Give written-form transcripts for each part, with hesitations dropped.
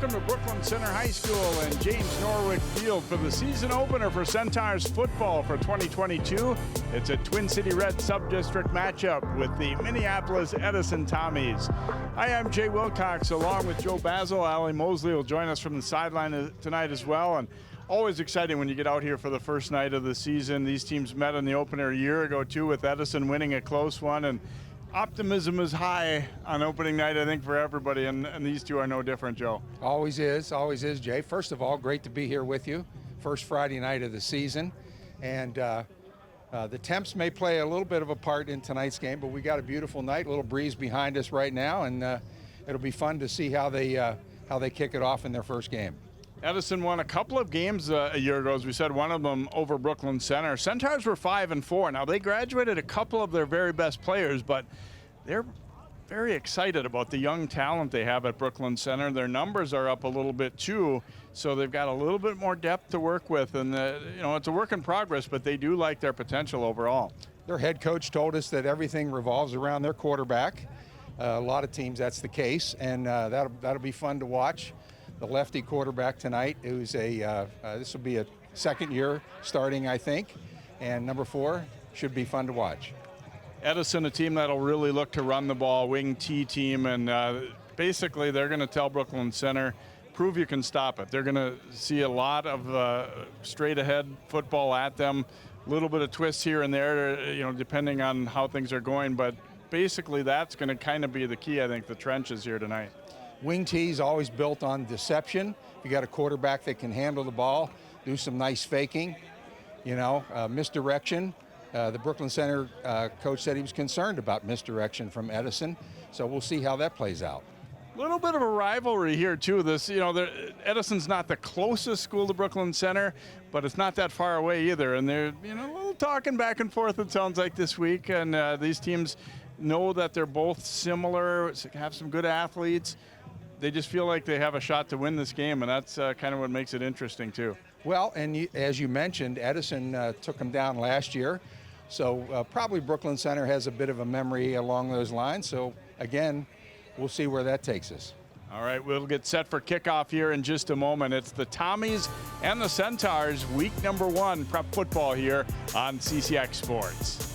Welcome to Brooklyn Center High School and James Norwick Field for the season opener for Centaurs football for 2022. It's a Twin City Red sub-district matchup with the Minneapolis Edison Tommies. Hi, I'm Jay Wilcox along with Joe Basil. Allie Mosley will join us from the sideline tonight as well. And always exciting when you get out here for the first night of the season. These teams met in the opener a year ago too, with Edison winning a close one, and optimism is high on opening night, I think, for everybody, and these two are no different, Joe. Always is, Jay. First of all, great to be here with you. First Friday night of the season. And the temps may play a little bit of a part in tonight's game, but we got a beautiful night, a little breeze behind us right now, and it'll be fun to see how they kick it off in their first game. Edison won a couple of games a year ago, as we said, one of them over Brooklyn Center. Centaurs were 5-4. Now, they graduated a couple of their very best players, but they're very excited about the young talent they have at Brooklyn Center. Their numbers are up a little bit too, so they've got a little bit more depth to work with, and it's a work in progress, but they do like their potential overall. Their head coach told us that everything revolves around their quarterback. A lot of teams, that's the case, and that'll be fun to watch. The lefty quarterback tonight, who's this will be a second year starting, I think, and number 4 should be fun to watch. Edison, a team that'll really look to run the ball, wing T team, and basically they're going to tell Brooklyn Center, prove you can stop it. They're going to see a lot of straight ahead football at them, a little bit of twists here and there, depending on how things are going, but basically that's going to kind of be the key, I think, the trenches here tonight. Wing T is always built on deception. You got a quarterback that can handle the ball, do some nice faking, misdirection. The Brooklyn Center coach said he was concerned about misdirection from Edison, so we'll see how that plays out. A little bit of a rivalry here too. Edison's not the closest school to Brooklyn Center, but it's not that far away either. And they're a little talking back and forth, it sounds like, this week. And these teams know that they're both similar, have some good athletes. They just feel like they have a shot to win this game, and that's kind of what makes it interesting too. Well, and as you mentioned, Edison took them down last year, so probably Brooklyn Center has a bit of a memory along those lines. So again, we'll see where that takes us. All right, we'll get set for kickoff here in just a moment. It's the Tommies and the Centaurs, week number 1 prep football here on CCX Sports.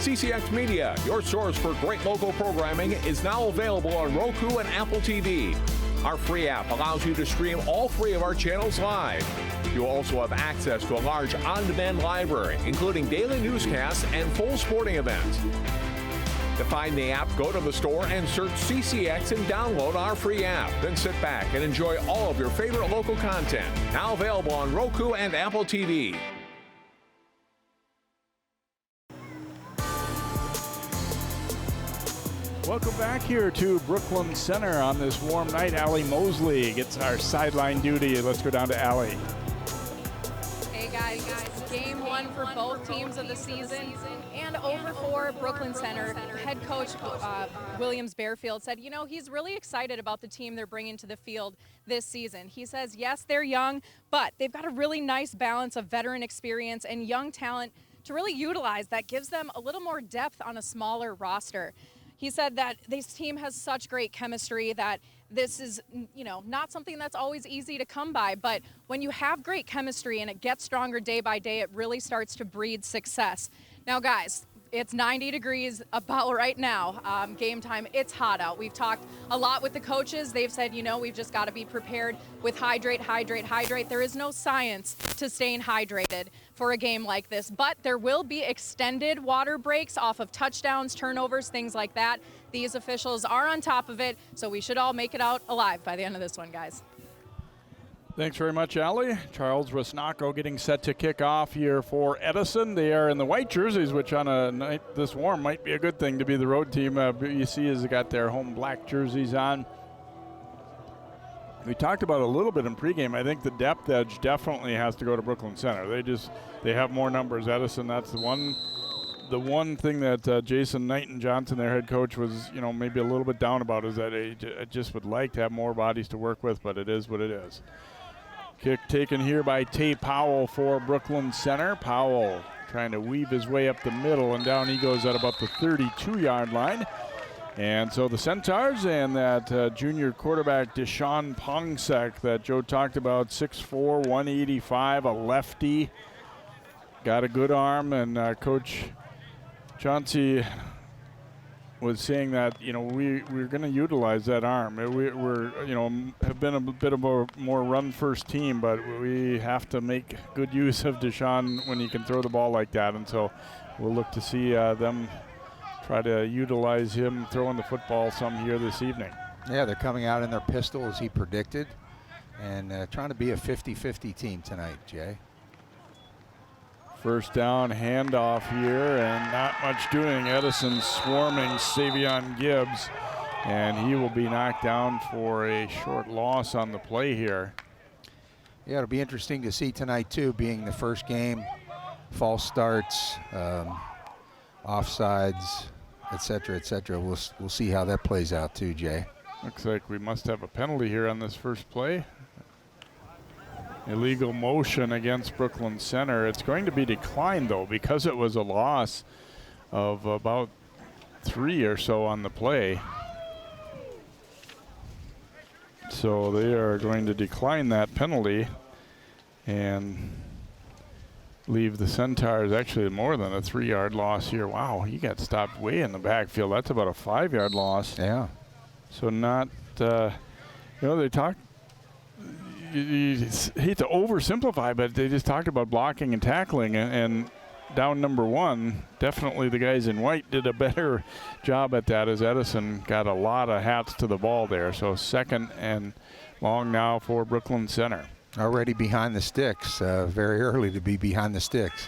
CCX Media, your source for great local programming, is now available on Roku and Apple TV. Our free app allows you to stream all 3 of our channels live. You'll also have access to a large on-demand library, including daily newscasts and full sporting events. To find the app, go to the store and search CCX and download our free app. Then sit back and enjoy all of your favorite local content. Now available on Roku and Apple TV. Welcome back here to Brooklyn Center on this warm night. Allie Mosley gets our sideline duty. Let's go down to Allie. Hey guys, game 1 for both teams of the season, and over for Brooklyn Center. Head coach Williams Bearfield said, he's really excited about the team they're bringing to the field this season. He says, yes, they're young, but they've got a really nice balance of veteran experience and young talent to really utilize that gives them a little more depth on a smaller roster. He said that this team has such great chemistry that this is, not something that's always easy to come by. But when you have great chemistry and it gets stronger day by day, it really starts to breed success. Now, guys, it's 90 degrees about right now, game time. It's hot out. We've talked a lot with the coaches. They've said, we've just got to be prepared with hydrate. There is no science to staying hydrated for a game like this, but there will be extended water breaks off of touchdowns, turnovers, things like that. These officials are on top of it, so we should all make it out alive by the end of this one, guys. Thanks very much, Allie. Charles Rusnacco getting set to kick off here for Edison. They are in the white jerseys, which on a night this warm might be a good thing to be the road team. BUC has got their home black jerseys on. We talked about it a little bit in pregame. I think the depth edge definitely has to go to Brooklyn Center. They have more numbers. Edison, that's the one thing that Jason Knighton Johnson, their head coach, was maybe a little bit down about, is that I just would like to have more bodies to work with, but it is what it is. Kick taken here by Tay Powell for Brooklyn Center. Powell trying to weave his way up the middle, and down he goes at about the 32-yard line. And so the Centaurs and that junior quarterback Deshaun Pongsek that Joe talked about, 6'4", 185, a lefty, got a good arm, and Coach Chauncey was saying that, you know, we're going to utilize that arm. We're you know, have been a bit of a more run-first team, but we have to make good use of Deshaun when he can throw the ball like that. And so we'll look to see them try to utilize him throwing the football some here this evening. Yeah, they're coming out in their pistol as he predicted, and trying to be a 50-50 team tonight, Jay. First down handoff here, and not much doing. Edison swarming Savion Gibbs, and he will be knocked down for a short loss on the play here. Yeah, it'll be interesting to see tonight too, being the first game, false starts, offsides, etc., etc. We'll see how that plays out too, Jay. Looks like we must have a penalty here on this first play. Illegal motion against Brooklyn Center. It's going to be declined though, because it was a loss of about 3 or so on the play. So they are going to decline that penalty and leave the Centaurs actually more than a 3-yard loss here. Wow, he got stopped way in the backfield. That's about a 5-yard loss. Yeah. So not, you know, they talked, you hate to oversimplify, but they just talked about blocking and tackling, and down number 1, definitely the guys in white did a better job at that, as Edison got a lot of hats to the ball there. So 2nd and long now for Brooklyn Center. Already behind the sticks, very early to be behind the sticks.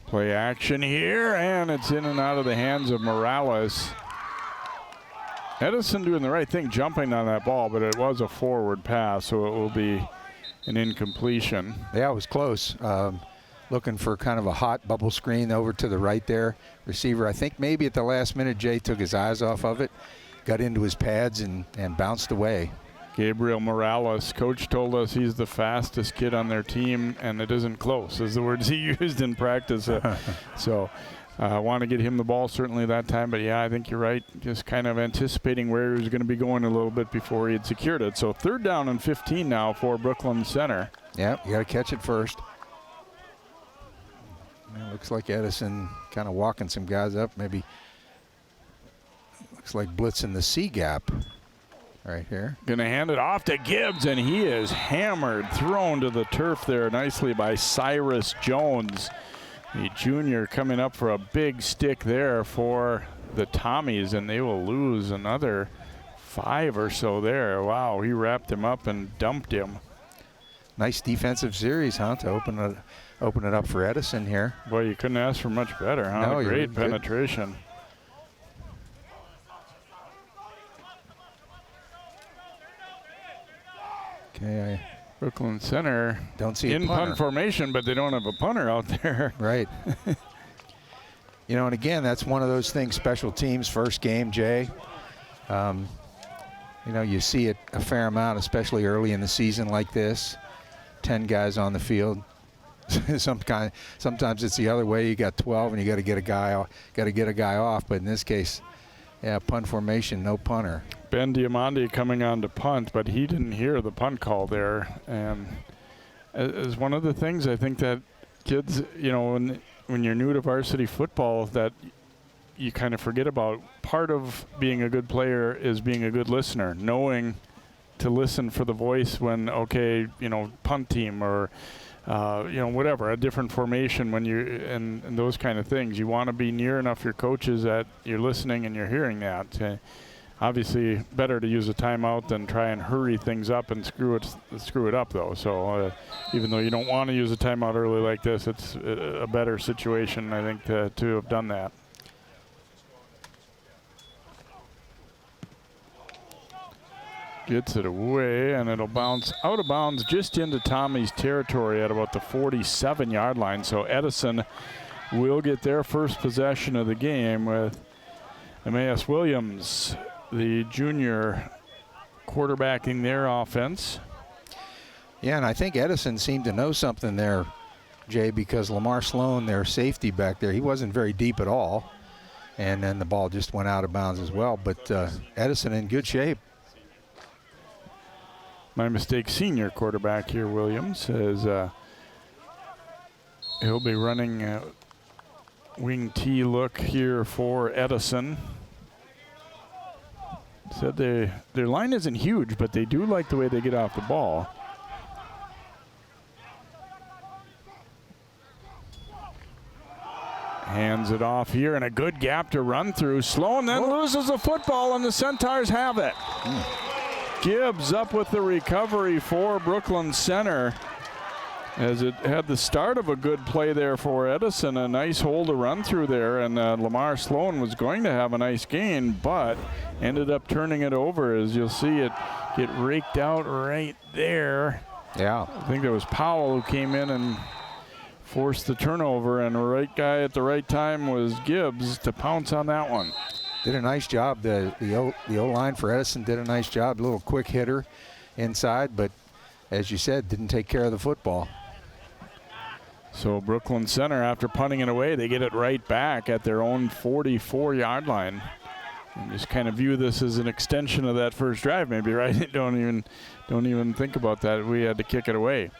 Play action here, and it's in and out of the hands of Morales. Edison doing the right thing, jumping on that ball, but it was a forward pass, so it will be an incompletion. Yeah, it was close. Looking for kind of a hot bubble screen over to the right there. Receiver, I think maybe at the last minute, Jay took his eyes off of it, got into his pads and bounced away. Gabriel Morales, coach told us he's the fastest kid on their team, and it isn't close, is the words he used in practice. So I want to get him the ball certainly that time, but yeah, I think you're right. Just kind of anticipating where he was going to be going a little bit before he had secured it. So 3rd down and 15 now for Brooklyn Center. Yeah, you got to catch it first. It looks like Edison kind of walking some guys up. Maybe looks like blitzing the C gap right here. Going to hand it off to Gibbs, and he is hammered, thrown to the turf there nicely by Cyrus Jones. The junior coming up for a big stick there for the Tommies, and they will lose another 5 or so there. Wow, he wrapped him up and dumped him. Nice defensive series, huh, to open it up for Edison here. Boy, you couldn't ask for much better, huh? No, great penetration. Okay, Brooklyn Center don't see in a punter. punt formation, but they don't have a punter out there. Right. You know, and again, that's one of those things, special teams, first game, Jay. You know, you see it a fair amount, especially early in the season like this. 10 guys on the field. Sometimes it's the other way. You got 12 and you got to get a guy off. But in this case, yeah, punt formation, no punter. Ben Diamandi coming on to punt, but he didn't hear the punt call there. And as one of the things I think that kids, you know, when you're new to varsity football, that you kind of forget about. Part of being a good player is being a good listener, knowing to listen for the voice when, okay, you know, punt team or, you know, whatever, a different formation when you, and those kind of things. You want to be near enough your coaches that you're listening and you're hearing that. Obviously, better to use a timeout than try and hurry things up and screw it up, though. So even though you don't want to use a timeout early like this, it's a better situation, I think, to have done that. Gets it away, and it'll bounce out of bounds just into Tommy's territory at about the 47-yard line. So Edison will get their first possession of the game with Emmaus Williams, the junior, quarterbacking their offense. Yeah, and I think Edison seemed to know something there Jay, because Lamar Sloan, their safety back there, he wasn't very deep at all. And then the ball just went out of bounds as well. But Edison in good shape. My mistake, senior quarterback here, Williams, as he'll be running wing T look here for Edison. Said their line isn't huge, but they do like the way they get off the ball. Hands it off here, and a good gap to run through. Sloan then loses the football, and the Centaurs have it. Gibbs up with the recovery for Brooklyn Center, as it had the start of a good play there for Edison. A nice hole to run through there, and Lamar Sloan was going to have a nice gain, but ended up turning it over, as you'll see it get raked out right there. Yeah. I think that was Powell who came in and forced the turnover, and the right guy at the right time was Gibbs to pounce on that one. Did a nice job. The O-line for Edison did a nice job. A little quick hitter inside, but as you said, didn't take care of the football. So Brooklyn Center, after punting it away, they get it right back at their own 44-yard line. And just kind of view this as an extension of that first drive, maybe, right? Don't even think about that. We had to kick it away.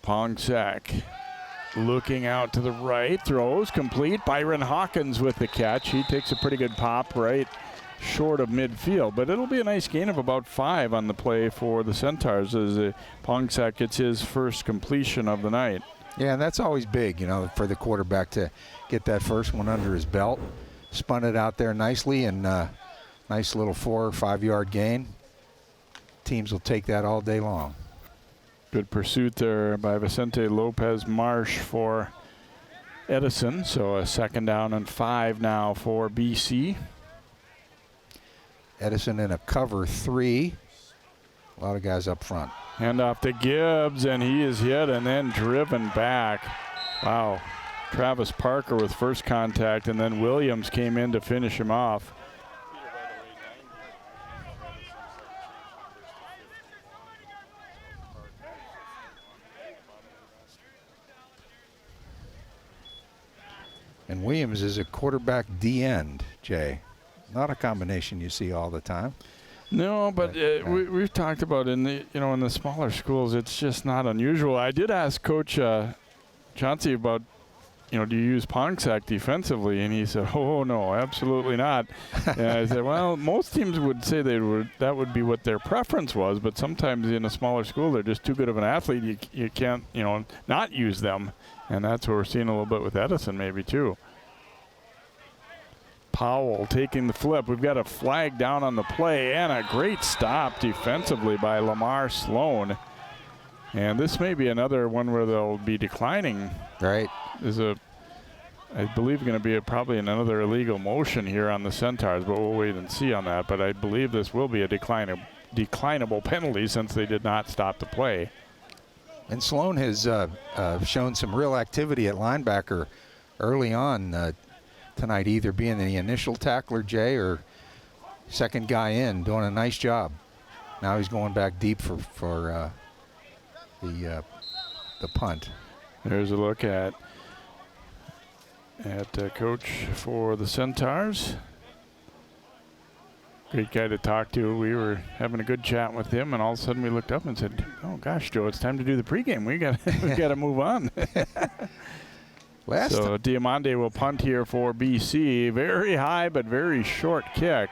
Pongsack looking out to the right, throws complete. Byron Hawkins with the catch. He takes a pretty good pop right short of midfield, but it'll be a nice gain of about 5 on the play for the Centaurs as Pongsack gets his first completion of the night. Yeah, and that's always big, you know, for the quarterback to get that first one under his belt. Spun it out there nicely, and nice little 4 or 5 yard gain. Teams will take that all day long. Good pursuit there by Vicente Lopez Marsh for Edison. So a 2nd down and 5 now for BC. Edison in a cover 3. A lot of guys up front. Hand off to Gibbs, and he is hit and then driven back. Wow. Travis Parker with first contact, and then Williams came in to finish him off. And Williams is a quarterback D-end, Jay. Not a combination you see all the time. No, but we've talked about in the smaller schools, it's just not unusual. I did ask Coach Chauncey about, do you use Pongsack defensively? And he said, oh, no, absolutely not. And I said, well, most teams would say that would be what their preference was, but sometimes in a smaller school, they're just too good of an athlete. You can't, not use them. And that's what we're seeing a little bit with Edison maybe too. Powell taking the flip. We've got a flag down on the play and a great stop defensively by Lamar Sloan. And this may be another one where they'll be declining. Right. I believe going to be probably another illegal motion here on the Centaurs, but we'll wait and see on that. But I believe this will be a declinable penalty since they did not stop the play. And Sloan has shown some real activity at linebacker early on tonight, either being the initial tackler, Jay, or second guy in, doing a nice job. Now he's going back deep for the punt. There's a look at coach for the Centaurs. Great guy to talk to. We were having a good chat with him, and all of a sudden we looked up and said, "Oh gosh, Joe, it's time to do the pregame. We got to move on." So Diamande will punt here for BC. Very high but very short kick.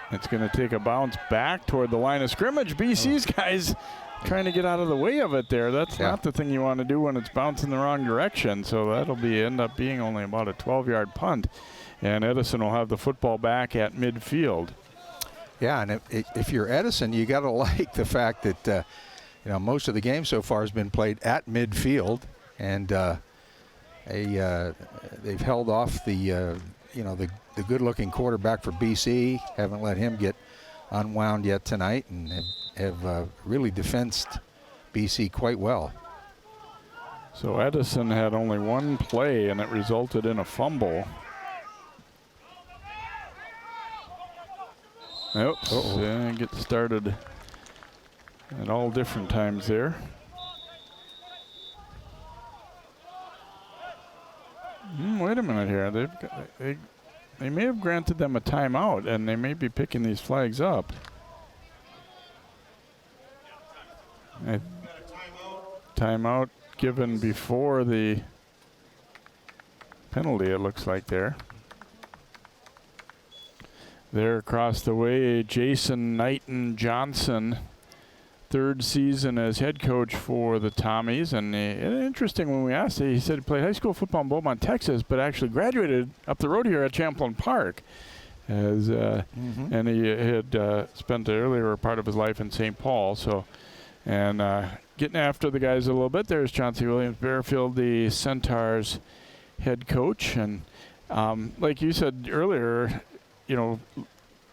It's going to take a bounce back toward the line of scrimmage. BC's guys trying to get out of the way of it there. That's not the thing you want to do when it's bouncing the wrong direction. So that'll end up being only about a 12-yard punt. And Edison will have the football back at midfield. Yeah, and if you're Edison, you got to like the fact that most of the game so far has been played at midfield, and they've held off the good-looking quarterback for BC. Haven't let him get unwound yet tonight, and have really defensed BC quite well. So Edison had only one play, and it resulted in a fumble. Oops, get started at all different times there. Wait a minute here. They may have granted them a timeout, and they may be picking these flags up. Timeout given before the penalty, it looks like there. There across the way, Jason Knighton Johnson, third season as head coach for the Tommies. And interesting, when we asked, he said he played high school football in Beaumont, Texas, but actually graduated up the road here at Champlain Park. And he had spent the earlier part of his life in St. Paul. So, and getting after the guys a little bit, there's Chauncey Williams-Bearfield, the Centaurs head coach. And like you said earlier, you know,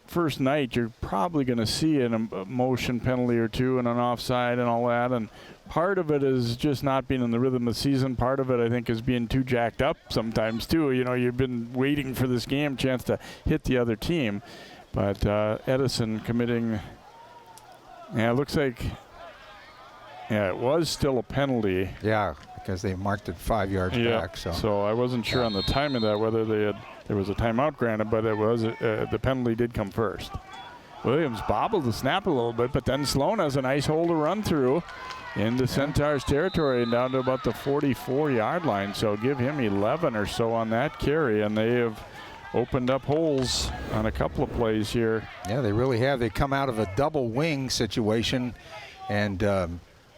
first night you're probably going to see a motion penalty or two and an offside and all that, and part of it is just not being in the rhythm of the season. Part of it, I think, is being too jacked up sometimes too. You know, you've been waiting for this game chance to hit the other team, but Edison committing, it looks like, it was still a penalty. Yeah, because they marked it 5 yards back. So I wasn't sure on the time of that, whether there was a timeout granted, but it was the penalty did come first. Williams bobbled the snap a little bit, but then Sloan has a nice hole to run through into Centaurs territory and down to about the 44-yard line. So give him 11 or so on that carry, and they have opened up holes on a couple of plays here. Yeah, they really have. They come out of a double wing situation, and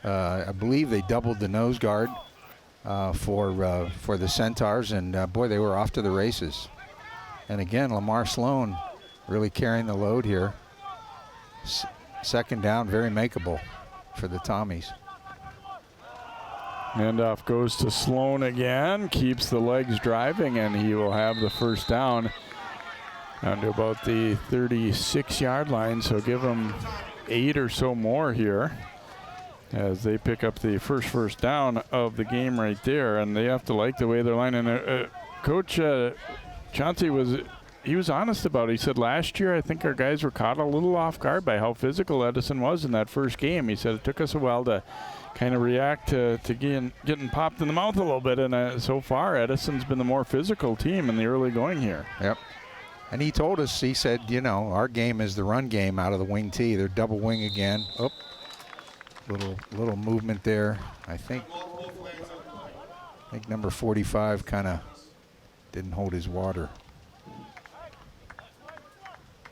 I believe they doubled the nose guard for the Centaurs, and boy, they were off to the races. And again, Lamar Sloan really carrying the load here. Second down, very makeable for the Tommies. Handoff goes to Sloan again, keeps the legs driving, and he will have the first down to about the 36-yard line. So give them 8 or so more here as they pick up the first down of the game right there. And they have to like the way they're lining. Coach Chauncey was honest about it. He said last year I think our guys were caught a little off guard by how physical Edison was in that first game. He said it took us a while to kind of react to getting popped in the mouth a little bit, and so far Edison's been the more physical team in the early going here. Yep. And he told us, he said, you know, our game is the run game out of the wing T. They're double wing again. Oh, little movement there. I think number 45 kind of didn't hold his water.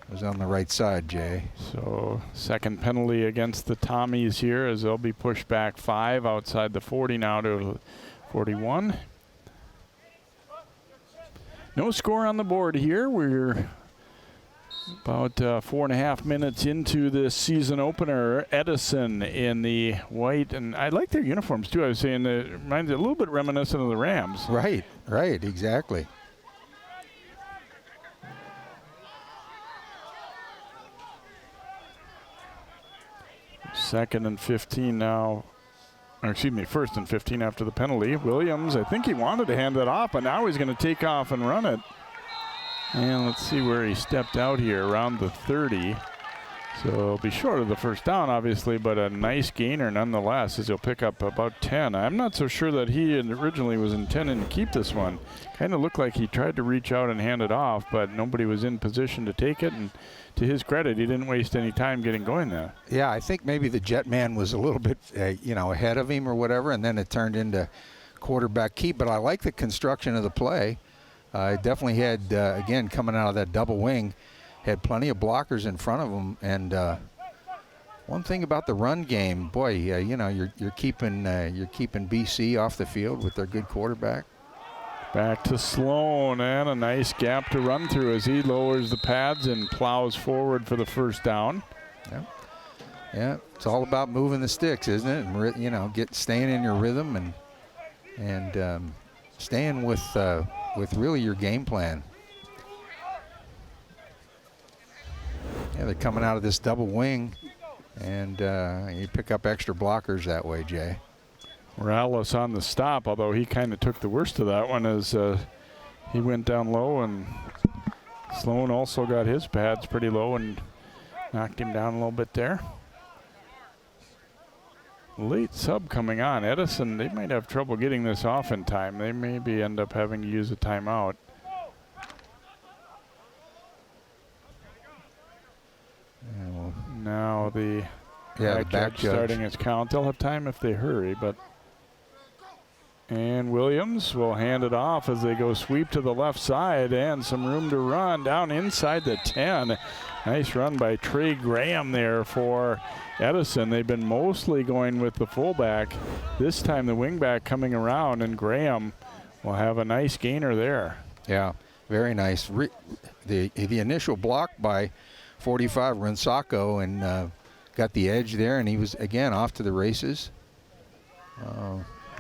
It was on the right side, Jay. So second penalty against the Tommies here as they'll be pushed back 5 outside the 40 now to 41. No score on the board here. We're about 4.5 minutes into this season opener. Edison in the white, and I like their uniforms too. I was saying it reminds me a little bit reminiscent of the Rams. Right, exactly. Second and 15 now. Or excuse me, first and 15 after the penalty. Williams, I think he wanted to hand that off, but now he's going to take off and run it. And let's see where he stepped out here, around the 30. So he'll be short of the first down, obviously, but a nice gainer nonetheless, as he'll pick up about 10. I'm not so sure that he originally was intending to keep this one. Kind of looked like he tried to reach out and hand it off, but nobody was in position to take it. And to his credit, he didn't waste any time getting going there. Yeah, I think maybe the jet man was a little bit, ahead of him or whatever, and then it turned into quarterback keep. But I like the construction of the play. It definitely had, again, coming out of that double wing, had plenty of blockers in front of him. And one thing about the run game, boy, you're keeping BC off the field with their good quarterback. Back to Sloan, and a nice gap to run through as he lowers the pads and plows forward for the first down. Yeah, it's all about moving the sticks, isn't it? And staying in your rhythm and staying with really your game plan. Yeah, they're coming out of this double wing, and you pick up extra blockers that way, Jay. Morales on the stop, although he kind of took the worst of that one as he went down low, and Sloan also got his pads pretty low and knocked him down a little bit there. late sub coming on. Edison, they might have trouble getting this off in time. They maybe end up having to use a timeout. Now the back judge starting his count. They'll have time if they hurry, but. And Williams will hand it off as they go sweep to the left side, and some room to run down inside the 10. Nice run by Trey Graham there for Edison. They've been mostly going with the fullback. This time the wingback coming around, and Graham will have a nice gainer there. Yeah, very nice. The initial block by 45 Rensacco, and got the edge there, and he was again off to the races.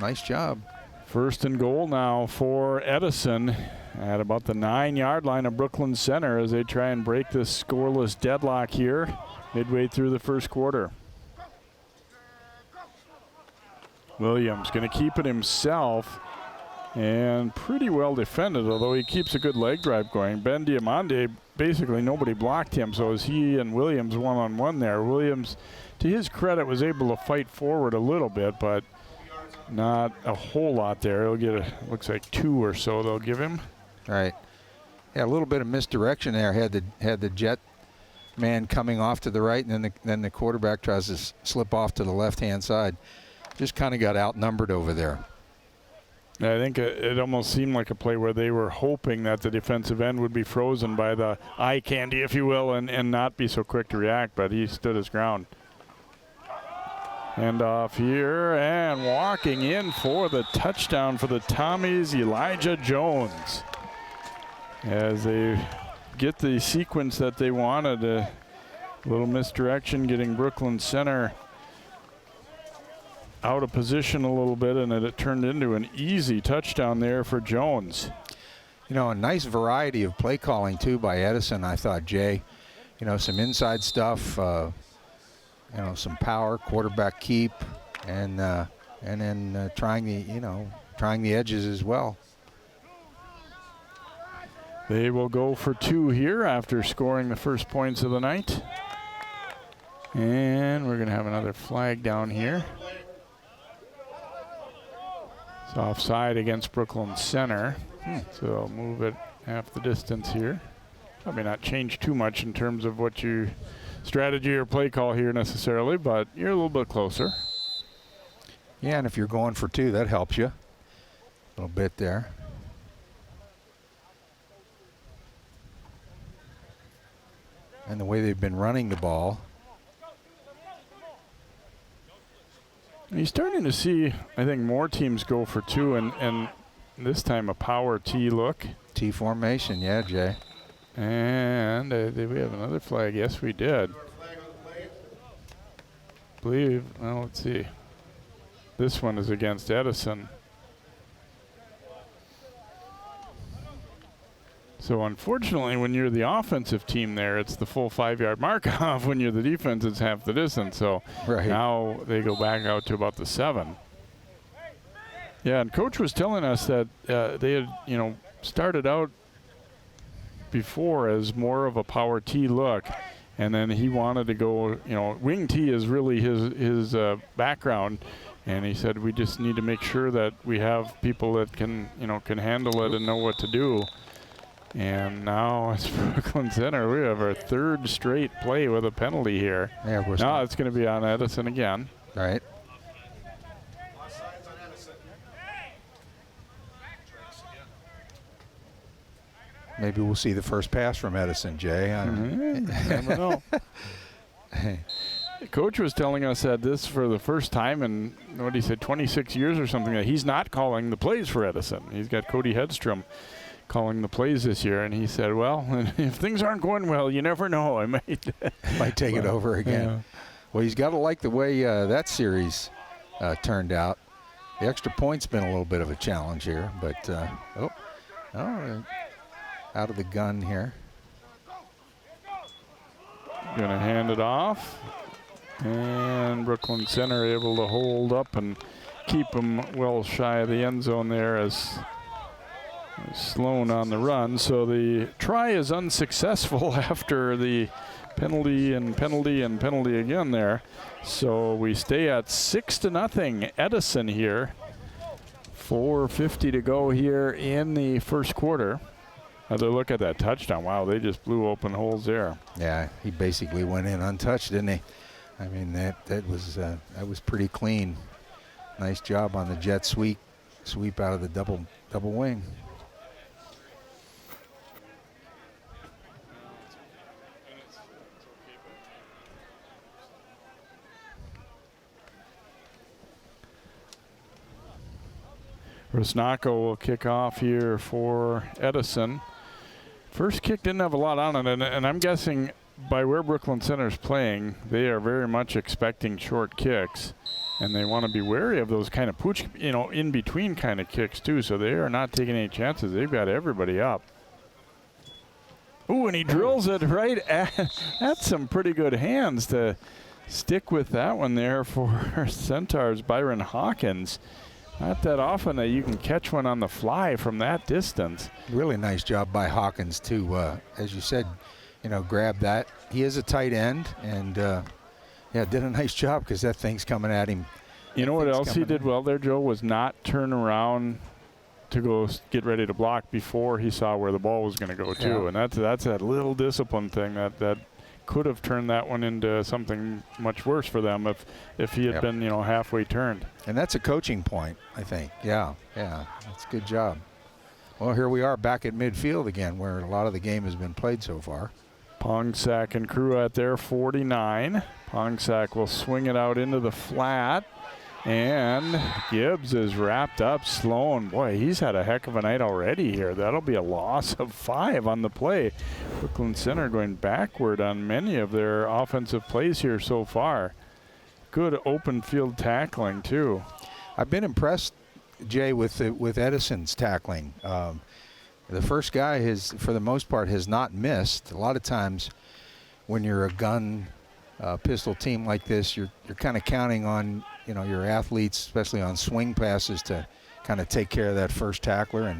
Nice job. First and goal now for Edison at about the 9-yard line of Brooklyn Center as they try and break this scoreless deadlock here midway through the first quarter. Williams going to keep it himself and pretty well defended, although he keeps a good leg drive going. Ben Diamande, basically nobody blocked him, so as he and Williams one-on-one there. Williams, to his credit, was able to fight forward a little bit, but not a whole lot there. He'll get looks like 2 or so they'll give him. Right. Yeah, a little bit of misdirection there. Had the jet man coming off to the right, and then the quarterback tries to slip off to the left-hand side. Just kind of got outnumbered over there. I think it almost seemed like a play where they were hoping that the defensive end would be frozen by the eye candy, if you will, and not be so quick to react, but he stood his ground. Hand off here, and walking in for the touchdown for the Tommies, Elijah Jones. As they get the sequence that they wanted, a little misdirection getting Brooklyn Center out of position a little bit, and it turned into an easy touchdown there for Jones. You know, a nice variety of play calling too by Edison, I thought, Jay. You know, some inside stuff, you know, some power, quarterback keep, and then trying the edges as well. They will go for 2 here after scoring the first points of the night. And we're going to have another flag down here. It's offside against Brooklyn Center. So move it half the distance here. Probably not change too much in terms of what you strategy or play call here necessarily, but you're a little bit closer. Yeah, and if you're going for 2, that helps you a little bit there. And the way they've been running the ball. You're starting to see, I think, more teams go for 2, and this time a power T look. T formation, yeah, Jay. And did we have another flag? Yes, we did. Believe, well, let's see. This one is against Edison. So unfortunately, when you're the offensive team there, it's the full 5-yard mark off. When you're the defense, it's half the distance. So now they go back out to about the 7. Yeah, and Coach was telling us that they had, started out before as more of a power T look, and then he wanted to go, wing T is really his background, and he said we just need to make sure that we have people that can handle it and know what to do. And now it's Brooklyn Center. We have our 3rd straight play with a penalty here. Yeah, now it's going to be on Edison again. Right. Maybe we'll see the first pass from Edison, Jay. I never know. Coach was telling us that this for the first time in, 26 years or something, that he's not calling the plays for Edison. He's got Cody Hedstrom calling the plays this year, and he said, well, if things aren't going well, you never know. I might take it over again. Yeah. Well, he's got to like the way that series turned out. The extra point's been a little bit of a challenge here, but out of the gun here. Going to hand it off. And Brooklyn Center able to hold up and keep them well shy of the end zone there as Sloan on the run. So the try is unsuccessful after the penalty and penalty and penalty again there. So we stay at 6-0 Edison here. 4:50 to go here in the first quarter. Another look at that touchdown. Wow, they just blew open holes there. Yeah, he basically went in untouched, didn't he? I mean, that was pretty clean. Nice job on the jet sweep out of the double wing. Rusnako will kick off here for Edison. First kick didn't have a lot on it, and I'm guessing by where Brooklyn Center's playing, they are very much expecting short kicks, and they want to be wary of those kind of pooch, in between kind of kicks too. So they are not taking any chances. They've got everybody up. Ooh, and he drills it right at. That's some pretty good hands to stick with that one there for Centaurs. Byron Hawkins. Not that often that you can catch one on the fly from that distance. Really nice job by Hawkins too. As you said, grab that. He is a tight end, and did a nice job because that thing's coming at him. You know what else he did well there, Joe, was not turn around to go get ready to block before he saw where the ball was going to go too. And that's that little discipline thing that could have turned that one into something much worse for them if he had been halfway turned. And that's a coaching point, I think. Yeah, that's a good job. Well, here we are back at midfield again, where a lot of the game has been played so far. Pongsack and crew at their 49. Pongsack will swing it out into the flat, and Gibbs is wrapped up. Sloan, boy, he's had a heck of a night already here. That'll be a loss of 5 on the play. Brooklyn Center going backward on many of their offensive plays here so far. Good open field tackling too. I've been impressed, Jay, with Edison's tackling. The first guy has, for the most part, has not missed. A lot of times when you're a gun pistol team like this, you're kind of counting on your athletes, especially on swing passes, to kind of take care of that first tackler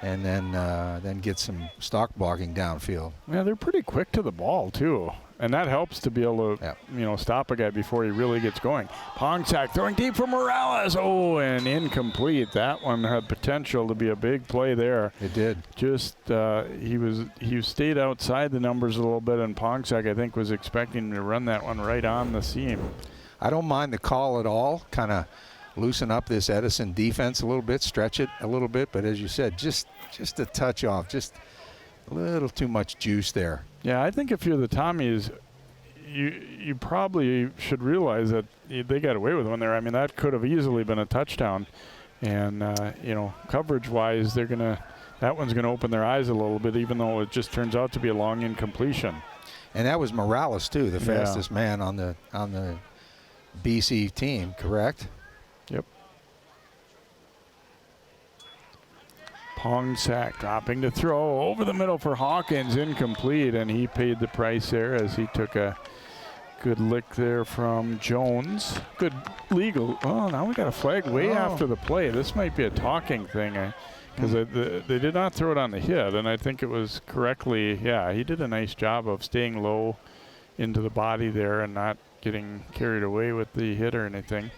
and then get some stock blocking downfield. Yeah, they're pretty quick to the ball too, and that helps to be able to stop a guy before he really gets going. Pongsack throwing deep for Morales. Oh, and incomplete. That one had potential to be a big play there. It did. Just he stayed outside the numbers a little bit, and Pongsack, I think, was expecting to run that one right on the seam. I don't mind the call at all. Kind of loosen up this Edison defense a little bit, stretch it a little bit, but as you said, just a touch off, just a little too much juice there. Yeah, I think if you're the Tommies, you probably should realize that they got away with one there. I mean, that could have easily been a touchdown, and coverage-wise, that one's gonna open their eyes a little bit, even though it just turns out to be a long incompletion. And that was Morales too, the fastest man on the BC team, correct? Yep. Pongsack dropping to throw over the middle for Hawkins, incomplete, and he paid the price there as he took a good lick there from Jones. Good legal. Oh, now we got a flag way after the play. This might be a talking thing because they did not throw it on the hit, and I think it was correctly. Yeah, he did a nice job of staying low into the body there and not getting carried away with the hit or anything.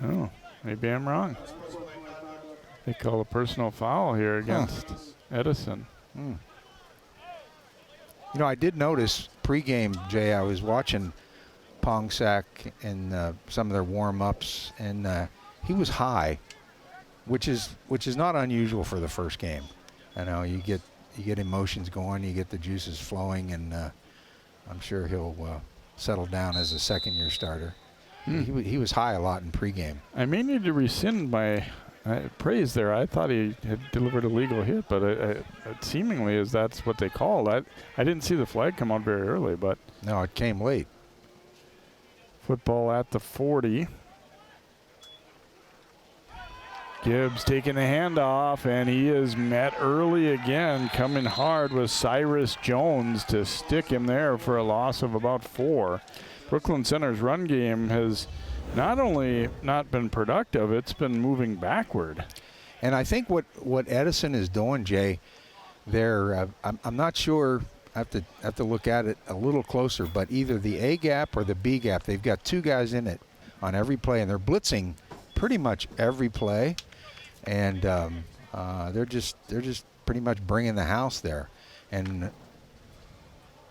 Oh, maybe I'm wrong. They call a personal foul here against Edison. I did notice pregame, Jay, I was watching Pongsack and some of their warm-ups, and he was high, which is not unusual for the first game. I know you get emotions going, you get the juices flowing, and I'm sure he'll settle down as a second-year starter. He was high a lot in pregame. I may need to rescind my praise there. I thought he had delivered a legal hit, but it seemingly is that's what they called. I didn't see the flag come out very early, but no, it came late. Football at the 40. Gibbs taking the handoff, and he is met early again, coming hard with Cyrus Jones to stick him there for a loss of about 4. Brooklyn Center's run game has not only not been productive, it's been moving backward. And I think what Edison is doing, Jay, I'm not sure I have to look at it a little closer, but either the A gap or the B gap, they've got 2 guys in it on every play, and they're blitzing pretty much every play, and they're just pretty much bringing the house there, and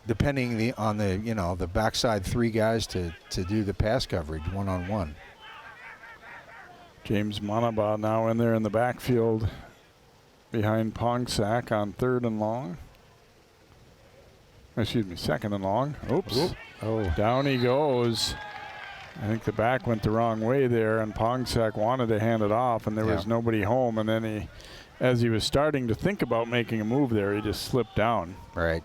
depending on the backside 3 guys to do the pass coverage one-on-one. James Monaba now in there in the backfield behind Pongsack on 3rd and long. Excuse me, 2nd and long. Oops. Oop. Oh. Down he goes. I think the back went the wrong way there, and Pongsack wanted to hand it off, and there was nobody home. And then as he was starting to think about making a move there, he just slipped down. Right.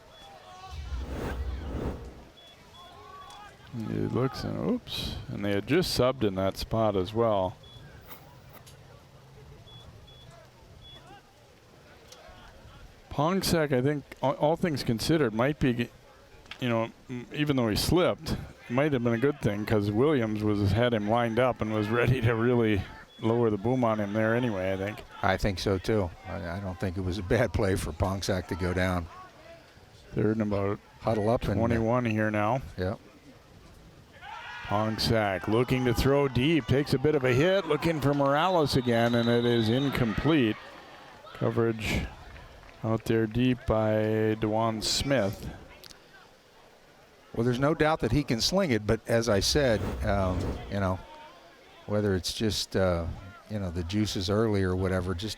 He looks and oops. And they had just subbed in that spot as well. Pongsack, I think, all things considered, might be, even though he slipped, it might have been a good thing because Williams had him lined up and was ready to really lower the boom on him there anyway, I think. I think so, too. I don't think it was a bad play for Pongsack to go down. 3rd and about huddle up 21 here now. Yep. Pongsack looking to throw deep, takes a bit of a hit, looking for Morales again, and it is incomplete. Coverage out there deep by DeJuan Smith. Well, there's no doubt that he can sling it, but as I said, whether it's just the juices early or whatever, just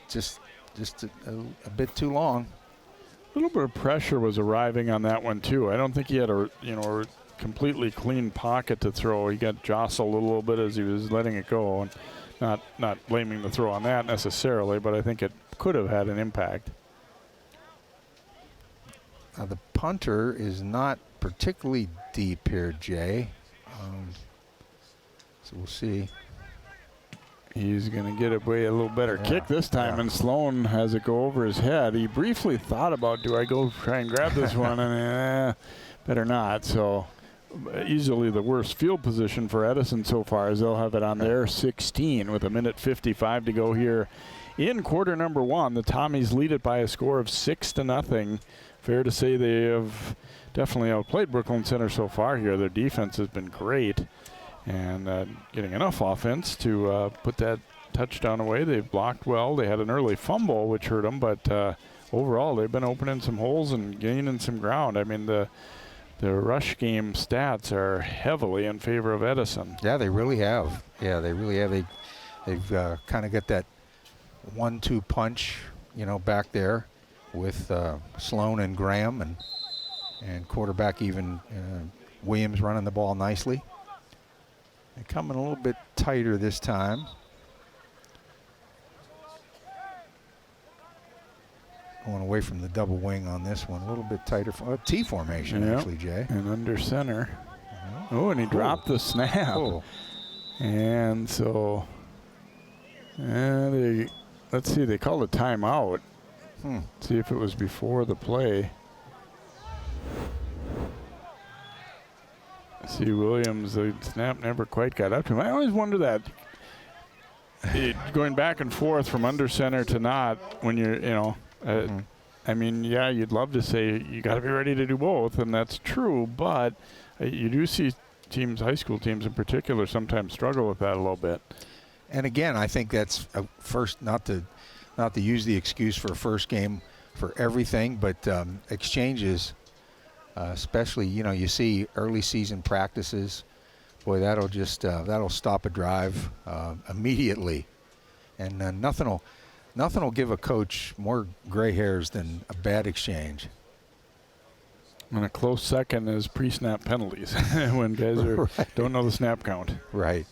a bit too long. A little bit of pressure was arriving on that one too. I don't think he had a completely clean pocket to throw. He got jostled a little bit as he was letting it go, and not blaming the throw on that necessarily, but I think it could have had an impact. Now the punter is not particularly deep here, Jay. So we'll see. He's going to get away a little better kick this time, and Sloan has it go over his head. He briefly thought about, do I go try and grab this one? And better not. So easily the worst field position for Edison so far, as they'll have it on their 16 with 1:55 to go here in quarter number 1. The Tommies lead it by a score of 6-0. Fair to say they have definitely outplayed Brooklyn Center so far here. Their defense has been great, and getting enough offense to put that touchdown away. They've blocked well. They had an early fumble, which hurt them, but overall they've been opening some holes and gaining some ground. I mean, the rush game stats are heavily in favor of Edison. Yeah, they really have. Yeah, they really have. They've kind of got that 1-2 punch, back there with Sloan and Graham and quarterback Williams running the ball nicely. They're coming a little bit tighter this time. Going away from the double wing on this one. A little bit tighter. T formation, actually, Jay. And under center. Oh, and he dropped the snap. Oh. And so, let's see, they called a timeout. See if it was before the play. See, Williams, the snap never quite got up to him. I always wonder that. Going back and forth from under center to not when you're, I mean, yeah, you'd love to say you got to be ready to do both, and that's true, but you do see teams, high school teams in particular, sometimes struggle with that a little bit. And again, I think that's first, not to use the excuse for a first game for everything, but exchanges, especially, you see early season practices, boy, that'll just that'll stop a drive immediately, and nothing will give a coach more gray hairs than a bad exchange. And a close second is pre-snap penalties when guys don't know the snap count. Right.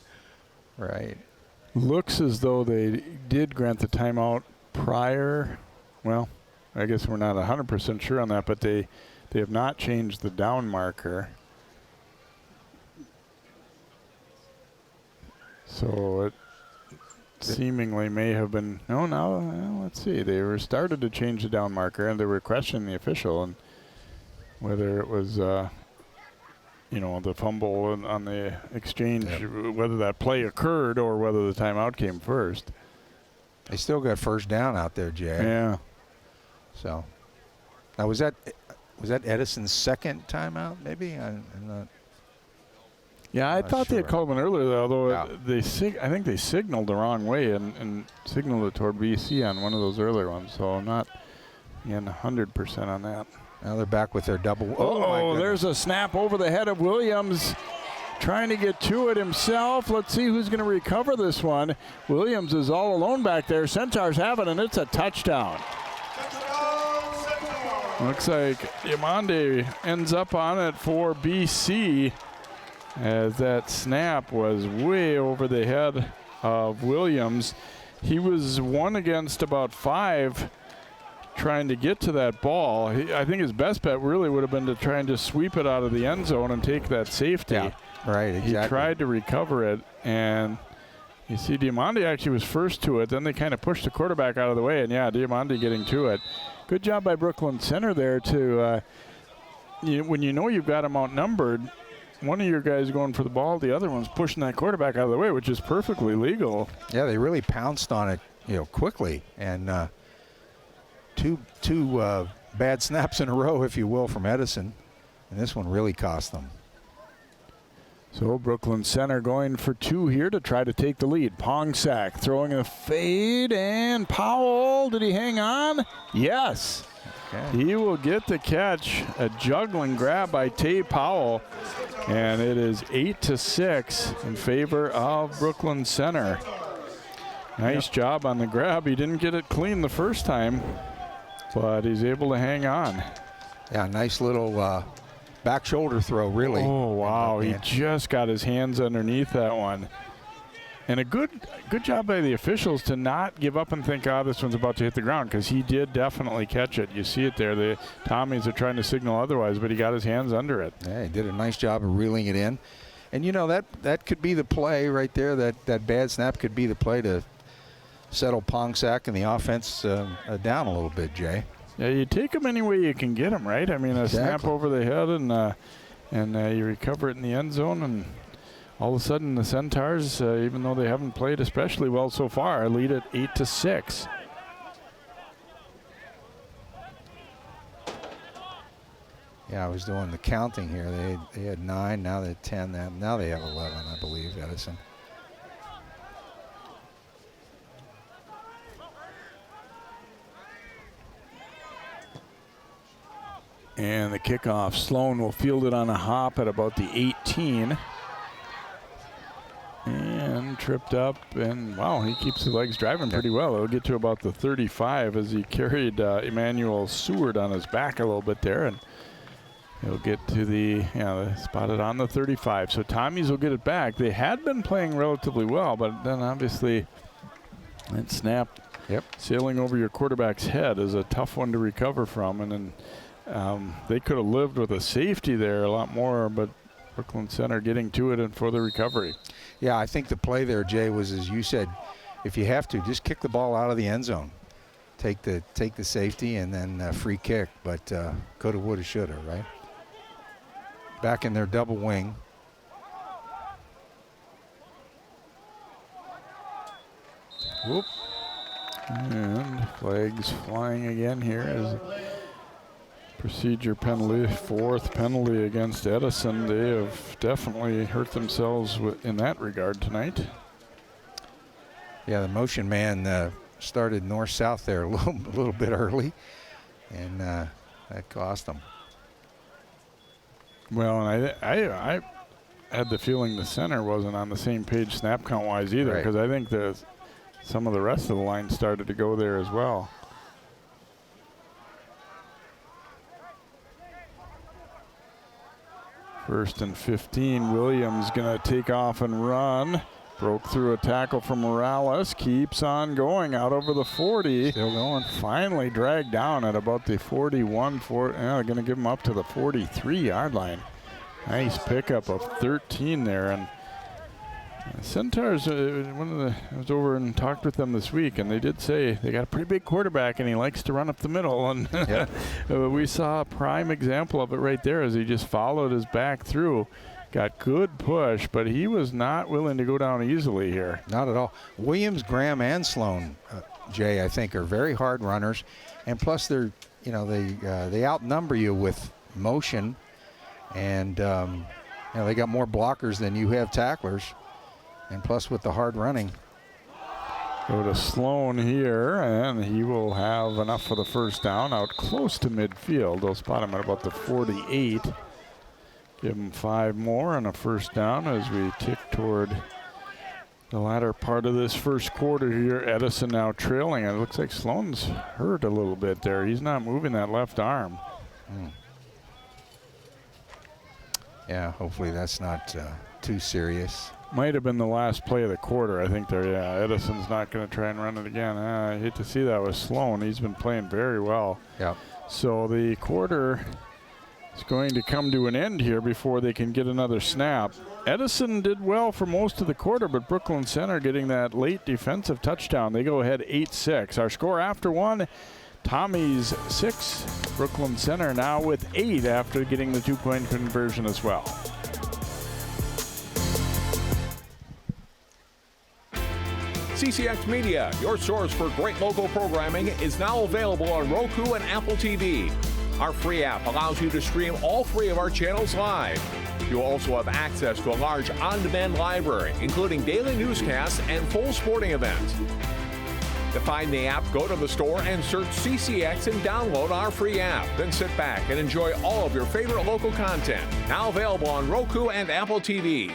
Looks as though they did grant the timeout prior. Well, I guess we're not 100% sure on that, but they have not changed the down marker. So it seemingly may have been, let's see. They were started to change the down marker, and they were questioning the official and whether it was, the fumble on the exchange, whether that play occurred or whether the timeout came first. They still got first down out there, Jay. Yeah. So, now was that was that Edison's second timeout? Maybe I'm not. Yeah, I thought they had called one earlier, although Yeah. I think they signaled the wrong way and signaled it toward BC on one of those earlier ones. So I'm not 100% on that. Now they're back with their double. Oh, there's a snap over the head of Williams, trying to get to it himself. Let's see who's going to recover this one. Williams is all alone back there. Centaurs have it, and it's a touchdown. Looks like Diamande ends up on it for BC, as that snap was way over the head of Williams. He was 1 against about 5 trying to get to that ball. I think his best bet really would have been to try and just sweep it out of the end zone and take that safety. Yeah, right, exactly. He tried to recover it, and you see Diamande actually was first to it. Then they kind of pushed the quarterback out of the way, and yeah, Diamande getting to it. Good job by Brooklyn Center there to, when you know you've got them outnumbered, one of your guys going for the ball, the other one's pushing that quarterback out of the way, which is perfectly legal. Yeah, they really pounced on it, quickly, and two bad snaps in a row, if you will, from Edison, and this one really cost them. So Brooklyn Center going for 2 here to try to take the lead. Pongsack throwing a fade, and Powell, did he hang on? Yes. Okay. He will get the catch. A juggling grab by Tay Powell, and it is 8-6 in favor of Brooklyn Center. Nice job on the grab. He didn't get it clean the first time, but he's able to hang on. Yeah, nice little back shoulder throw, really. Oh, wow. He just got his hands underneath that one. And a good job by the officials to not give up and think, this one's about to hit the ground, because he did definitely catch it. You see it there. The Tommies are trying to signal otherwise, but he got his hands under it. Yeah, he did a nice job of reeling it in. And, that could be the play right there. That bad snap could be the play to settle Pongsack and the offense down a little bit, Jay. Yeah, you take them any way you can get them, right? I mean, a snap over the head, and you recover it in the end zone, and all of a sudden the Centaurs, even though they haven't played especially well so far, lead at 8-6. Yeah, I was doing the counting here. They had 9, now they had 10, now they have 11, I believe, Edison. And the kickoff, Sloan will field it on a hop at about the 18. And tripped up, and wow, he keeps the legs driving pretty well. It'll get to about the 35 as he carried Emmanuel Seward on his back a little bit there, and he'll get to the, spotted on the 35. So Tommies will get it back. They had been playing relatively well, but then obviously that snap sailing over your quarterback's head is a tough one to recover from, and then they could have lived with a safety there a lot more, but Brooklyn Center getting to it and for the recovery. Yeah, I think the play there, Jay, was, as you said, if you have to, just kick the ball out of the end zone. Take the safety and then free kick, but coulda, woulda, shoulda, right? Back in their double wing. Whoop. And flags flying again here as procedure penalty, 4th penalty against Edison. They have definitely hurt themselves in that regard tonight. Yeah, the motion man started north-south there a little bit early, and that cost them. Well, and I had the feeling the center wasn't on the same page snap count-wise either, because I think some of the rest of the line started to go there as well. First and 15, Williams gonna take off and run. Broke through a tackle from Morales, keeps on going out over the 40. Still going. Finally dragged down at about the 41, gonna give him up to the 43-yard line. Nice pickup of 13 there, and Centaurs, I was over and talked with them this week, and they did say they got a pretty big quarterback, and he likes to run up the middle. And we saw a prime example of it right there as he just followed his back through. Got good push, but he was not willing to go down easily here. Not at all. Williams, Graham, and Sloan Jay, I think, are very hard runners, and plus they're, you know, they outnumber you with motion, and you know, they got more blockers than you have tacklers, and plus with the hard running. Go to Sloan here, and he will have enough for the first down out close to midfield. They'll spot him at about the 48. Give him 5 more and a first down as we tick toward the latter part of this first quarter here. Edison now trailing. It looks like Sloan's hurt a little bit there. He's not moving that left arm. Yeah, hopefully that's not too serious. Might have been the last play of the quarter, I think there. Yeah, Edison's not going to try and run it again. I hate to see that with Sloan. He's been playing very well. Yep. So the quarter is going to come to an end here before they can get another snap. Edison did well for most of the quarter, but Brooklyn Center getting that late defensive touchdown. They go ahead 8-6. Our score after one, Tommy's 6. Brooklyn Center now with 8 after getting the 2-point conversion as well. CCX Media, your source for great local programming, is now available on Roku and Apple TV. Our free app allows you to stream all 3 of our channels live. You'll also have access to a large on-demand library, including daily newscasts and full sporting events. To find the app, go to the store and search CCX and download our free app. Then sit back and enjoy all of your favorite local content. Now available on Roku and Apple TV.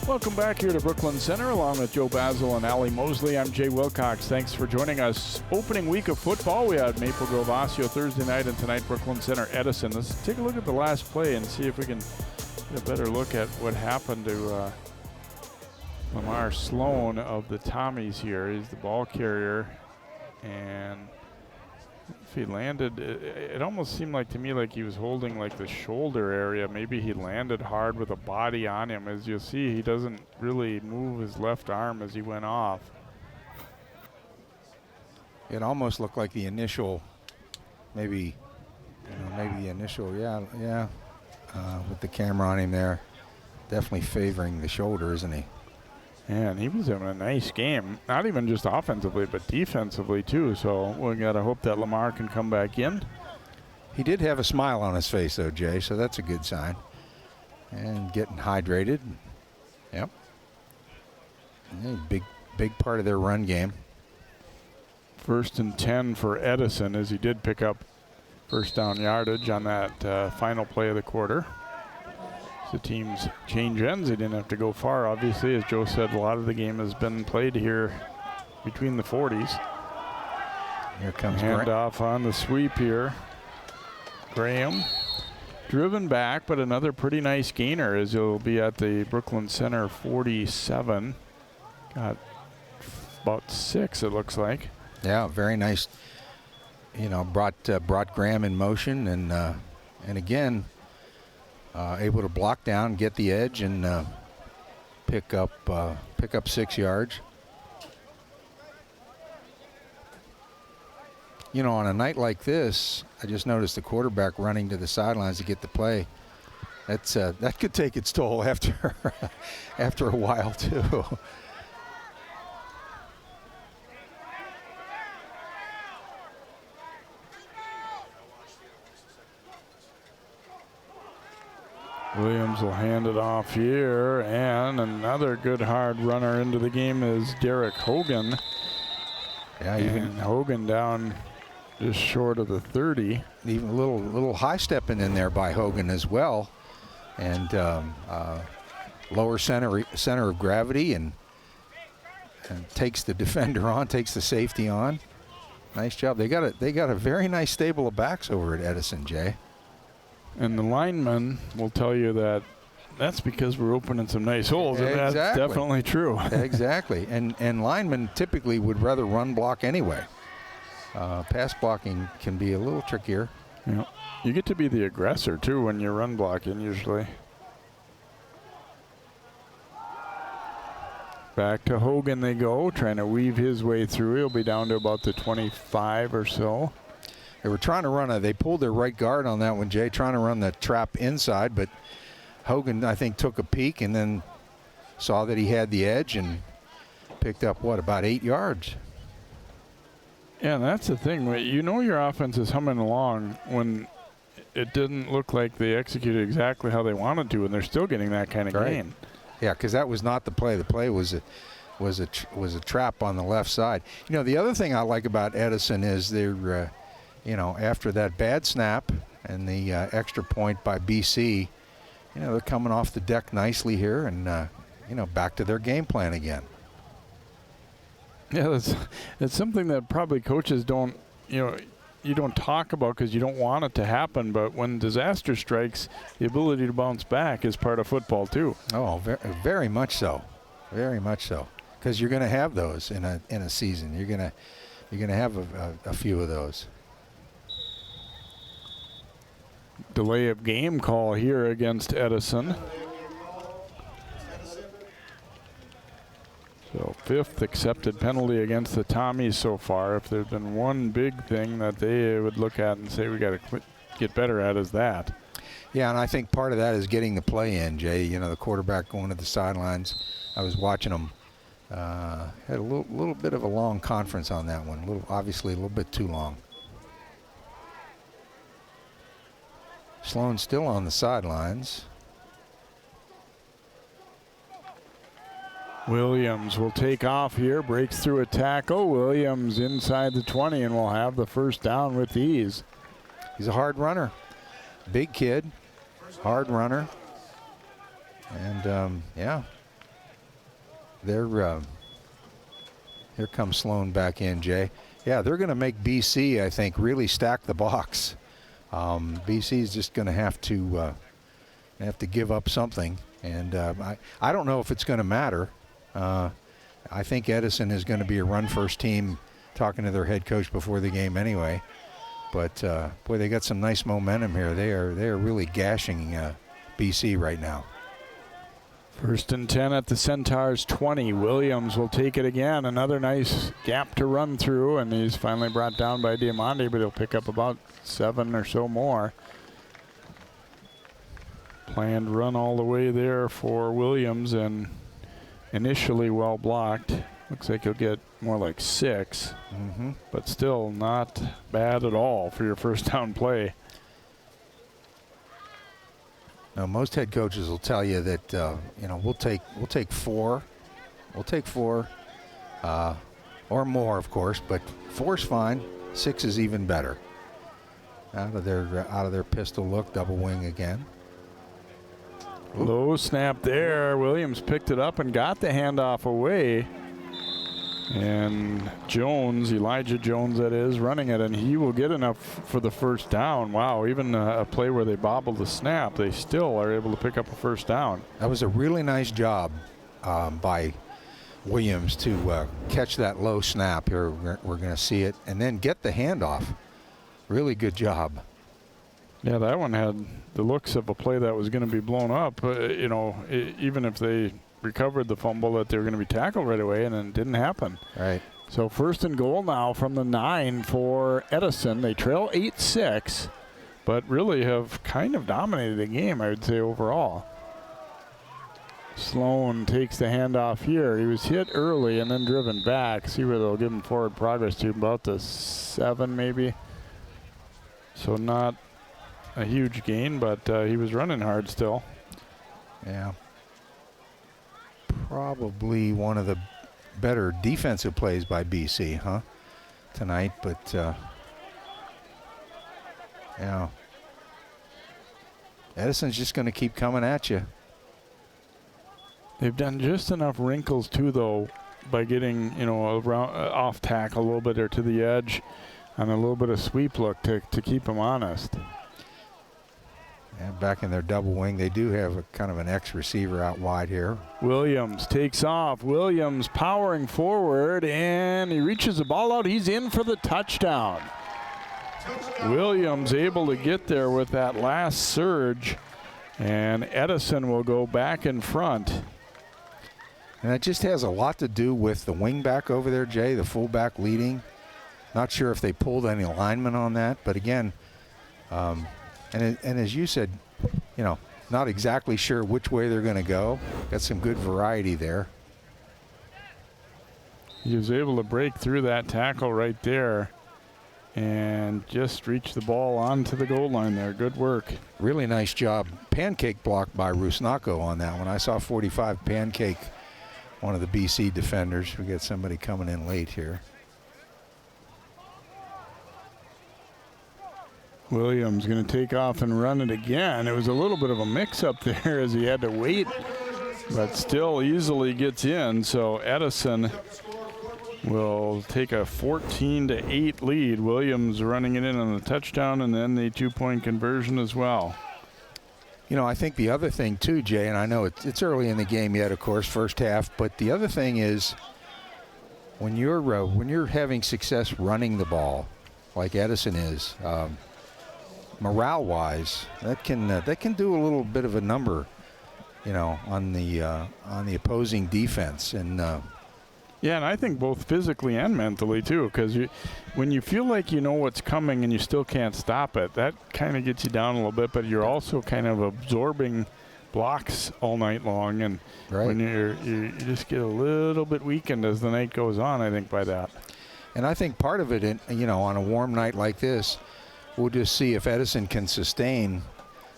Welcome back here to Brooklyn Center along with Joe Basil and Allie Mosley. I'm Jay Wilcox. Thanks for joining us. Opening week of football. We had Maple Grove Osseo Thursday night, and tonight Brooklyn Center Edison. Let's take a look at the last play and see if we can get a better look at what happened to Lamar Sloan of the Tommies here. He's the ball carrier, and if he landed, it almost seemed like to me like he was holding like the shoulder area. Maybe he landed hard with a body on him. As you'll see, he doesn't really move his left arm as he went off. It almost looked like the initial, maybe the initial, with the camera on him there. Definitely favoring the shoulder, isn't he? And he was having a nice game, not even just offensively, but defensively too. So we got to hope that Lamar can come back in. He did have a smile on his face, though, Jay, so that's a good sign. And getting hydrated. Yep. Big part of their run game. 1st and 10 for Edison, as he did pick up first down yardage on that final play of the quarter. The teams change ends. They didn't have to go far, obviously. As Joe said, a lot of the game has been played here between the 40s. Here comes handoff on the sweep here. Graham driven back, but another pretty nice gainer as he'll be at the Brooklyn Center 47. Got about 6, it looks like. Yeah, very nice. You know, brought Graham in motion, and again, able to block down, get the edge, and pick up 6 yards. You know, on a night like this, I just noticed the quarterback running to the sidelines to get the play. That could take its toll after after a while too. Williams will hand it off here, and another good hard runner into the game is Derek Hogan. Yeah, even Hogan down just short of the 30. Even a little high stepping in there by Hogan as well, and lower center of gravity, and takes the defender on, takes the safety on. Nice job. They got a very nice stable of backs over at Edison, Jay. And the linemen will tell you that that's because we're opening some nice holes, and exactly. That's definitely true. Exactly. And linemen typically would rather run block anyway. Pass blocking can be a little trickier. Yeah. You get to be the aggressor, too, when you're run blocking, usually. Back to Hogan they go, trying to weave his way through. He'll be down to about the 25 or so. They were trying to run they pulled their right guard on that one, Jay, trying to run the trap inside, but Hogan, I think, took a peek and then saw that he had the edge and picked up, what, about 8 yards. Yeah, and that's the thing. You know your offense is humming along when it didn't look like they executed exactly how they wanted to, and they're still getting that kind of gain. Yeah, because that was not the play. The play was a trap on the left side. You know, the other thing I like about Edison is they're, you know, after that bad snap and the extra point by BC, you know, they're coming off the deck nicely here and, you know, back to their game plan again. Yeah, that's something that probably coaches don't, you know, you don't talk about because you don't want it to happen. But when disaster strikes, the ability to bounce back is part of football too. Oh, very, very much so, very much so. Because you're going to have those in a season. You're gonna have a few of those. Delay of game call here against Edison. So 5th accepted penalty against the Tommies so far. If there's been one big thing that they would look at and say we got to get better at is that. Yeah, and I think part of that is getting the play in, Jay. You know, the quarterback going to the sidelines. I was watching them. Had a little bit of a long conference on that one. Obviously a little bit too long. Sloan still on the sidelines. Williams will take off here, breaks through a tackle. Williams inside the 20 and will have the first down with ease. He's a hard runner. Big kid, hard runner. And, yeah. They're, here comes Sloan back in, Jay. Yeah, they're going to make BC, I think, really stack the box. BC is just going to have to give up something. And I don't know if it's going to matter. I think Edison is going to be a run-first team, talking to their head coach before the game anyway. But, boy, they got some nice momentum here. They are really gashing BC right now. 1st and 10 at the Centaurs 20. Williams will take it again. Another nice gap to run through, and he's finally brought down by Diamante, but he'll pick up about 7 or so more. Planned run all the way there for Williams, and initially well blocked. Looks like he'll get more like 6, but still not bad at all for your first down play. Now, most head coaches will tell you that you know, we'll take 4, or more, of course, but 4's fine. 6 is even better. Out of their pistol look, double wing again. Low snap there. Williams picked it up and got the handoff away. And Jones, Elijah Jones that is, running it, and he will get enough for the first down. Wow, even a play where they bobbled the snap, they still are able to pick up a first down. That was a really nice job by Williams to catch that low snap. Here we're going to see it, and then get the handoff. Really good job. Yeah, that one had the looks of a play that was going to be blown up. You know, even if they recovered the fumble, that they were going to be tackled right away, and it didn't happen. Right. So 1st and goal now from the 9 for Edison. They trail 8-6, but really have kind of dominated the game, I would say, overall. Sloan takes the handoff here. He was hit early and then driven back. See where they'll give him forward progress to about the 7 maybe. So not a huge gain, but he was running hard still. Yeah. Probably one of the better defensive plays by BC, tonight, but yeah. Edison's just going to keep coming at you. They've done just enough wrinkles too, though, by getting, you know, around, off tackle a little bit or to the edge, and a little bit of sweep look to keep them honest. And back in their double wing, they do have a kind of an X receiver out wide here. Williams takes off. Williams powering forward, and he reaches the ball out. He's in for the touchdown. Williams able to get there with that last surge, and Edison will go back in front. And it just has a lot to do with the wing back over there, Jay, the fullback leading. Not sure if they pulled any linemen on that, but again, and as you said, not exactly sure which way they're going to go. Got some good variety there. He was able to break through that tackle right there and just reach the ball onto the goal line there. Good work. Really nice job. Pancake block by Rusnako on that one. I saw 45 pancake one of the BC defenders. We got somebody coming in late here. Williams going to take off and run it again. It was a little bit of a mix-up there as he had to wait, but still easily gets in. So Edison will take a 14-8 lead. Williams running it in on the touchdown and then the 2-point conversion as well. I think the other thing too, Jay, and I know it's early in the game yet, of course, first half, but the other thing is when you're having success running the ball, like Edison is, morale-wise, that can do a little bit of a number, on the opposing defense. And yeah, and I think both physically and mentally too, because when you feel like you know what's coming and you still can't stop it, that kind of gets you down a little bit. But you're also kind of absorbing blocks all night long, and when you just get a little bit weakened as the night goes on, I think, by that. And I think part of it, on a warm night like this, we'll just see if Edison can sustain,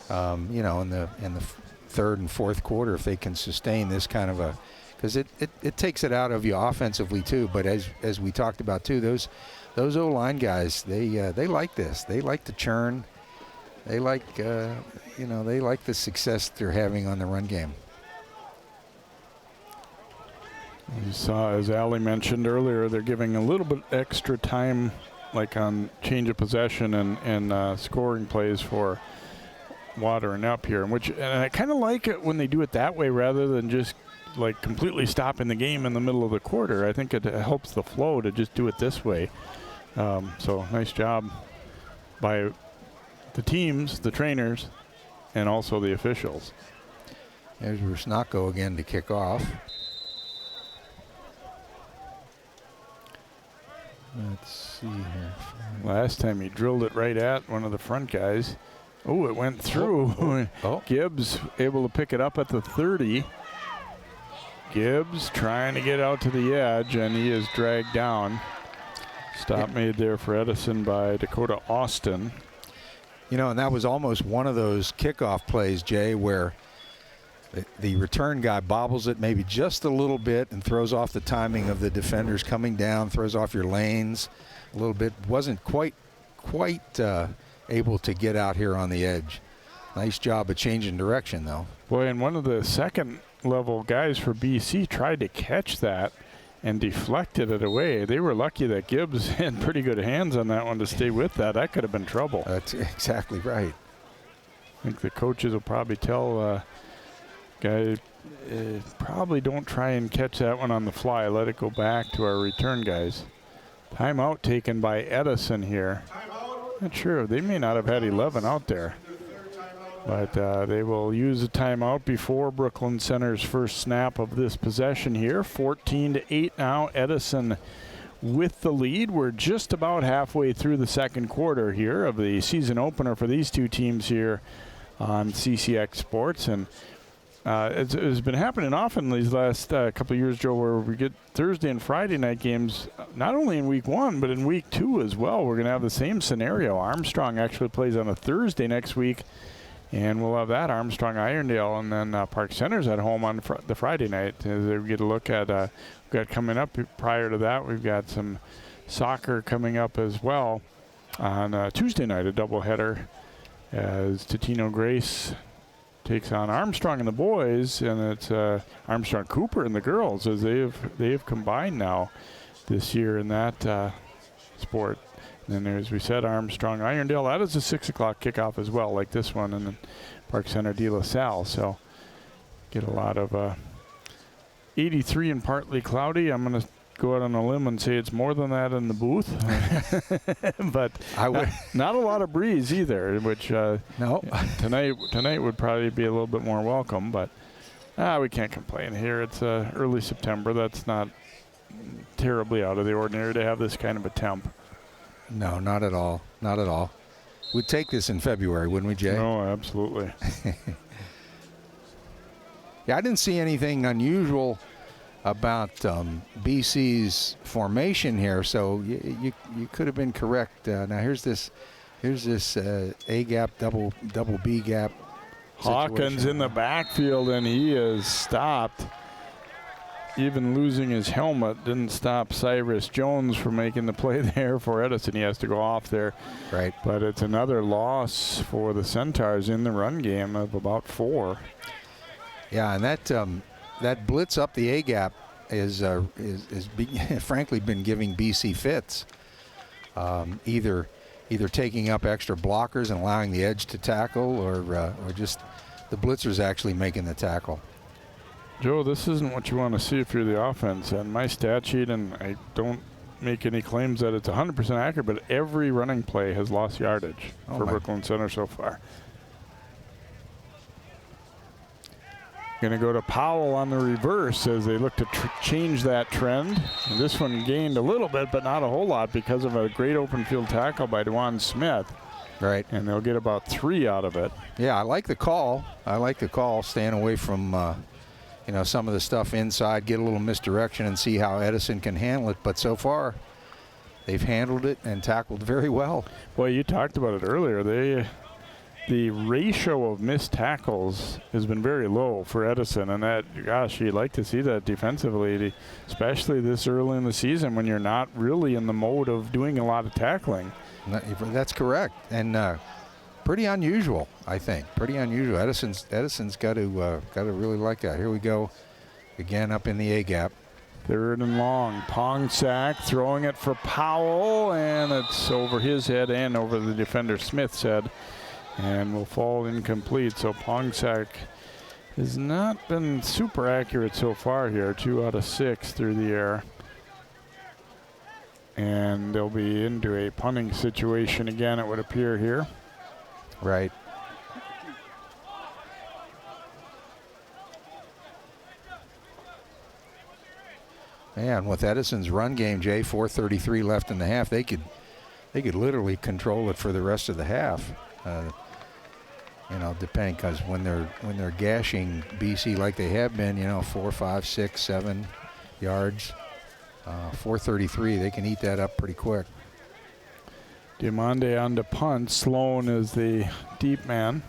in the third and fourth quarter, if they can sustain this kind of a, because it takes it out of you offensively too. But as we talked about too, those O-line guys, they like this. They like to churn. They like they like the success they're having on the run game. You saw, as Allie mentioned earlier, they're giving a little bit extra time, like on change of possession and scoring plays for watering up here, and I kind of like it when they do it that way rather than just like completely stopping the game in the middle of the quarter. I think it helps the flow to just do it this way. So nice job by the teams, the trainers, and also the officials. There's Rusnako again to kick off. Let's see here. Last time he drilled it right at one of the front guys. Oh, it went through. Gibbs able to pick it up at the 30. Gibbs trying to get out to the edge, and he is dragged down. Stop made there for Edison by Dakota Austin. And that was almost one of those kickoff plays, Jay, where the return guy bobbles it maybe just a little bit and throws off the timing of the defenders coming down, throws off your lanes a little bit. Wasn't quite able to get out here on the edge. Nice job of changing direction, though. Boy, and one of the second-level guys for BC tried to catch that and deflected it away. They were lucky that Gibbs had pretty good hands on that one to stay with that. That could have been trouble. That's exactly right. I think the coaches will probably tell guy, probably don't try and catch that one on the fly. Let it go back to our return guys. Timeout taken by Edison here. Not sure. They may not have had 11 out there. But they will use a timeout before Brooklyn Center's first snap of this possession here. 14-8 now. Edison with the lead. We're just about halfway through the second quarter here of the season opener for these two teams here on CCX Sports. And it's been happening often these last couple of years, Joe, where we get Thursday and Friday night games, not only in week one, but in week two as well. We're going to have the same scenario. Armstrong actually plays on a Thursday next week. And we'll have that, Armstrong, Irondale, and then Park Center's at home on the Friday night. As we get a look at, we've got coming up prior to that, we've got some soccer coming up as well on Tuesday night, a doubleheader, as Totino Grace takes on Armstrong and the boys, and it's Armstrong Cooper and the girls, as they have combined now this year in that sport. And then, as we said, Armstrong, Irondale. That is a 6 o'clock kickoff as well, like this one, and then Park Center, De La Salle. So get a lot of 83 and partly cloudy. I'm going to go out on a limb and say it's more than that in the booth. But I would not a lot of breeze either, which no. tonight would probably be a little bit more welcome. But we can't complain here. It's early September. That's not terribly out of the ordinary to have this kind of a temp. No, not at all. Not at all. We'd take this in February, wouldn't we, Jay? No, absolutely. Yeah, I didn't see anything unusual about BC's formation here, so you could have been correct. Now here's this A gap, double B gap. Hawkins situation. in the backfield, and he is stopped. Even losing his helmet didn't stop Cyrus Jones from making the play there for Edison. He has to go off there. Right. But it's another loss for the Centaurs in the run game of about 4. Yeah, and that blitz up the A gap is frankly been giving BC fits. Either taking up extra blockers and allowing the edge to tackle, or just the blitzers actually making the tackle. Joe, this isn't what you want to see if you're the offense. And my stat sheet, and I don't make any claims that it's 100% accurate, but every running play has lost yardage for Brooklyn Center so far. Going to go to Powell on the reverse as they look to change that trend. And this one gained a little bit, but not a whole lot because of a great open field tackle by Dewan Smith. Right. And they'll get about 3 out of it. Yeah, I like the call. Staying away from some of the stuff inside, get a little misdirection and see how Edison can handle it. But so far, they've handled it and tackled very well. Well, you talked about it earlier. The ratio of missed tackles has been very low for Edison, and that, gosh, you'd like to see that defensively, especially this early in the season when you're not really in the mode of doing a lot of tackling. That's correct, and pretty unusual, I think. Pretty unusual. Edison's got to really like that. Here we go, again up in the A gap. 3rd and long. Pongsack throwing it for Powell, and it's over his head and over the defender Smith's head, and will fall incomplete. So Pongsack has not been super accurate so far here. 2 out of 6 through the air. And they'll be into a punting situation again, it would appear here. Right. Man, with Edison's run game, Jay, 4:33 left in the half, they could literally control it for the rest of the half. Depending, because when they're gashing BC like they have been, 4, 5, 6, 7 yards, 4:33, they can eat that up pretty quick. Diamande on to punt. Sloan is the deep man.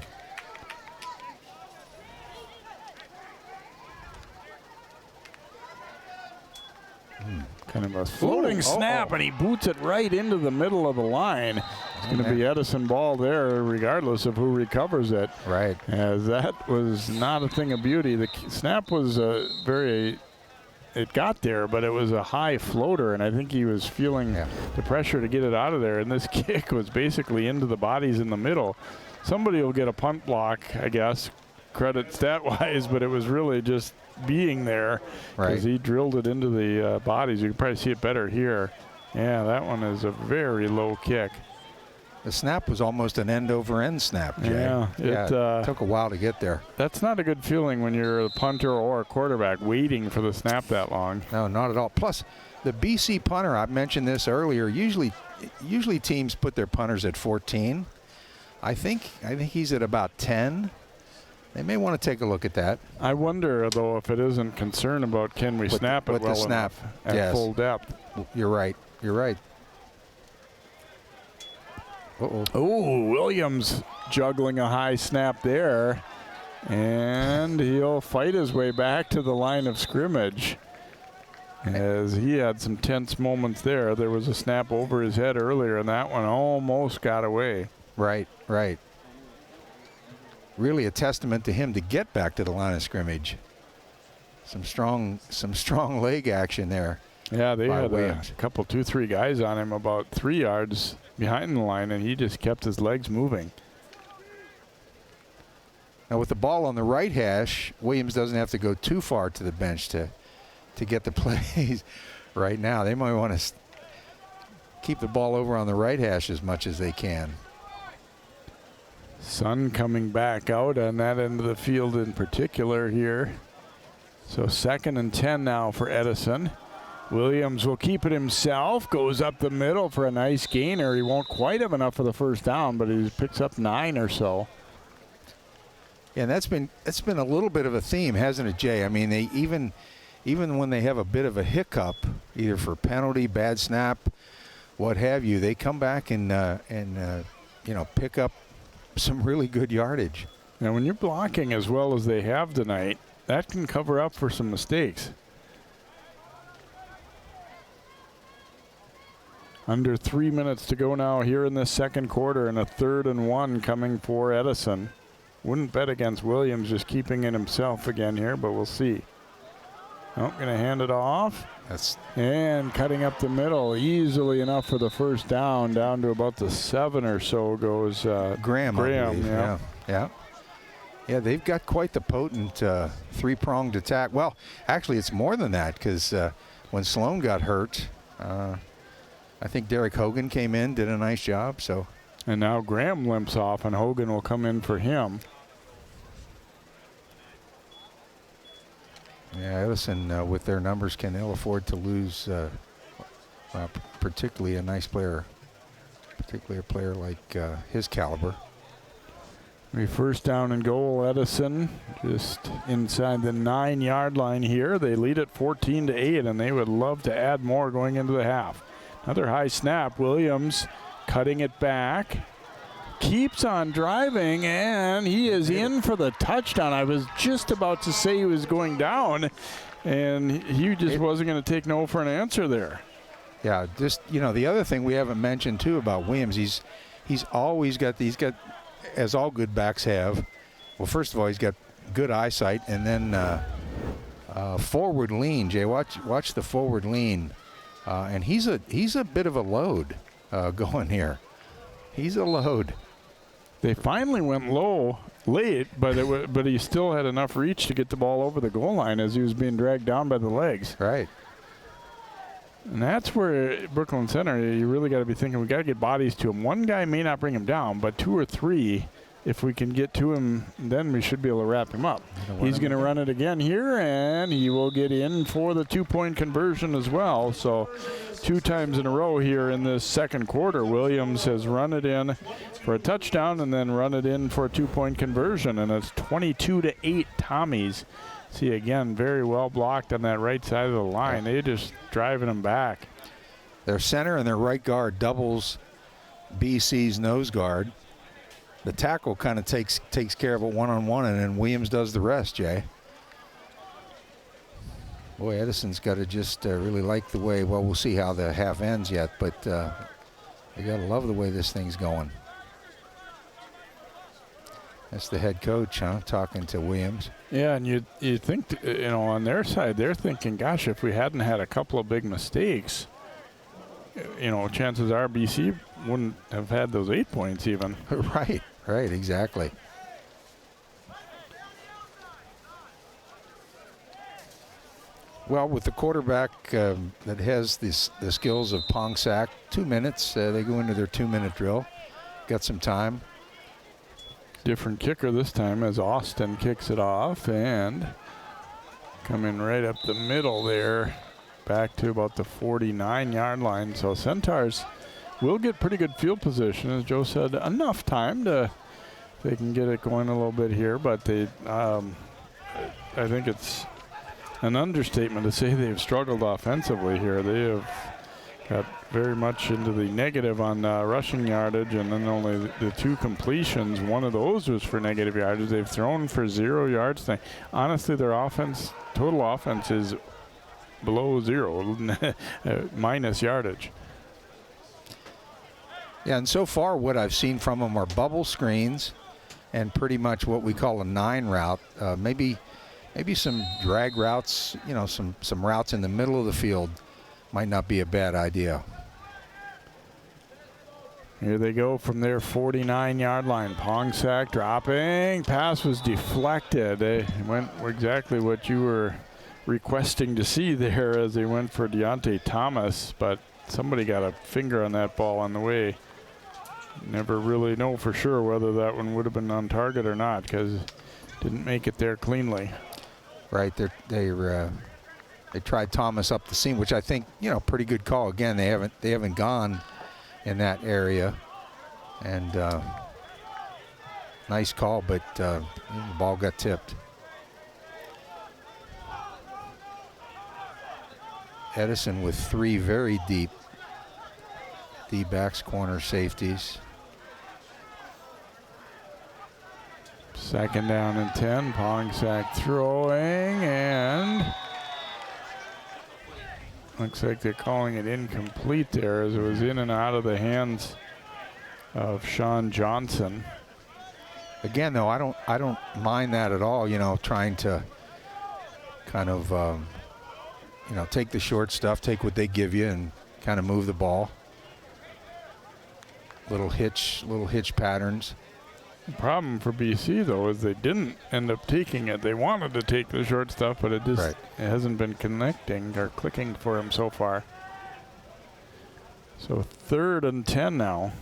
Kind of a floating snap, and he boots it right into the middle of the line. It's going to be Edison ball there, regardless of who recovers it. Right. As that was not a thing of beauty. The snap was it got there, but it was a high floater, and I think he was feeling the pressure to get it out of there, and this kick was basically into the bodies in the middle. Somebody will get a punt block, I guess, credit stat-wise, but it was really just being there because he drilled it into the bodies. You can probably see it better here. Yeah, that one is a very low kick. The snap was almost an end-over-end snap, Jay. Yeah, it took a while to get there. That's not a good feeling when you're a punter or a quarterback waiting for the snap that long. No, not at all. Plus, the BC punter, I mentioned this earlier, usually teams put their punters at 14. I think he's at about 10. They may want to take a look at that. I wonder, though, if it isn't concern about can we snap it well enough at full depth. You're right. Oh, Williams juggling a high snap there. And he'll fight his way back to the line of scrimmage. As he had some tense moments there. There was a snap over his head earlier, and that one almost got away. Right. Really a testament to him to get back to the line of scrimmage. Some strong leg action there. Yeah, they had a couple, 2-3 guys on him about 3 yards behind the line, and he just kept his legs moving. Now with the ball on the right hash, Williams doesn't have to go too far to the bench to get the plays right now. They might want to keep the ball over on the right hash as much as they can. Sun coming back out on that end of the field in particular here. So 2nd and 10 now for Edison. Williams will keep it himself, goes up the middle for a nice gainer. He won't quite have enough for the first down, but he picks up 9 or so. Yeah, and that's been a little bit of a theme, hasn't it, Jay? I mean, they even when they have a bit of a hiccup, either for penalty, bad snap, what have you, they come back and pick up some really good yardage. Now, when you're blocking as well as they have tonight, that can cover up for some mistakes. Under 3 minutes to go now here in the second quarter, and a 3rd and 1 coming for Edison. Wouldn't bet against Williams just keeping it himself again here, but we'll see. Oh, going to hand it off. And cutting up the middle easily enough for the first down to about the 7 or so goes Graham. Yeah, they've got quite the potent three-pronged attack. Well, actually, it's more than that, because when Sloan got hurt, I think Derek Hogan came in, did a nice job. So, and now Graham limps off, and Hogan will come in for him. Yeah, Edison, with their numbers, can ill afford to lose, particularly a nice player, particularly a player like his caliber. First down and goal, Edison, just inside the 9-yard line here. They lead it 14-8, and they would love to add more going into the half. Another high snap. Williams cutting it back. Keeps on driving, and he is in for the touchdown. I was just about to say he was going down, and he just wasn't going to take no for an answer there. Yeah, just, the other thing we haven't mentioned, too, about Williams, he's always got, as all good backs have, well, first of all, he's got good eyesight, and then forward lean. Jay, watch the forward lean. And he's a bit of a load going here. He's a load. They finally went low late, but he still had enough reach to get the ball over the goal line as he was being dragged down by the legs. Right. And that's where Brooklyn Center, you really got to be thinking, we got to get bodies to him. One guy may not bring him down, but 2 or 3, if we can get to him, then we should be able to wrap him up. He's going to run it again here, and he will get in for the 2-point conversion as well. So 2 times in a row here in this second quarter, Williams has run it in for a touchdown and then run it in for a 2-point conversion, and it's 22-8 Tommies. See, again, very well blocked on that right side of the line. They're just driving them back. Their center and their right guard doubles BC's nose guard. The tackle kind of takes care of it one-on-one, and then Williams does the rest, Jay. Boy, Edison's got to just really like the way, well, we'll see how the half ends yet, but you got to love the way this thing's going. That's the head coach, talking to Williams. Yeah, and you think, on their side, they're thinking, gosh, if we hadn't had a couple of big mistakes, chances are BC wouldn't have had those 8 points even. Right, exactly. Well, with the quarterback that has the skills of Pongsack, 2 minutes, they go into their 2-minute drill. Got some time. Different kicker this time as Austin kicks it off and coming right up the middle there, back to about the 49-yard line. So Centaurs will get pretty good field position, as Joe said, enough time to, they can get it going a little bit here, but they, I think it's an understatement to say they've struggled offensively here. They have got very much into the negative on rushing yardage, and then only the 2 completions. One of those was for negative yardage. They've thrown for 0 yards. Honestly, their offense, total offense, is below 0, minus yardage. Yeah, and so far what I've seen from them are bubble screens and pretty much what we call a 9 route. Maybe some drag routes, some routes in the middle of the field might not be a bad idea. Here they go from their 49-yard line. Pongsack dropping. Pass was deflected. They went exactly what you were requesting to see there as they went for Deontay Thomas, but somebody got a finger on that ball on the way. Never really know for sure whether that one would have been on target or not, because didn't make it there cleanly. Right, they're They tried Thomas up the seam, which I think, you know, pretty good call. Again, they haven't gone in that area, and nice call, but the ball got tipped. Edison with 3 very deep D-backs, corner safeties. 2nd down and 10. Pongsack throwing, and looks like they're calling it incomplete there, as it was in and out of the hands of Sean Johnson. Again, though, I don't mind that at all. You know, trying to kind of you know, take the short stuff, take what they give you, and kind of move the ball. Little hitch patterns. The problem for BC, though, is they didn't end up taking it. They wanted to take the short stuff, but it just it hasn't been connecting or clicking for him so far. So 3rd and 10 now.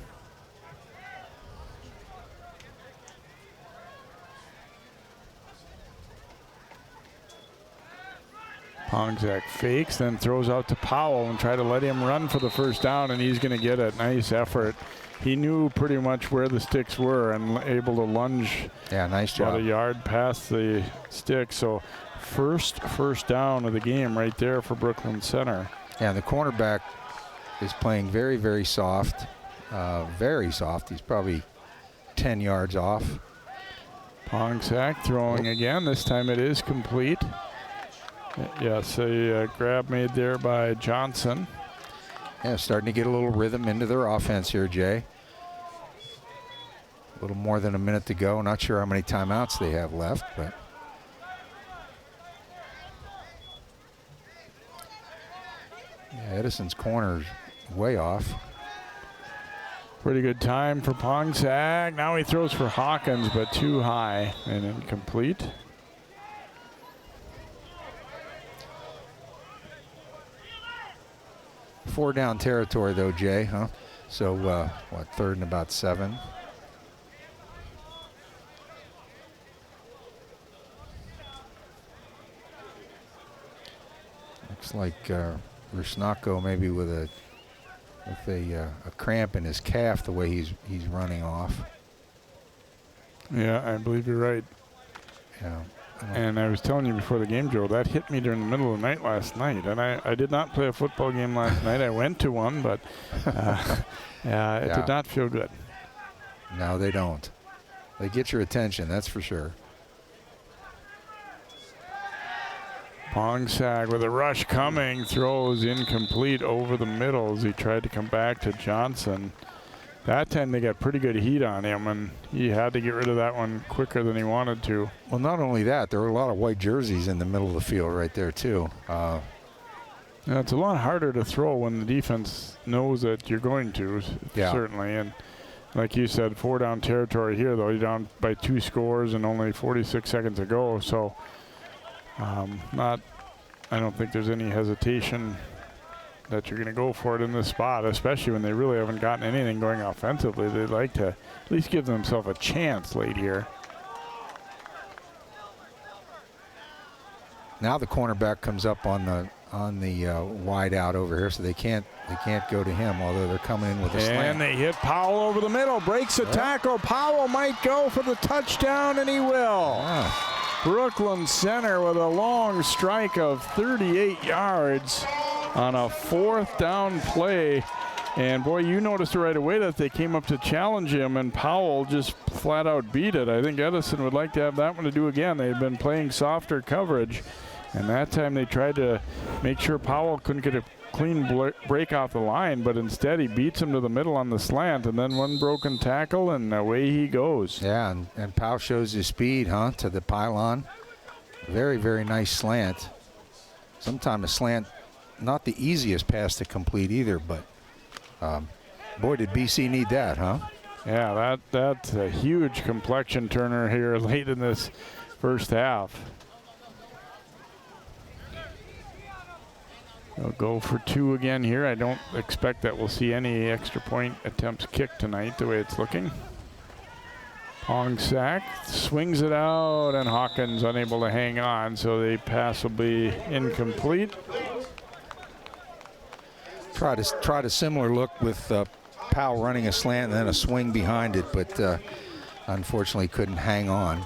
Pongsack fakes, then throws out to Powell and try to let him run for the 1st down, and he's going to get it. Nice effort. He knew pretty much where the sticks were and able to lunge. Yeah, nice job. About a yard past the stick. So first down of the game right there for Brooklyn Center. Yeah, the cornerback is playing very, very soft. Very soft. He's probably 10 yards off. Pongsack throwing again. This time it is complete. Yes, a grab made there by Johnson. Yeah, starting to get a little rhythm into their offense here, Jay. A little more than a minute to go. Not sure how many timeouts they have left, but yeah, Edison's corner's way off. Pretty good time for Pongsack. Now he throws for Hawkins, but too high and incomplete. Four down territory, though, Jay, huh? So, what, 3rd and about 7? Looks like Rusnako maybe with a cramp in his calf, the way he's running off. Yeah, I believe you're right. Yeah. And I was telling you before the game, Joe, that hit me during the middle of the night last night. And I did not play a football game last night. I went to one, but it did not feel good. No, they don't. They get your attention, that's for sure. Pongsack with a rush coming, throws incomplete over the middle as he tried to come back to Johnson. That time they got pretty good heat on him, and he had to get rid of that one quicker than he wanted to. Well, not only that, there were a lot of white jerseys in the middle of the field right there, too. Yeah, it's a lot harder to throw when the defense knows that you're going to, certainly. And like you said, 4 down territory here, though. You're down by 2 scores and only 46 seconds to go. So I don't think there's any hesitation that you're going to go for it in this spot, especially when they really haven't gotten anything going offensively. They'd like to at least give themselves a chance late here. Now the cornerback comes up on the wide out over here, so they can't go to him, although they're coming in with a slant. And they hit Powell over the middle, breaks a tackle. Powell might go for the touchdown, and he will. Yeah. Brooklyn Center with a long strike of 38 yards on a 4th down play. And boy, you noticed right away that they came up to challenge him, and Powell just flat out beat it. I think Edison would like to have that one to do again. They've been playing softer coverage, and that time they tried to make sure Powell couldn't get a clean break off the line, but instead he beats him to the middle on the slant, and then one broken tackle, and away he goes. Yeah, and Powell shows his speed, to the pylon. Very, very nice slant. Sometimes a slant, not the easiest pass to complete either, but boy, did BC need that, huh? Yeah, that's a huge complexion turner here late in this first half. They'll go for 2 again here. I don't expect that we'll see any extra point attempts kicked tonight the way it's looking. Pongsack swings it out, and Hawkins unable to hang on, so the pass will be incomplete. Tried a similar look with Powell running a slant and then a swing behind it, but unfortunately couldn't hang on.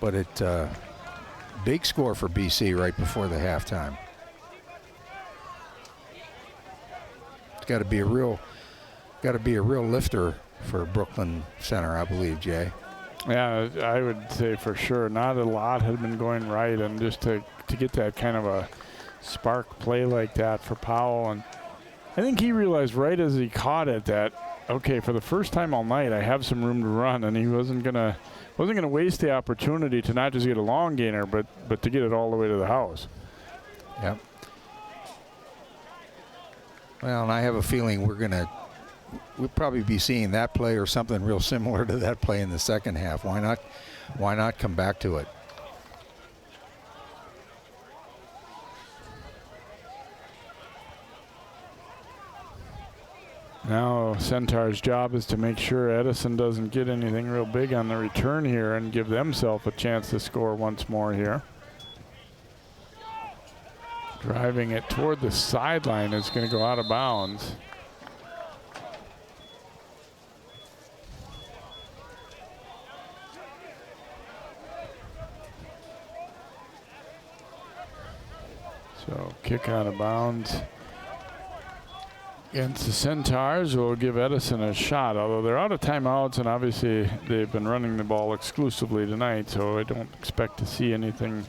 But big score for BC right before the halftime. It's got to be a real lifter for Brooklyn Center, I believe, Jay. Yeah, I would say for sure. Not a lot had been going right, and just to get that kind of a spark play like that for Powell, and I think he realized right as he caught it that, okay, for the first time all night, I have some room to run, and he wasn't gonna waste the opportunity to not just get a long gainer, but to get it all the way to the house. Yep. Well, and I have a feeling we'll probably be seeing that play or something real similar to that play in the second half. Why not come back to it? Now Centaur's job is to make sure Edison doesn't get anything real big on the return here and give themselves a chance to score once more here. Driving it toward the sideline is going to go out of bounds. So kick out of bounds against the Centaurs will give Edison a shot, although they're out of timeouts, and obviously they've been running the ball exclusively tonight, so I don't expect to see anything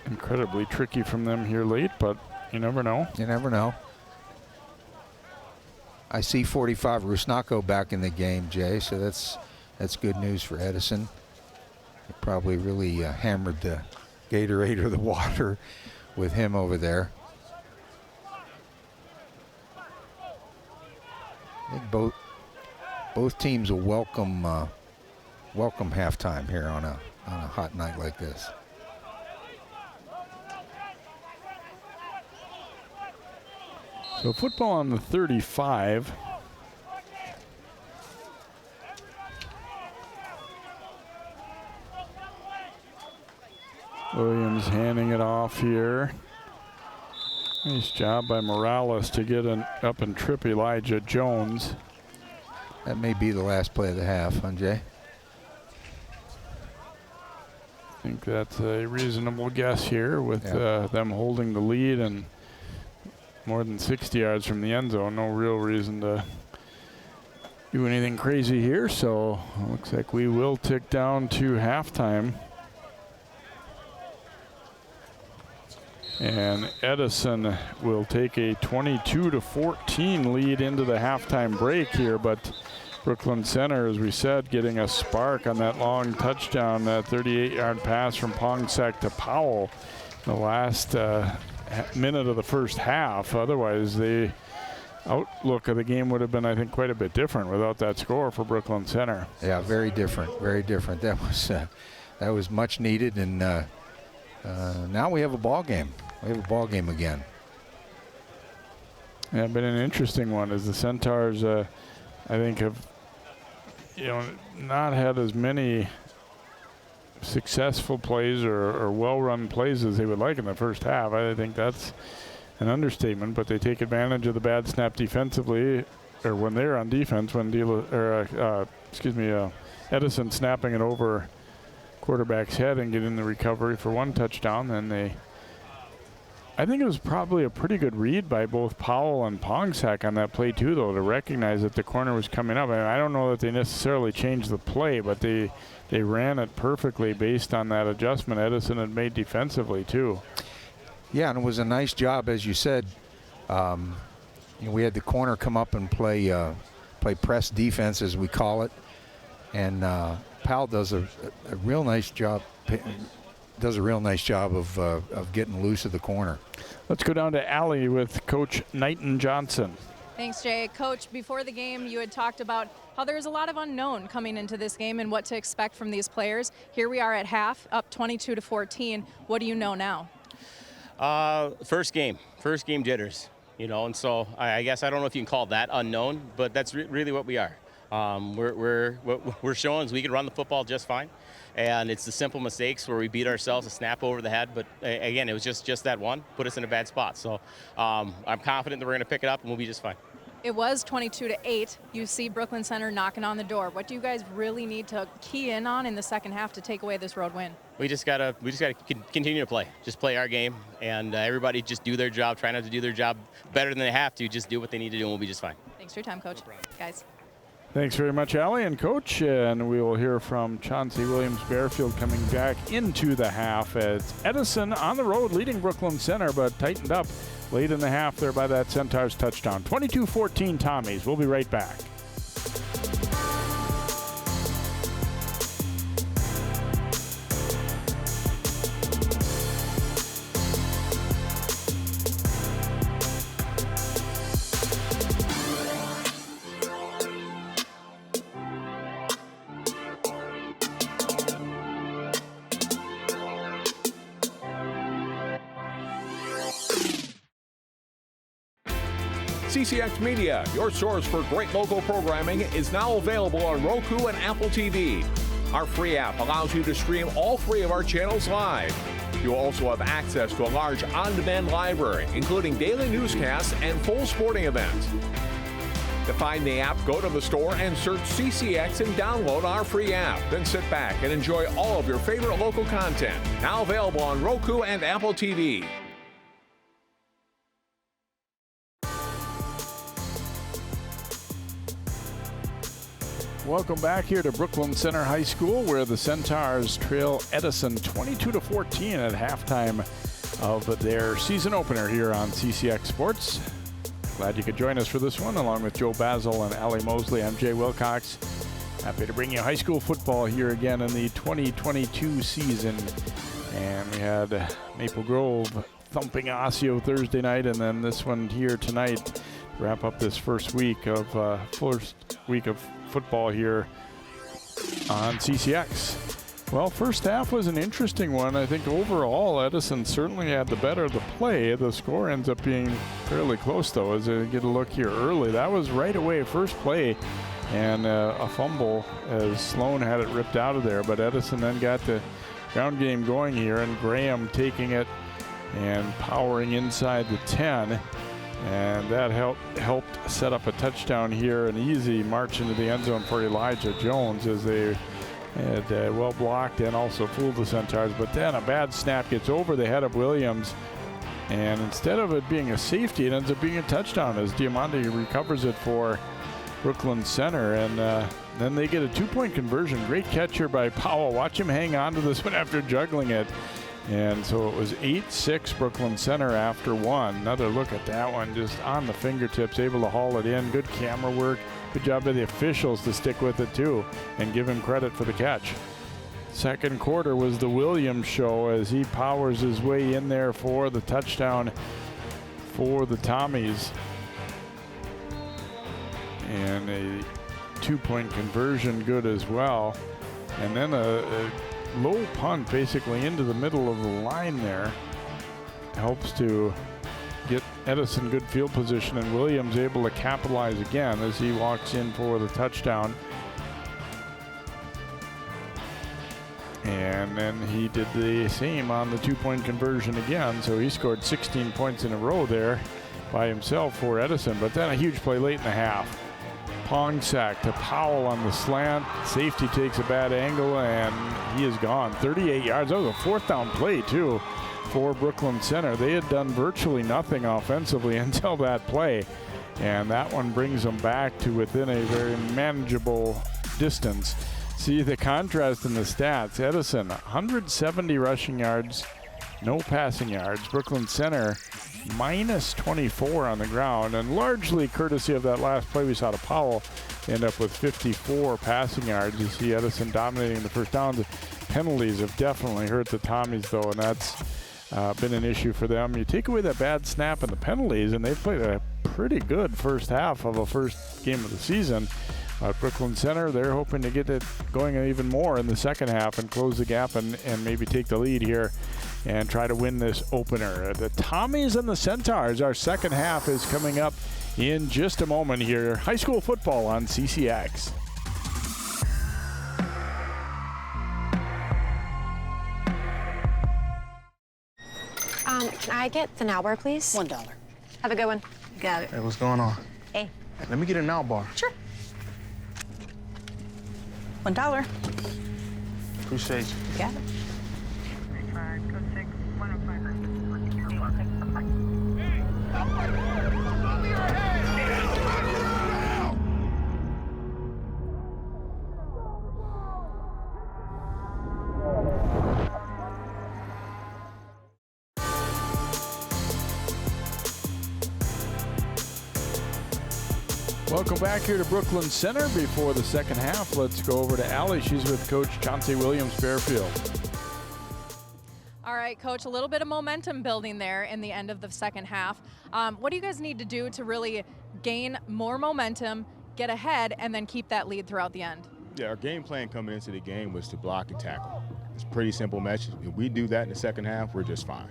incredibly tricky from them here late, but you never know. You never know. I see 45 Rusnako back in the game, Jay, so that's good news for Edison. They probably really hammered the Gatorade or the water with him over there. I think both teams will welcome halftime here on a hot night like this. So football on the 35. Williams handing it off here. Nice job by Morales to get an up and trip Elijah Jones. That may be the last play of the half, huh, Jay? I think that's a reasonable guess here with them holding the lead and more than 60 yards from the end zone. No real reason to do anything crazy here, so it looks like we will tick down to halftime. And Edison will take a 22-14 lead into the halftime break here, but Brooklyn Center, as we said, getting a spark on that long touchdown, that 38-yard pass from Pongsack to Powell in the last minute of the first half. Otherwise, the outlook of the game would have been, I think, quite a bit different without that score for Brooklyn Center. Yeah, very different, very different. That was much needed, and now we have a ball game. We have a ball game again. Yeah, been an interesting one as the Centaurs, I think, have not had as many successful plays or well-run plays as they would like in the first half. I think that's an understatement, but they take advantage of the bad snap defensively, or when they're on defense, when Edison snapping it over quarterback's head and getting the recovery for one touchdown. Then I think it was probably a pretty good read by both Powell and Pongsack on that play too, though, to recognize that the corner was coming up. And I don't know that they necessarily changed the play, but they ran it perfectly based on that adjustment Edison had made defensively too. Yeah, and it was a nice job, as you said. We had the corner come up and play press defense, as we call it, and Powell does a real nice job. Does a real nice job of getting loose of the corner. Let's go down to Allie with Coach Knighton Johnson. Thanks, Jay. Coach, before the game, you had talked about how there's a lot of unknown coming into this game and what to expect from these players. Here we are at half, up 22-14. What do you know now? First game jitters. you know, and so I guess I don't know if you can call that unknown, but that's really what we are. What we're showing is we can run the football just fine, and it's the simple mistakes where we beat ourselves, a snap over the head, but again, it was just that one, put us in a bad spot. So I'm confident that we're going to pick it up and we'll be just fine. It was 22-8. You see Brooklyn Center knocking on the door. What do you guys really need to key in on in the second half to take away this road win? We just gotta continue to play. Just play our game, and everybody just do their job. Try not to do their job better than they have to. Just do what they need to do, and we'll be just fine. Thanks for your time, Coach. Guys. Thanks very much, Allie and Coach. And we will hear from Chauncey Williams-Bearfield coming back into the half as Edison on the road leading Brooklyn Center, but tightened up late in the half there by that Centaurs touchdown. 22-14 Tommies. We'll be right back. CCX Media, your source for great local programming, is now available on Roku and Apple TV. Our free app allows you to stream all 3 of our channels live. You also have access to a large on-demand library, including daily newscasts and full sporting events. To find the app, go to the store and search CCX and download our free app. Then sit back and enjoy all of your favorite local content. Now available on Roku and Apple TV. Welcome back here to Brooklyn Center High School, where the Centaurs trail Edison 22-14 at halftime of their season opener here on CCX Sports. Glad you could join us for this one, along with Joe Basil and Allie Mosley. I'm Jay Wilcox. Happy to bring you high school football here again in the 2022 season. And we had Maple Grove thumping Osseo Thursday night, and then this one here tonight to wrap up this first week of football here on CCX. Well, first half was an interesting one. I think overall Edison certainly had the better of the play. The score ends up being fairly close, though, as I get a look here early. That was right away, first play, and a fumble as Sloan had it ripped out of there. But Edison then got the ground game going here, and Graham taking it and powering inside the 10. And that helped set up a touchdown here, an easy march into the end zone for Elijah Jones, as they had well blocked and also fooled the Centaurs. But then a bad snap gets over the head of Williams, and instead of it being a safety, it ends up being a touchdown as Diamante recovers it for Brooklyn Center. And then they get a 2-point conversion. Great catch here by Powell. Watch him hang on to this one after juggling it. And so it was 8-6 Brooklyn Center after one. Another look at that one, just on the fingertips, able to haul it in. Good camera work. Good job by the officials to stick with it too and give him credit for the catch. Second quarter was the Williams show as he powers his way in there for the touchdown for the Tommies. And a 2-point conversion good as well. And then a low punt basically into the middle of the line there helps to get Edison good field position, and Williams able to capitalize again as he walks in for the touchdown. And then he did the same on the 2-point conversion again, so he scored 16 points in a row there by himself for Edison. But then a huge play late in the half. Pong sack to Powell on the slant. Safety takes a bad angle, and he is gone. 38 yards. That was a 4th down play, too, for Brooklyn Center. They had done virtually nothing offensively until that play, and that one brings them back to within a very manageable distance. See the contrast in the stats. Edison, 170 rushing yards, no passing yards. Brooklyn Center, minus 24 on the ground, and largely courtesy of that last play we saw to Powell, end up with 54 passing yards. You see Edison dominating the first down. The penalties have definitely hurt the Tommies, though, and that's been an issue for them. You take away that bad snap and the penalties, and they've played a pretty good first half of a first game of the season. Brooklyn Center, they're hoping to get it going even more in the second half and close the gap and maybe take the lead here and try to win this opener. The Tommies and the Centaurs, our second half is coming up in just a moment here. High school football on CCX. Can I get the now bar, please? $1. Have a good one. Got it. Hey, what's going on? Hey. Let me get a now bar. Sure. $1. Appreciate you. Got it. Welcome back here to Brooklyn Center. Before the second half, let's go over to Allie. She's with Coach Chauncey Williams-Fairfield. All right, Coach, a little bit of momentum building there in the end of the second half. What do you guys need to do to really gain more momentum, get ahead, and then keep that lead throughout the end? Yeah, our game plan coming into the game was to block and tackle. It's a pretty simple message. If we do that in the second half, we're just fine.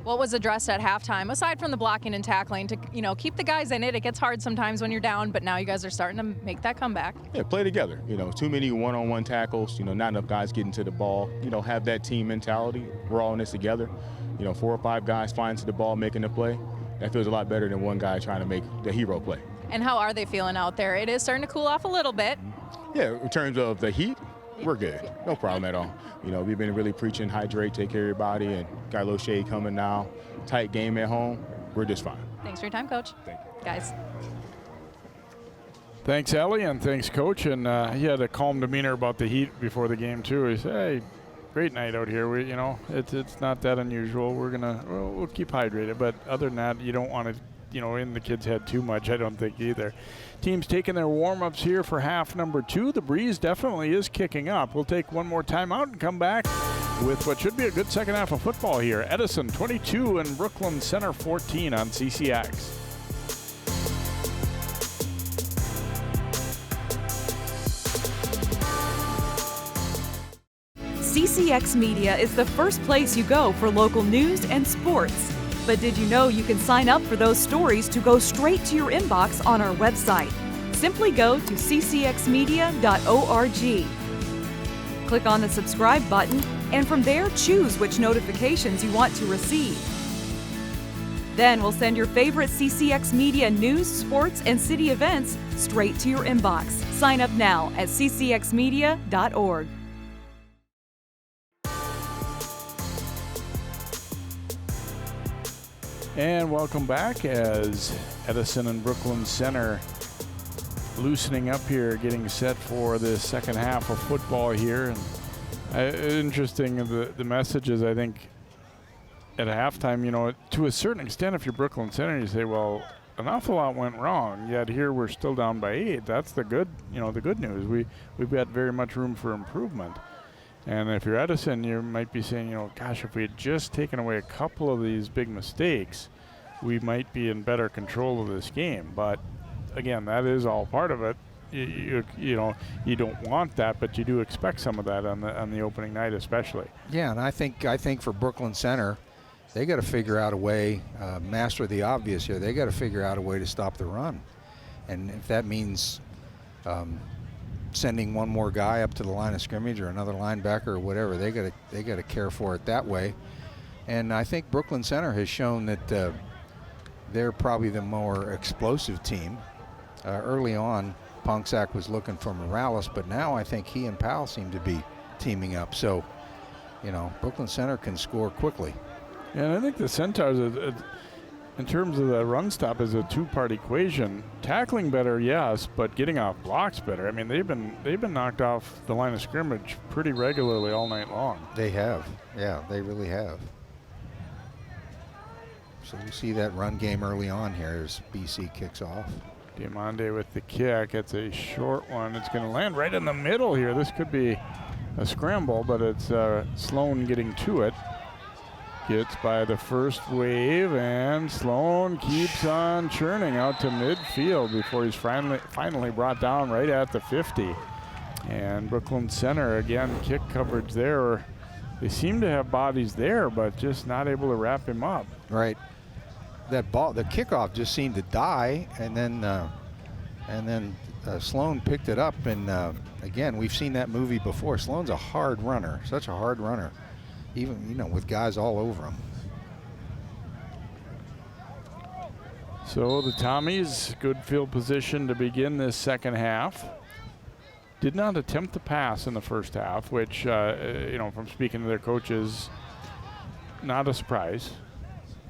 What was addressed at halftime, aside from the blocking and tackling, to keep the guys in it? It gets hard sometimes when you're down, but now you guys are starting to make that comeback. Yeah, play together. Too many one-on-one tackles. Not enough guys getting to the ball. Have that team mentality. We're all in this together. 4 or 5 guys flying to the ball, making the play. That feels a lot better than one guy trying to make the hero play. And how are they feeling out there? It is starting to cool off a little bit. Yeah, in terms of the heat, we're good. No problem at all. We've been really preaching hydrate, take care of your body, and got a little shade coming now. Tight game at home. We're just fine. Thanks for your time, Coach. Thank you. Guys. Thanks, Ellie, and thanks, Coach. And he had a calm demeanor about the heat before the game too. He said, "Hey, great night out here. It's not that unusual. We'll keep hydrated, but other than that, you don't want to." In the kids' head too much, I don't think either. Teams taking their warm-ups here for half number 2. The breeze definitely is kicking up. We'll take one more timeout and come back with what should be a good second half of football here. Edison 22 and Brooklyn Center 14 on CCX. CCX Media is the first place you go for local news and sports. But did you know you can sign up for those stories to go straight to your inbox on our website? Simply go to ccxmedia.org. Click on the subscribe button, and from there choose which notifications you want to receive. Then we'll send your favorite CCX Media news, sports, and city events straight to your inbox. Sign up now at ccxmedia.org. And welcome back as Edison and Brooklyn Center loosening up here, getting set for the second half of football here. And interesting, the messages, I think, at halftime, to a certain extent, if you're Brooklyn Center, you say, well, an awful lot went wrong, yet here we're still down by 8. That's the good, the good news. We've got very much room for improvement. And if you're Edison, you might be saying, gosh, if we had just taken away a couple of these big mistakes, we might be in better control of this game. But again, that is all part of it. You don't want that, but you do expect some of that on the opening night, especially. Yeah, and I think for Brooklyn Center, they got to figure out a way, master the obvious here. They got to figure out a way to stop the run, and if that means sending one more guy up to the line of scrimmage or another linebacker or whatever, they got to care for it that way. And I think Brooklyn Center has shown that they're probably the more explosive team. Early on, Pongsack was looking for Morales, but now I think he and Powell seem to be teaming up. So, Brooklyn Center can score quickly. And I think the Centaurs, in terms of the run stop, is a two-part equation. Tackling better, yes, but getting off blocks better. I mean, they've been knocked off the line of scrimmage pretty regularly all night long. They have. Yeah, they really have. So we see that run game early on here as BC kicks off. Diamande with the kick. It's a short one. It's going to land right in the middle here. This could be a scramble, but it's Sloan getting to it. Gets by the first wave, and Sloan keeps on churning out to midfield before he's finally brought down right at the 50. And Brooklyn Center, again, kick coverage there they seem to have bodies there, but just not able to wrap him up. Right. That ball, the kickoff just seemed to die, and then Sloan picked it up, and again, we've seen that movie before. Sloan's a hard runner, such a hard runner, even with guys all over him. So the Tommies, good field position to begin this second half. Did not attempt to pass in the first half, which, from speaking to their coaches, not a surprise,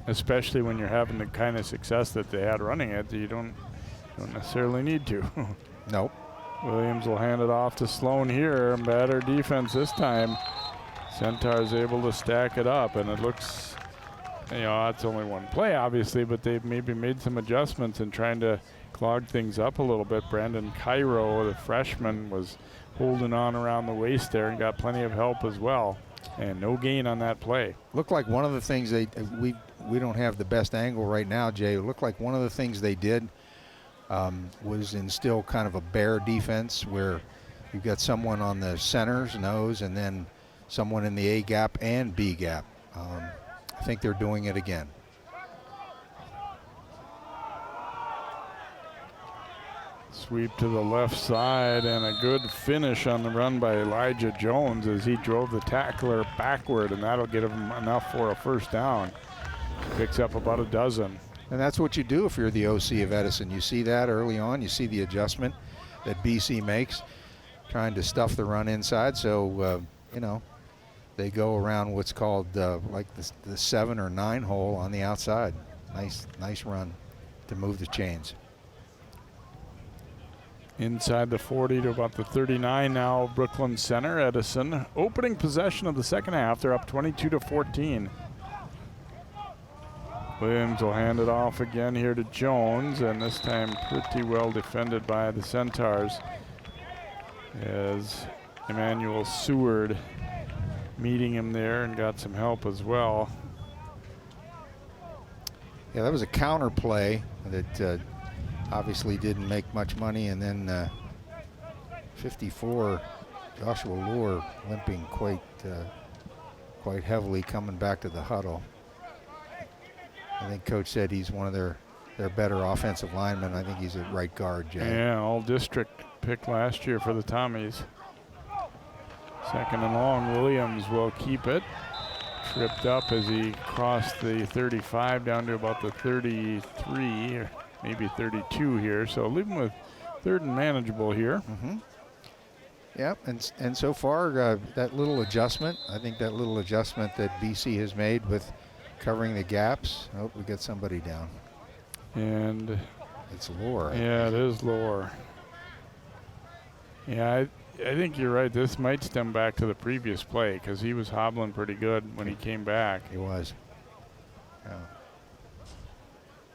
especially when you're having the kind of success that they had running it. You don't necessarily need to. Nope. Williams will hand it off to Sloan here. Better defense this time. Centaur's able to stack it up, and it looks, it's only one play, obviously, but they've maybe made some adjustments in trying to clog things up a little bit. Brandon Cairo, the freshman, was holding on around the waist there and got plenty of help as well. And no gain on that play. Looked like one of the things we don't have the best angle right now, Jay. It looked like one of the things they did was instill kind of a bear defense where you've got someone on the center's nose and then someone in the A gap and B gap. I think they're doing it again. Sweep to the left side and a good finish on the run by Elijah Jones as he drove the tackler backward, and that'll get him enough for a first down. Picks up about a dozen. And that's what you do if you're the OC of Edison. You see that early on. You see the adjustment that BC makes, trying to stuff the run inside. So, they go around what's called like the 7 or 9 hole on the outside. Nice run to move the chains. Inside the 40 to about the 39 now, Brooklyn Center. Edison opening possession of the second half. They're up 22-14. Williams will hand it off again here to Jones, and this time pretty well defended by the Centaurs as Emmanuel Seward meeting him there and got some help as well. Yeah, that was a counter play that obviously didn't make much money, and then 54 Joshua Lohr limping quite heavily coming back to the huddle. I think Coach said he's one of their better offensive linemen. I think he's at right guard, Jay. Yeah, all-district pick last year for the Tommies. Second and long, Williams will keep it. Tripped up as he crossed the 35 down to about the 33, or maybe 32 here. So leave him with third and manageable here. Mm-hmm. Yep, and so far that little adjustment, I think that little adjustment that BC has made with covering the gaps. Oh, we got somebody down. And it's Lohr. Yeah, it is Lohr. Yeah, I think you're right. This might stem back to the previous play because he was hobbling pretty good when he came back. He was. Yeah.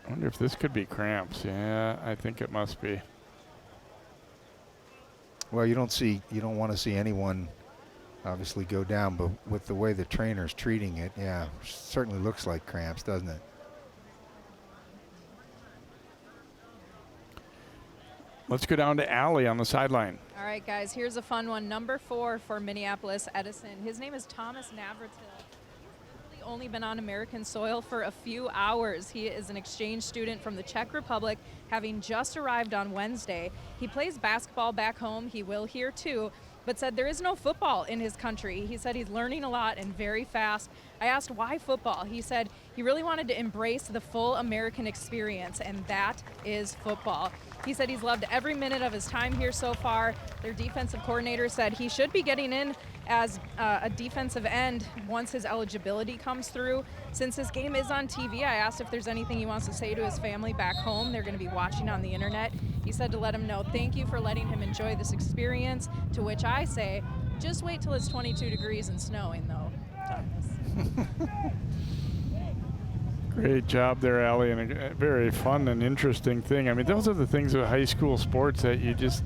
I wonder if this could be cramps. Yeah, I think it must be. Well, you don't want to see anyone obviously go down, but with the way the trainer's treating it, yeah, certainly looks like cramps, doesn't it? Let's go down to Allie on the sideline. All right, guys, here's a fun one. Number 4 for Minneapolis Edison. His name is Thomas Navratil. He's only been on American soil for a few hours. He is an exchange student from the Czech Republic, having just arrived on Wednesday. He plays basketball back home. He will here too, but said there is no football in his country. He said he's learning a lot and very fast. I asked why football. He said he really wanted to embrace the full American experience, and that is football. He said he's loved every minute of his time here so far. Their defensive coordinator said he should be getting in as a defensive end once his eligibility comes through. Since his game is on TV, I asked if there's anything he wants to say to his family back home. They're going to be watching on the internet. He said to let him know, thank you for letting him enjoy this experience, to which I say, just wait till it's 22 degrees and snowing, though, Thomas. Great job there, Allie, and a very fun and interesting thing. I mean, those are the things of high school sports that you just,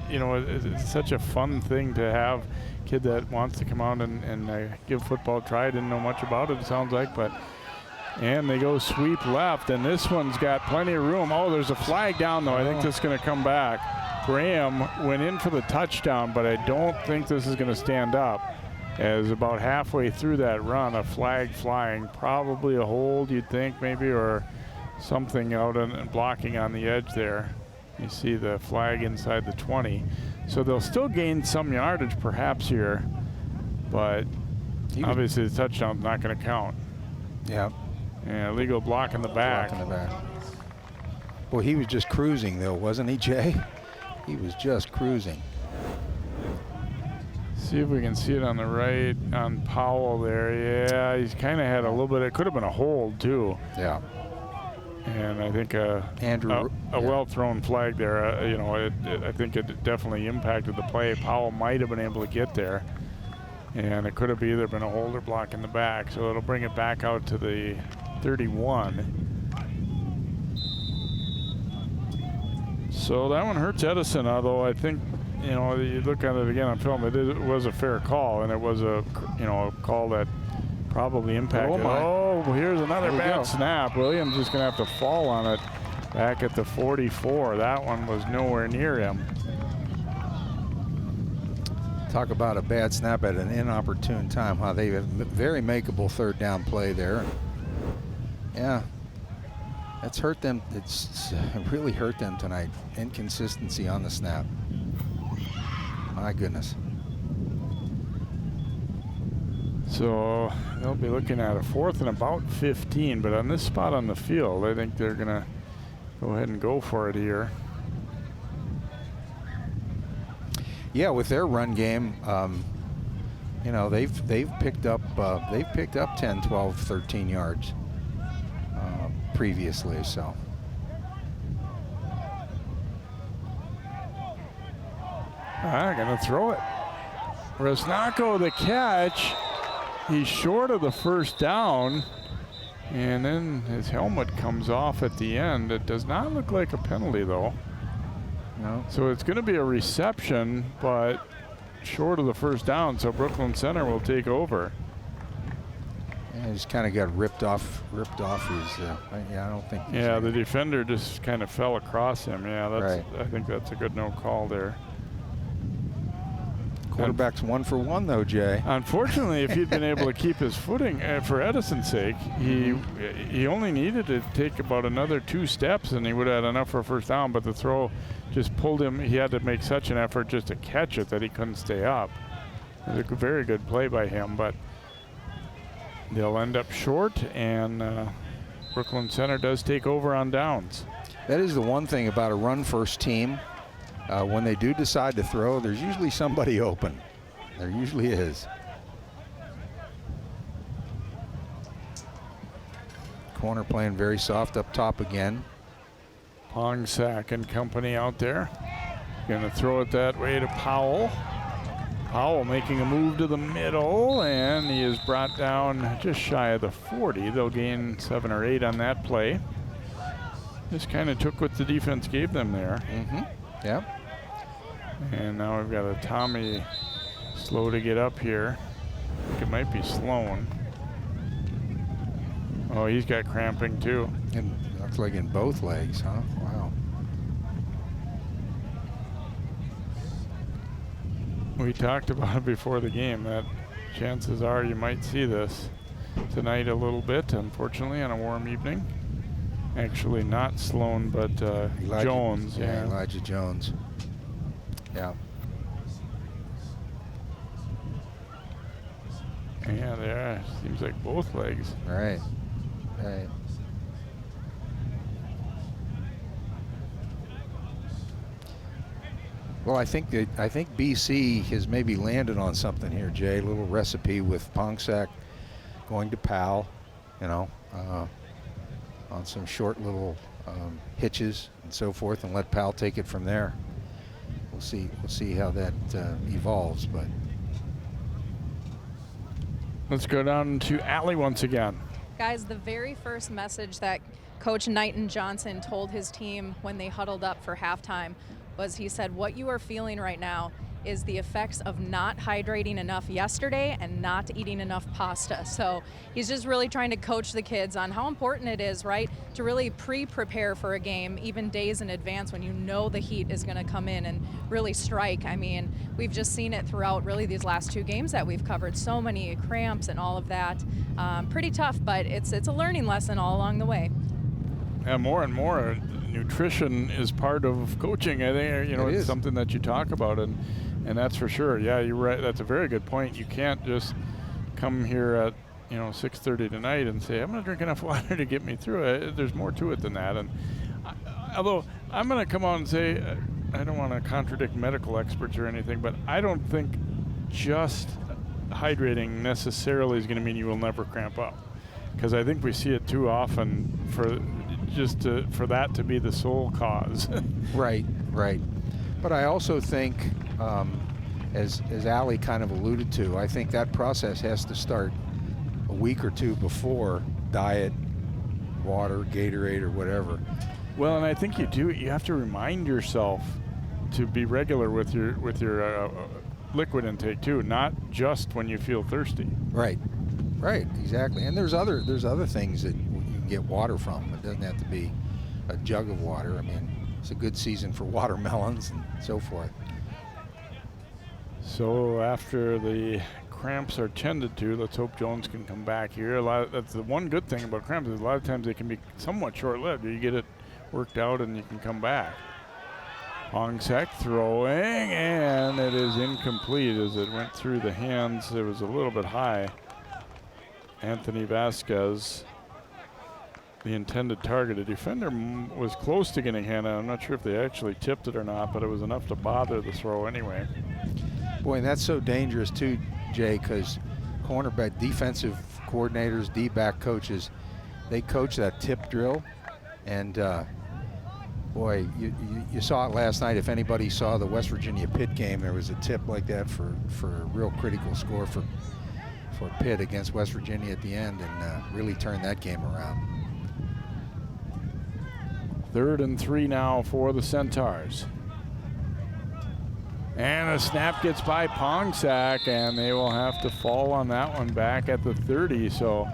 it's such a fun thing to have a kid that wants to come out and give football a try. Didn't know much about it sounds like, and they go sweep left, and this one's got plenty of room. Oh, there's a flag down, though. I think this is going to come back. Graham went in for the touchdown, but I don't think this is going to stand up. as about halfway through that run, a flag flying, probably a hold, you'd think, maybe, or something out and blocking on the edge there. You see the flag inside the 20. So they'll still gain some yardage perhaps here, but obviously the touchdown's not going to count. Yeah. Yeah, illegal block in the back. Block in the back. Well, he was just cruising, though, wasn't he, Jay? He was just cruising. See if we can see it on the right on Powell there. Yeah, he's kind of had a little bit. It could have been a hold too. Yeah. And I think a yeah. well-thrown flag there. You know, I think it definitely impacted the play. Powell might have been able to get there, and it could have either been a hold or block in the back. So it'll bring it back out to the 31. So that one hurts Edison, although I think, you know, you look at it again on film, it was a fair call, and it was a call that probably impacted. Oh, here's another bad snap. Williams is going to have to fall on it back at the 44. That one was nowhere near him. Talk about a bad snap at an inopportune time, huh? They have a very makeable third down play there. Yeah. That's hurt them. It's really hurt them tonight. Inconsistency on the snap. My goodness. So they'll be looking at a 4th and about 15, but on this spot on the field, I think they're going to go ahead and go for it here. Yeah, with their run game, you know, they've picked up 10, 12, 13 yards previously. So. Gonna throw it. Resnacco the catch. He's short of the first down, and then his helmet comes off at the end. It does not look like a penalty though. No. So it's going to be a reception, but short of the first down. So Brooklyn Center will take over. Yeah, he just kind of got ripped off his. Yeah, I don't think. Yeah, the defender just kind of fell across him. Yeah, that's. Right. I think that's a good no call there. Quarterback's 1 for 1 though, Jay. Unfortunately, if he'd been able to keep his footing for Edison's sake, he only needed to take about another 2 steps and he would have had enough for a first down, but the throw just pulled him. He had to make such an effort just to catch it that he couldn't stay up. It was a very good play by him, but they'll end up short, and Brooklyn Center does take over on downs. That is the one thing about a run-first team. When they do decide to throw, there's usually somebody open. There usually is. Corner playing very soft up top again. Pongsack and company out there. Gonna throw it that way to Powell. Powell making a move to the middle, and he is brought down just shy of the 40. They'll gain 7 or 8 on that play. Just kind of took what the defense gave them there. Yeah. And now we've got a Tommy slow to get up here. I think it might be Sloan. Oh, he's got cramping too. And looks like in both legs, huh? Wow. We talked about it before the game, that chances are you might see this tonight a little bit, unfortunately, on a warm evening. Actually not Sloan, but Jones. Yeah, Elijah Jones. Yeah. Yeah, there. Seems like both legs. Right. Right. Well, I think BC has maybe landed on something here, Jay. A little recipe with Pongsack going to Powell, you know, on some short little hitches and so forth, and let Powell take it from there. We'll see how that evolves, but let's go down to Allie once again. Guys, the very first message that Coach Knighton Johnson told his team when they huddled up for halftime was, he said, what you are feeling right now is the effects of not hydrating enough yesterday and not eating enough pasta. So he's just really trying to coach the kids on how important it is, right, to really prepare for a game even days in advance when you know the heat is going to come in and really strike. I mean, we've just seen it throughout really these last 2 games that we've covered. So many cramps and all of that. Pretty tough, but it's a learning lesson all along the way. Yeah, more and more nutrition is part of coaching. I think it's something that you talk about, and that's for sure. Yeah, you're right. That's a very good point. You can't just come here at 6:30 tonight and say I'm going to drink enough water to get me through it. There's more to it than that. And although I'm going to come on and say I don't want to contradict medical experts or anything, but I don't think just hydrating necessarily is going to mean you will never cramp up, because I think we see it too often for that to be the sole cause. Right. But I also think, as Allie kind of alluded to, I think that process has to start a week or 2 before diet, water, Gatorade, or whatever. Well, and I think you have to remind yourself to be regular with your liquid intake too, not just when you feel thirsty. Right, exactly. And there's other things that you can get water from. It doesn't have to be a jug of water. I mean, it's a good season for watermelons and so forth. So after the cramps are tended to, let's hope Jones can come back here. That's the one good thing about cramps, is a lot of times they can be somewhat short-lived. You get it worked out and you can come back. Hongsek throwing, and it is incomplete as it went through the hands. It was a little bit high. Anthony Vasquez, the intended target. The defender was close to getting hand on. I'm not sure if they actually tipped it or not, but it was enough to bother the throw anyway. Boy, and that's so dangerous too, Jay, because cornerback defensive coordinators, D-back coaches, they coach that tip drill, and boy, you saw it last night. If anybody saw the West Virginia Pitt game, there was a tip like that for a real critical score for Pitt against West Virginia at the end, and really turned that game around. 3rd and 3 now for the Centaurs. And a snap gets by Pongsack, and they will have to fall on that one back at the 30. So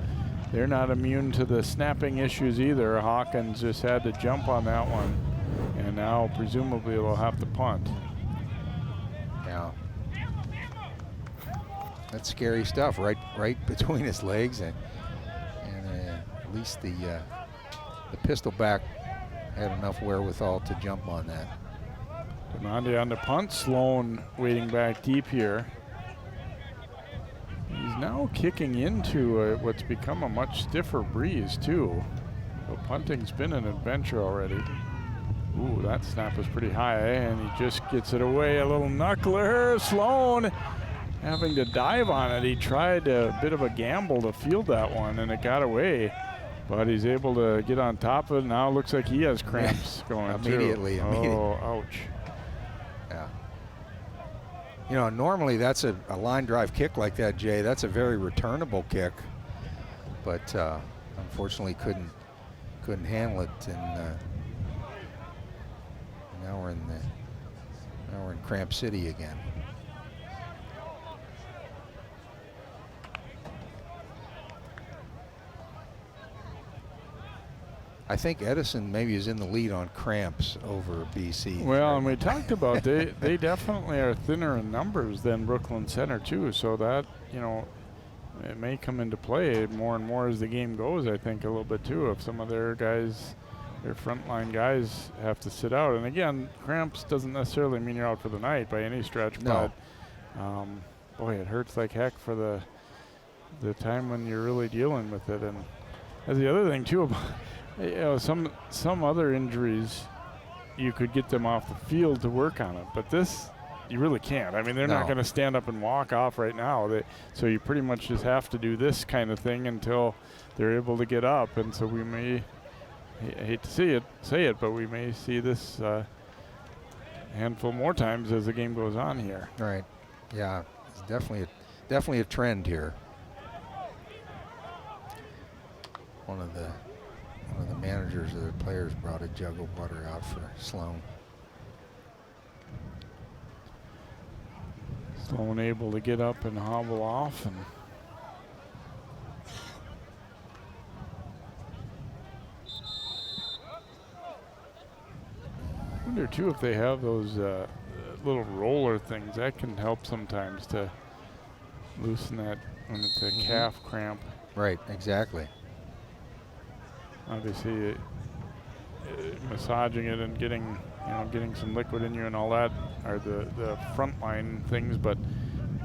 they're not immune to the snapping issues either. Hawkins just had to jump on that one, and now presumably they'll have to punt. Yeah. That's scary stuff, right between his legs, and at least the pistol back had enough wherewithal to jump on that. Bernandi on the punt. Sloan waiting back deep here. He's now kicking into what's become a much stiffer breeze too. So punting's been an adventure already. Ooh, that snap was pretty high, and he just gets it away. A little knuckler. Sloan having to dive on it. He tried a bit of a gamble to field that one, and it got away. But he's able to get on top of it. Now it looks like he has cramps going immediately. Oh, ouch. Yeah. Normally that's a line drive kick like that, Jay. That's a very returnable kick, but unfortunately couldn't handle it, and now we're in Cramp City again. I think Edison maybe is in the lead on cramps over BC. Well, and we talked about they definitely are thinner in numbers than Brooklyn Center too, so that it may come into play more and more as the game goes. I think a little bit too, if some of their guys, their frontline guys, have to sit out. And again, cramps doesn't necessarily mean you're out for the night by any stretch. No. But boy, it hurts like heck for the time when you're really dealing with it. And that's the other thing too about. Some other injuries, you could get them off the field to work on it, but this, you really can't. I mean, they're not going to stand up and walk off right now. So you pretty much just have to do this kind of thing until they're able to get up. And so we may, I hate to say it, but we may see this handful more times as the game goes on here. Right. Yeah, it's definitely a trend here. One of the managers of the players brought a jug of water out for Sloan. Sloan able to get up and hobble off. And I wonder too if they have those little roller things that can help sometimes to loosen that when it's a calf cramp. Right, exactly. Obviously, massaging it and getting some liquid in you and all that are the frontline things, but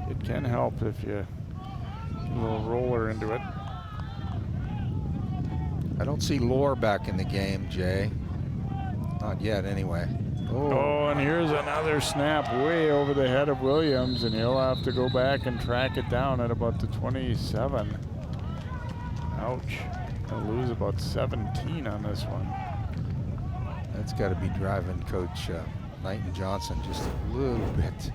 it can help if you get a little roller into it. I don't see Lohr back in the game, Jay. Not yet, anyway. Oh, and here's another snap way over the head of Williams, and he'll have to go back and track it down at about the 27. Ouch. They'll lose about 17 on this one. That's got to be driving Coach Knighton Johnson just a little bit.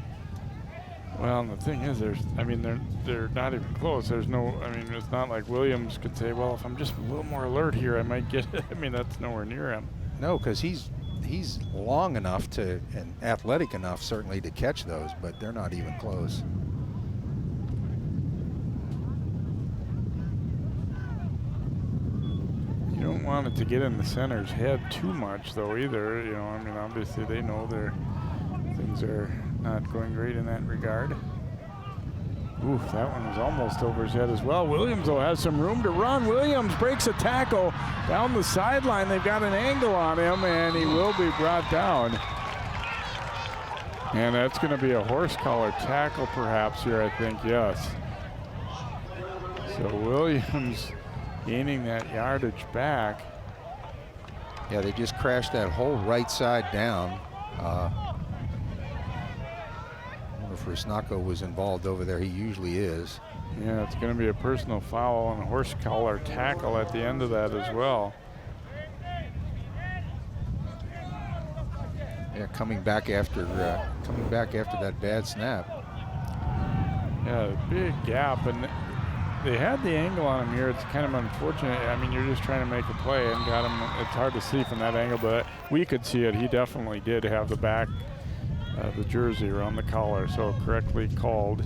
Well, and the thing is, they're not even close. There's no, it's not like Williams could say, well, if I'm just a little more alert here, I might get it. That's nowhere near him. No, because he's long enough to, and athletic enough certainly to catch those, but they're not even close. You don't want it to get in the center's head too much, though, either. Obviously they know things are not going great in that regard. Ooh, that one was almost over his head as well. Williams, though, has some room to run. Williams breaks a tackle down the sideline. They've got an angle on him, and he will be brought down. And that's going to be a horse collar tackle perhaps here, I think, yes. So Williams gaining that yardage back. Yeah, they just crashed that whole right side down. I wonder if Rusnako was involved over there. He usually is. Yeah, it's going to be a personal foul and a horse collar tackle at the end of that as well. Yeah, coming back after that bad snap. Yeah, big gap, and they had the angle on him here. It's kind of unfortunate. You're just trying to make a play and got him. It's hard to see from that angle, but we could see it. He definitely did have the back of the jersey around the collar, so correctly called.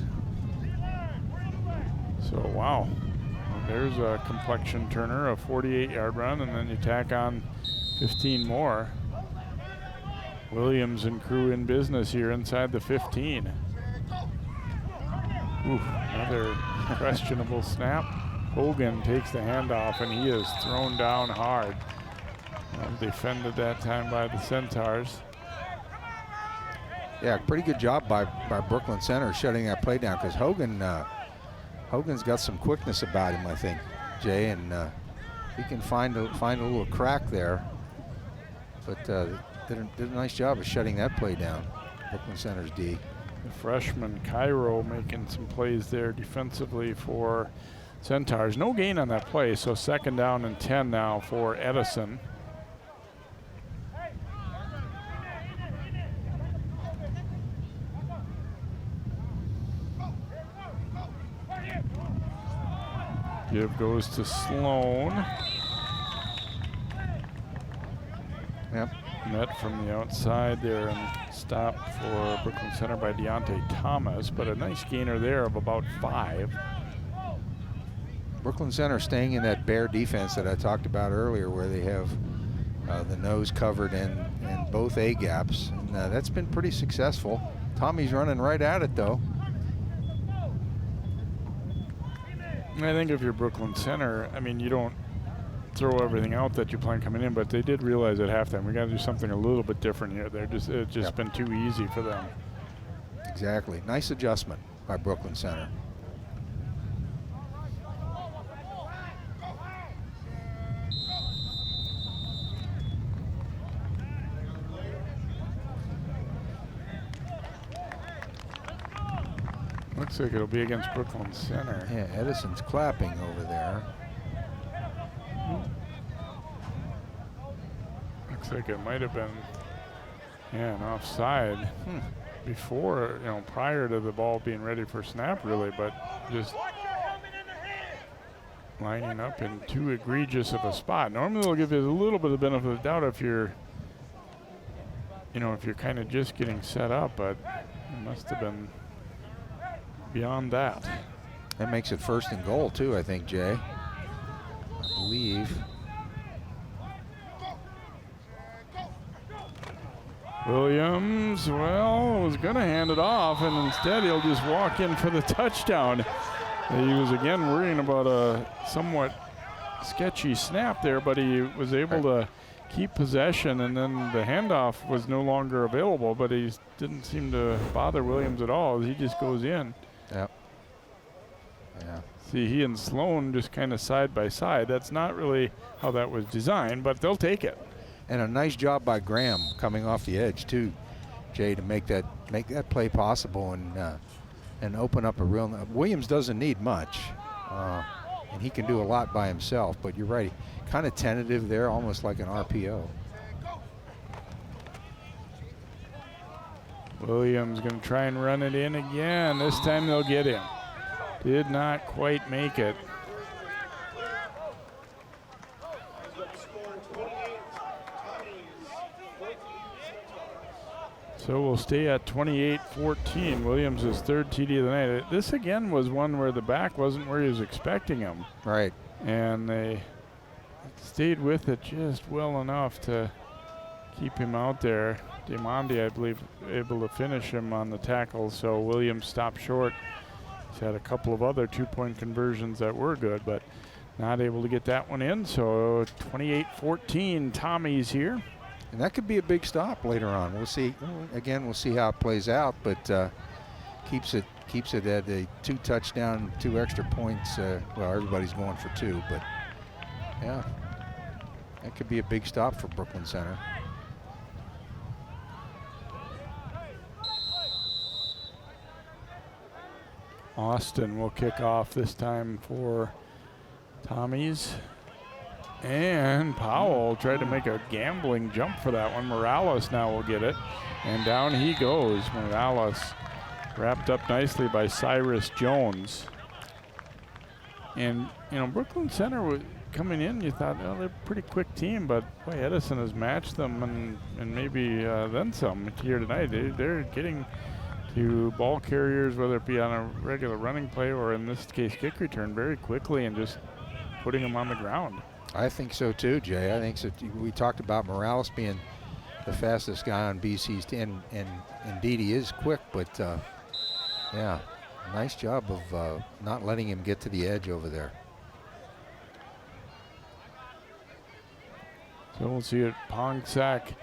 So, wow. Well, there's a complexion turner, a 48-yard run, and then you tack on 15 more. Williams and crew in business here inside the 15. Ooh, another questionable snap. Hogan takes the handoff, and he is thrown down hard. Well, defended that time by the Centaurs. Yeah, pretty good job by Brooklyn Center shutting that play down, because Hogan's got some quickness about him, I think, Jay, and he can find a little crack there. But did a nice job of shutting that play down. Brooklyn Center's D. The freshman Cairo making some plays there defensively for Centaurs. No gain on that play, so 2nd down and 10 now for Edison. Give goes to Sloan. Yep. Met from the outside there and stopped for Brooklyn Center by Deontay Thomas, but a nice gainer there of about 5. Brooklyn Center staying in that bear defense that I talked about earlier, where they have the nose covered and both A gaps, and that's been pretty successful. Tommy's running right at it, though. I think if you're Brooklyn Center, you don't throw everything out that you plan coming in, but they did realize at halftime we got to do something a little bit different here. It's just been too easy for them. Exactly. Nice adjustment by Brooklyn Center. Looks like it'll be against Brooklyn Center. Yeah, Edison's clapping over there. Looks like it might have been, an offside before, prior to the ball being ready for snap, really, but just lining up in too egregious of a spot. Normally they'll give you a little bit of benefit of the doubt if you're, if you're kind of just getting set up, but it must have been beyond that. That makes it 1st and goal, too, I think, Jay. I believe. Williams, well, was going to hand it off, and instead he'll just walk in for the touchdown. He was, again, worrying about a somewhat sketchy snap there, but he was able to keep possession, and then the handoff was no longer available, but he didn't seem to bother Williams at all as he just goes in. Yep. Yeah. See, he and Sloan just kind of side by side. That's not really how that was designed, but they'll take it. And a nice job by Graham coming off the edge too, Jay, to make that play possible and open up a real. Williams doesn't need much, and he can do a lot by himself. But you're right, kind of tentative there, almost like an RPO. Williams going to try and run it in again. This time they'll get him. Did not quite make it. So we'll stay at 28-14. Williams' 3rd TD of the night. This again was one where the back wasn't where he was expecting him. Right. And they stayed with it just well enough to keep him out there. DeMonde, I believe, able to finish him on the tackle. So Williams stopped short. He's had a couple of other 2-point conversions that were good, but not able to get that one in. So 28-14, Tommy's here. And that could be a big stop later on. We'll see. Again, we'll see how it plays out, but keeps it at a 2 touchdown, 2 extra points. Well, everybody's going for 2, but yeah, that could be a big stop for Brooklyn Center. Austin will kick off this time for Tommy's. And Powell tried to make a gambling jump for that one. Morales now will get it. And down he goes. Morales wrapped up nicely by Cyrus Jones. And, you know, Brooklyn Center was coming in, you thought, oh, they're a pretty quick team, but boy, Edison has matched them and maybe then some here tonight. They're getting to ball carriers, whether it be on a regular running play or in this case kick return, very quickly and just putting them on the ground. I think so too, Jay. I think so. We talked about Morales being the fastest guy on BC's team, and indeed he is quick, but yeah, nice job of not letting him get to the edge over there. So we'll see what Pongsack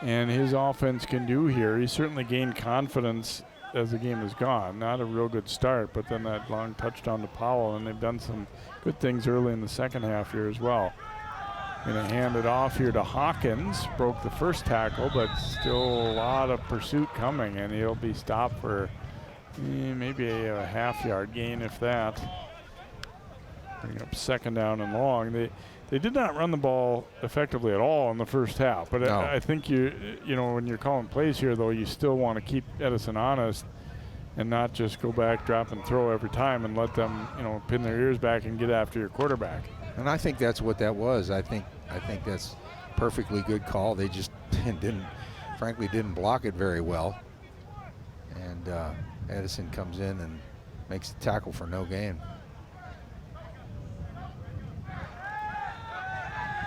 and his offense can do here. He certainly gained confidence as the game has gone. Not a real good start, but then that long touchdown to Powell, and they've done some good things early in the second half here as well. Going to hand it off here to Hawkins. Broke the first tackle, but still a lot of pursuit coming, and he'll be stopped for maybe a half-yard gain, if that. Bring up 2nd down and long. They did not run the ball effectively at all in the first half, but no. I think you know, when you're calling plays here, though, you still want to keep Edison honest and not just go back, drop and throw every time and let them, you know, pin their ears back and get after your quarterback. And I think that's what that was. I think that's perfectly good call. They just frankly didn't block it very well. And Edison comes in and makes the tackle for no gain.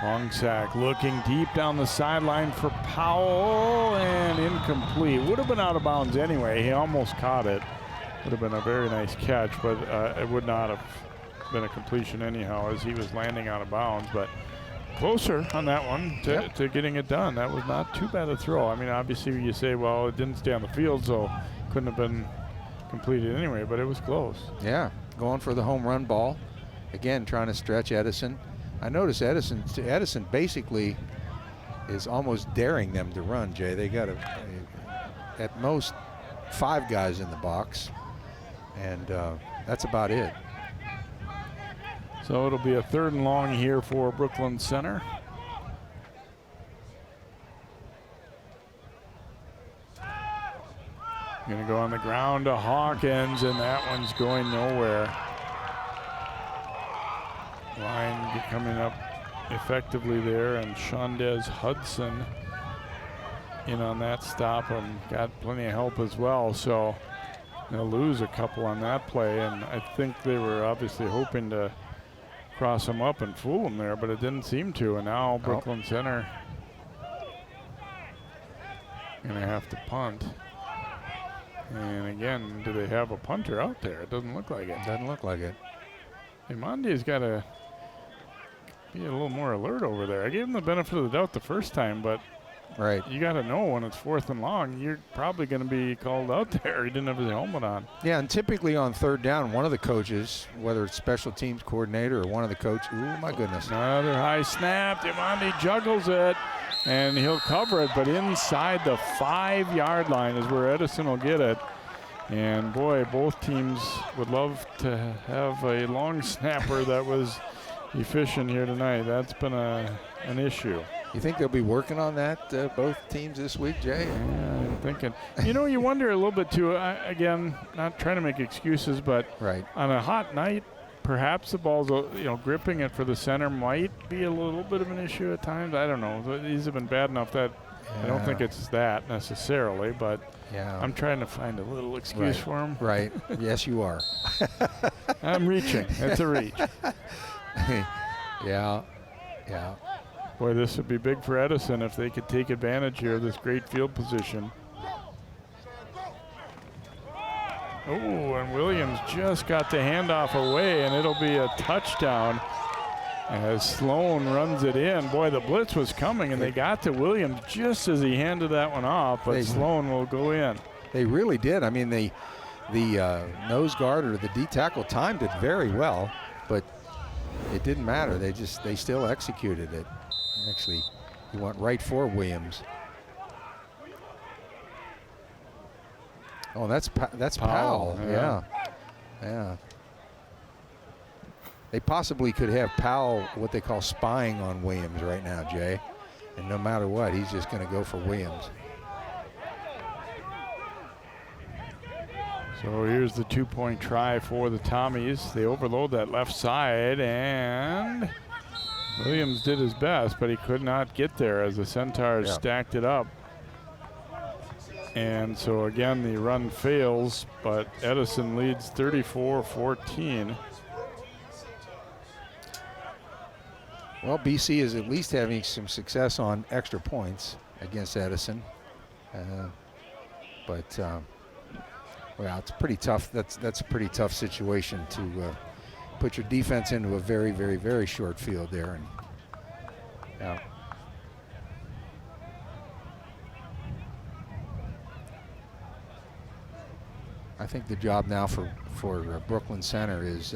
Pongsack looking deep down the sideline for Powell, and incomplete. Would have been out of bounds anyway. He almost caught it. Would have been a very nice catch, but it would not have been a completion anyhow as he was landing out of bounds. But closer on that one to getting it done. That was not too bad a throw. I mean, obviously you say, well, it didn't stay on the field, so couldn't have been completed anyway, but it was close. Yeah, going for the home run ball. Again, trying to stretch Edison. I noticed Edison basically is almost daring them to run, Jay. They got at most 5 guys in the box, and that's about it. So it'll be a 3rd and long here for Brooklyn Center. Going to go on the ground to Hawkins, and that one's going nowhere. Line coming up effectively there, and Shondez Hudson in on that stop and got plenty of help as well. So They'll lose a couple on that play, and I think they were obviously hoping to cross them up and fool them there, but it didn't seem to. And now Brooklyn Center going to have to punt. And again, do they have a punter out there? It doesn't look like it. Doesn't look like it. Hey, Mondi's got to be a little more alert over there. I gave him the benefit of the doubt the first time, but you got to know when it's 4th and long, you're probably going to be called out there. He didn't have his helmet on. Yeah, and typically on 3rd down, one of the coaches, whether it's special teams coordinator or one of the coaches, ooh, my goodness. Another high snap. Diamandi juggles it, and he'll cover it, but inside the 5-yard line is where Edison will get it. And boy, both teams would love to have a long snapper that was efficient here tonight. That's been an issue. You think they'll be working on that, both teams this week, Jay? Yeah, I'm thinking. You wonder a little bit too. Again, not trying to make excuses, but on a hot night, perhaps the ball's gripping it for the center might be a little bit of an issue at times. I don't know. These have been bad enough that I don't think it's that necessarily, but I'm trying to find a little excuse for him. Right. Yes, you are. I'm reaching. It's a reach. Yeah. Boy, this would be big for Edison if they could take advantage here of this great field position. Oh, and Williams just got the handoff away, and it'll be a touchdown as Sloan runs it in. Boy, the blitz was coming, and they got to Williams just as he handed that one off, but Sloan will go in. They really did. I mean, the nose guard or the D tackle timed it very well, but it didn't matter. They still executed it. Actually, he went right for Williams. Oh, that's Powell. Yeah. They possibly could have Powell, what they call spying on Williams right now, Jay. And no matter what, he's just going to go for Williams. So here's the 2-point try for the Tommies. They overload that left side, and Williams did his best, but he could not get there as the Centaurs stacked it up. And so again, the run fails, but Edison leads 34-14. Well, BC is at least having some success on extra points against Edison. Well, it's pretty tough. That's a pretty tough situation to put your defense into a very, very, very short field there. And I think the job now for Brooklyn Center is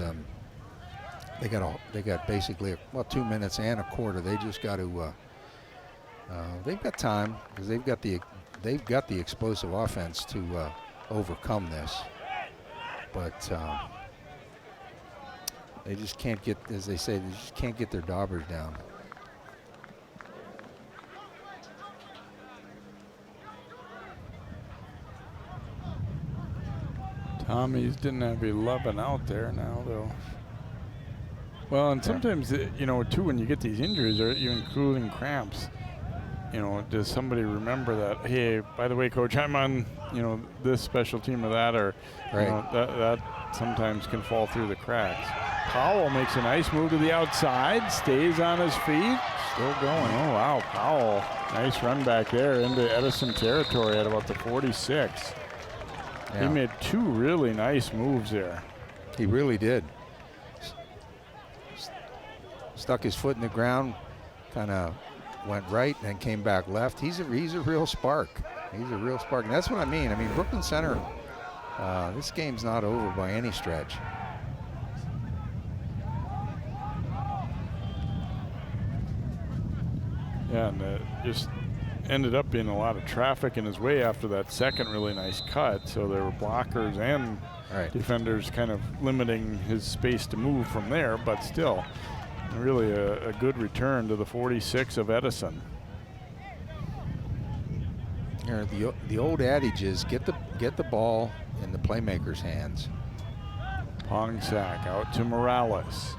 they got basically 2 minutes and a quarter. They just got to they've got time because they've got the explosive offense to overcome this, but they just can't get, as they say, they just can't get their daubers down. Tommies didn't have 11 out there now, though. Well, and sometimes, too, when you get these injuries, or even including cramps, does somebody remember that, hey, by the way, coach, I'm on, this special team or that, or, that sometimes can fall through the cracks. Powell makes a nice move to the outside, stays on his feet, still going. Oh, wow, Powell. Nice run back there into Edison territory at about the 46. Yeah. He made 2 really nice moves there. He really did. Stuck his foot in the ground, kind of went right and came back left. He's a real spark. He's a real spark. And that's what I mean. Brooklyn Center, this game's not over by any stretch. Yeah, and just ended up being a lot of traffic in his way after that second really nice cut. So there were blockers and defenders kind of limiting his space to move from there, but still really a good return to the 46 of Edison. The old adage is get the ball in the playmaker's hands. Pongsack out to Morales.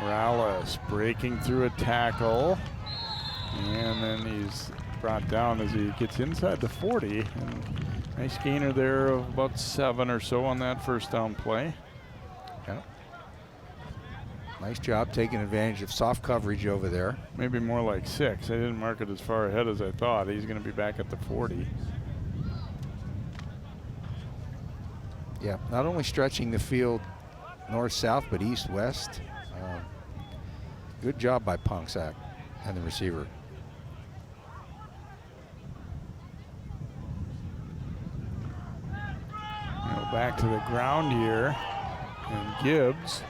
Morales breaking through a tackle, and then he's brought down as he gets inside the 40, and Nice gainer there of about 7 or so on that first down play. Yeah. Nice job taking advantage of soft coverage over there. Maybe more like 6. I didn't mark it as far ahead as I thought. He's going to be back at the 40. Yeah, not only stretching the field north-south, but east-west. Good job by Pongsack and the receiver. Back to the ground here, and Gibbs,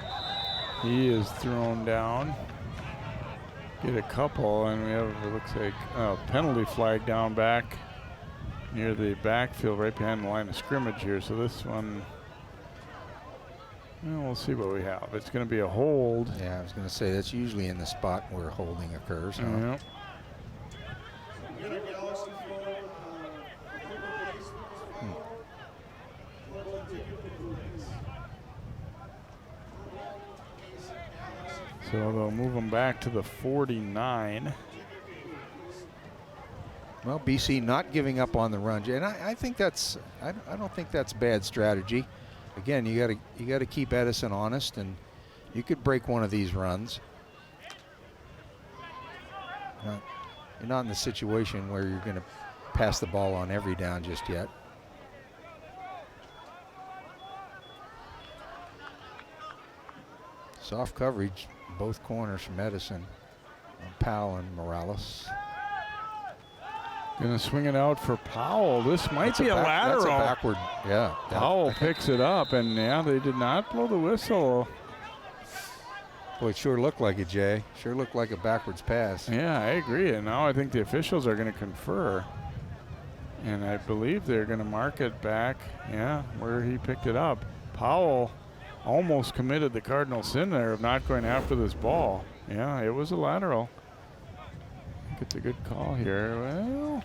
he is thrown down. Get a couple, and we have, it looks like, a penalty flag down back near the backfield, right behind the line of scrimmage here. So this one, well, we'll see what we have. It's going to be a hold. Yeah, I was going to say that's usually in the spot where holding occurs. Huh? Yep. So they'll move them back to the 49. Well, BC not giving up on the run, and I think that's I don't think that's bad strategy. Again, you got to keep Edison honest, and you could break one of these runs. You're not in the situation where you're going to pass the ball on every down just yet. Soft coverage, both corners from Edison, Powell and Morales. Gonna swing it out for Powell. This might be a lateral. That's a backward, yeah. Powell picks it up, and yeah, they did not blow the whistle. Boy, it sure looked like it, Jay. Sure looked like a backwards pass. Yeah, I agree. And now I think the officials are going to confer. And I believe they're going to mark it back, yeah, where he picked it up. Powell almost committed the cardinal sin there of not going after this ball. Yeah, it was a lateral. I think it's a good call here. Well,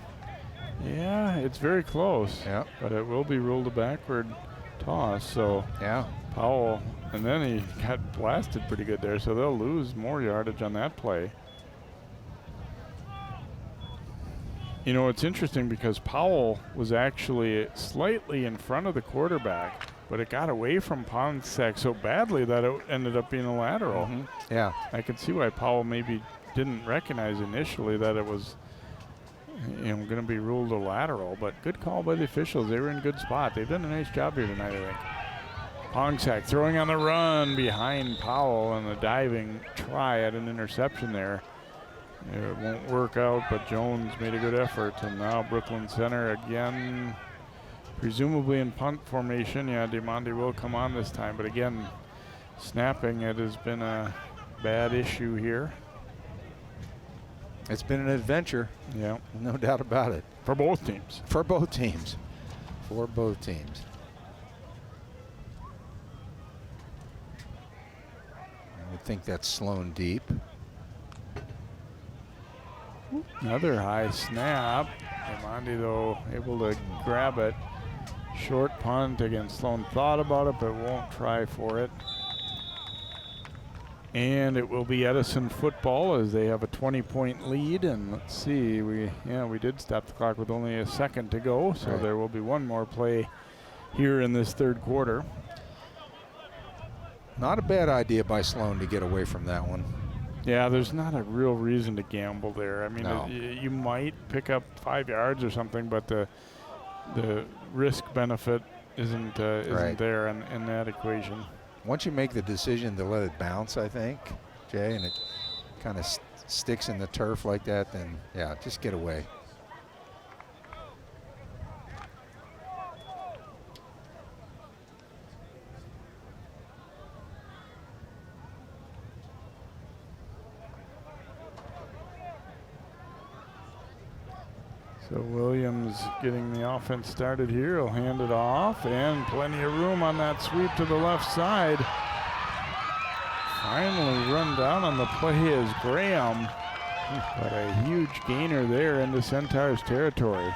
yeah, it's very close. Yeah. But it will be ruled a backward toss. So yeah, Powell, and then he got blasted pretty good there. So they'll lose more yardage on that play. You know, it's interesting because Powell was actually slightly in front of the quarterback, but it got away from Pongsack so badly that it ended up being a lateral. Mm-hmm. Yeah. I can see why Powell maybe didn't recognize initially that it was, you know, going to be ruled a lateral, but good call by the officials. They were in good spot. They've done a nice job here tonight, I think. Pongsack throwing on the run behind Powell and a diving try at an interception there. It won't work out, but Jones made a good effort. And now Brooklyn Center again, presumably in punt formation. Yeah, DeMonte will come on this time, but again, snapping, it has been a bad issue here. It's been an adventure. Yeah. No doubt about it. For both teams. For both teams. For both teams. I would think that's Sloan deep. Another high snap. DeMonte, though, able to grab it. Short punt against Sloan. Thought about it, but won't try for it. And it will be Edison football as they have a 20-point lead. And let's see, we did stop the clock with only a second to go. So there will be one more play here in this third quarter. Not a bad idea by Sloan to get away from that one. Yeah, there's not a real reason to gamble there. I mean, no. You might pick up 5 yards or something, but the risk benefit isn't there in that equation. Once you make the decision to let it bounce, I think, Jay, and it kind of sticks in the turf like that, then yeah, just get away. So Williams getting the offense started here. He'll hand it off, and plenty of room on that sweep to the left side. Finally run down on the play is Graham, but a huge gainer there into Centaur's territory.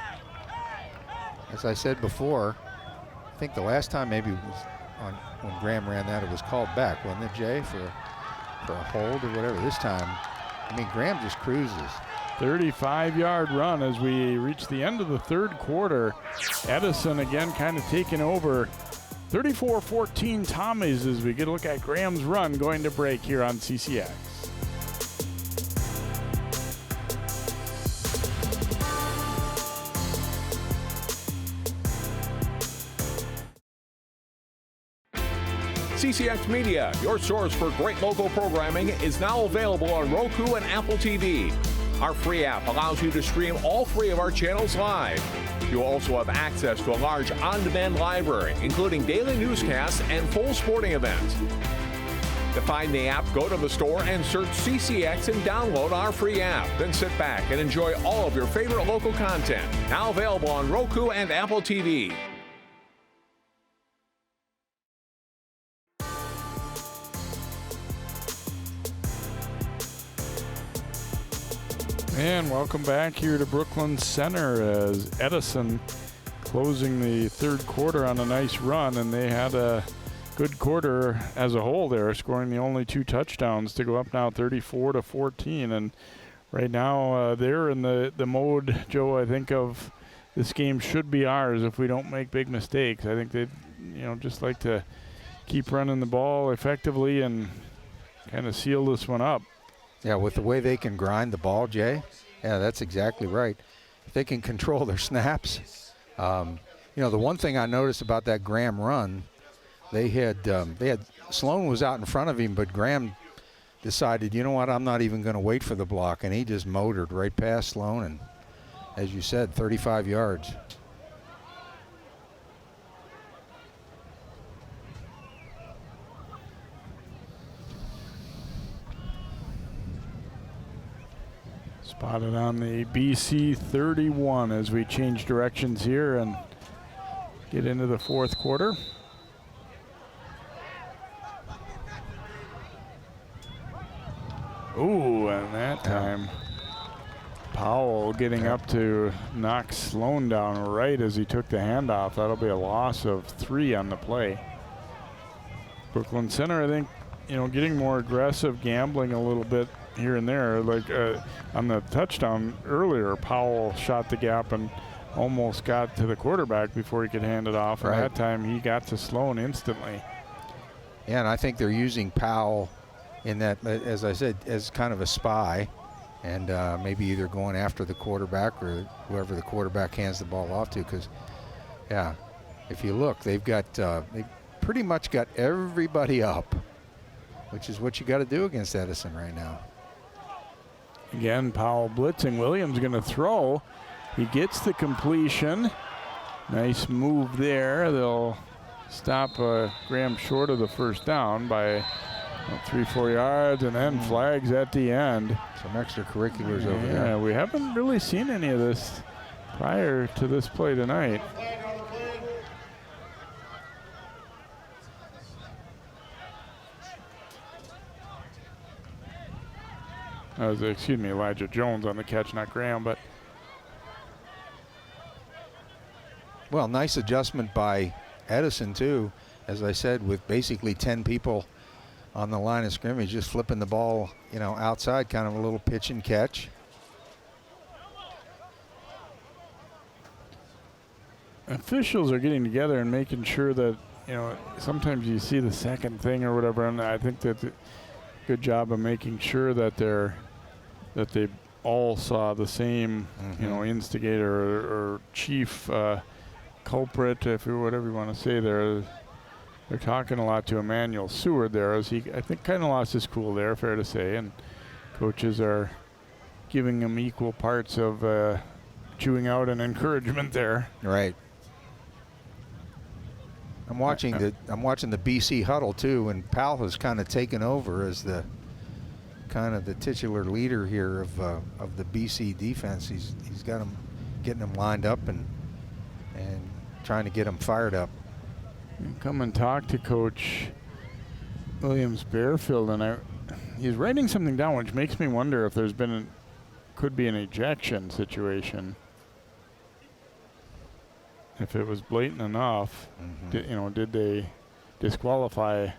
As I said before, I think the last time maybe was when Graham ran that, it was called back, wasn't it, Jay, for a hold or whatever. This time, I mean, Graham just cruises. 35-yard run as we reach the end of the third quarter. Edison again kind of taking over. 34-14 Tommies as we get a look at Graham's run going to break here on CCX. CCX Media, your source for great local programming, is now available on Roku and Apple TV. Our free app allows you to stream all 3 of our channels live. You'll also have access to a large on-demand library, including daily newscasts and full sporting events. To find the app, go to the store and search CCX and download our free app. Then sit back and enjoy all of your favorite local content. Now available on Roku and Apple TV. And welcome back here to Brooklyn Center as Edison closing the third quarter on a nice run, and they had a good quarter as a whole there, scoring the only 2 touchdowns to go up now 34-14. And right now they're in the mode, Joe, I think, of this game should be ours if we don't make big mistakes. I think they'd just like to keep running the ball effectively and kind of seal this one up. Yeah, with the way they can grind the ball, Jay. Yeah, that's exactly right. If they can control their snaps. The one thing I noticed about that Graham run, they had Sloan was out in front of him, but Graham decided, you know what, I'm not even going to wait for the block, and he just motored right past Sloan, and as you said, 35 yards. Spotted on the BC 31 as we change directions here and get into the fourth quarter. Ooh, and that time Powell getting up to knock Sloan down right as he took the handoff. That'll be a loss of 3 on the play. Brooklyn Center, I think, getting more aggressive, gambling a little bit here and there. Like on the touchdown earlier, Powell shot the gap and almost got to the quarterback before he could hand it off. Right. And that time he got to Sloan instantly. Yeah, and I think they're using Powell in that, as I said, as kind of a spy, and maybe either going after the quarterback or whoever the quarterback hands the ball off to. Because, yeah, if you look, they've pretty much got everybody up, which is what you got to do against Edison right now. Again, Powell blitzing. Williams going to throw. He gets the completion. Nice move there. They'll stop Graham short of the first down by 3-4 yards, and then flags at the end. Some extracurriculars over there. Yeah, we haven't really seen any of this prior to this play tonight. Elijah Jones on the catch, not Graham, but. Well, nice adjustment by Edison, too. As I said, with basically 10 people on the line of scrimmage, just flipping the ball, outside, kind of a little pitch and catch. Officials are getting together and making sure that, sometimes you see the second thing or whatever, and I think that's a good job of making sure that they all saw the same, instigator or chief culprit, whatever you want to say there. They're talking a lot to Emmanuel Seward there as he, I think, kind of lost his cool there, fair to say, and coaches are giving him equal parts of chewing out and encouragement there. Right. I'm watching the BC huddle too, and Powell has kind of taken over as the titular leader here of the BC defense. He's got them, getting them lined up and trying to get them fired up. Come and talk to Coach Williams Bearfield, and he's writing something down, which makes me wonder if there's could be an ejection situation. If it was blatant enough, did they disqualify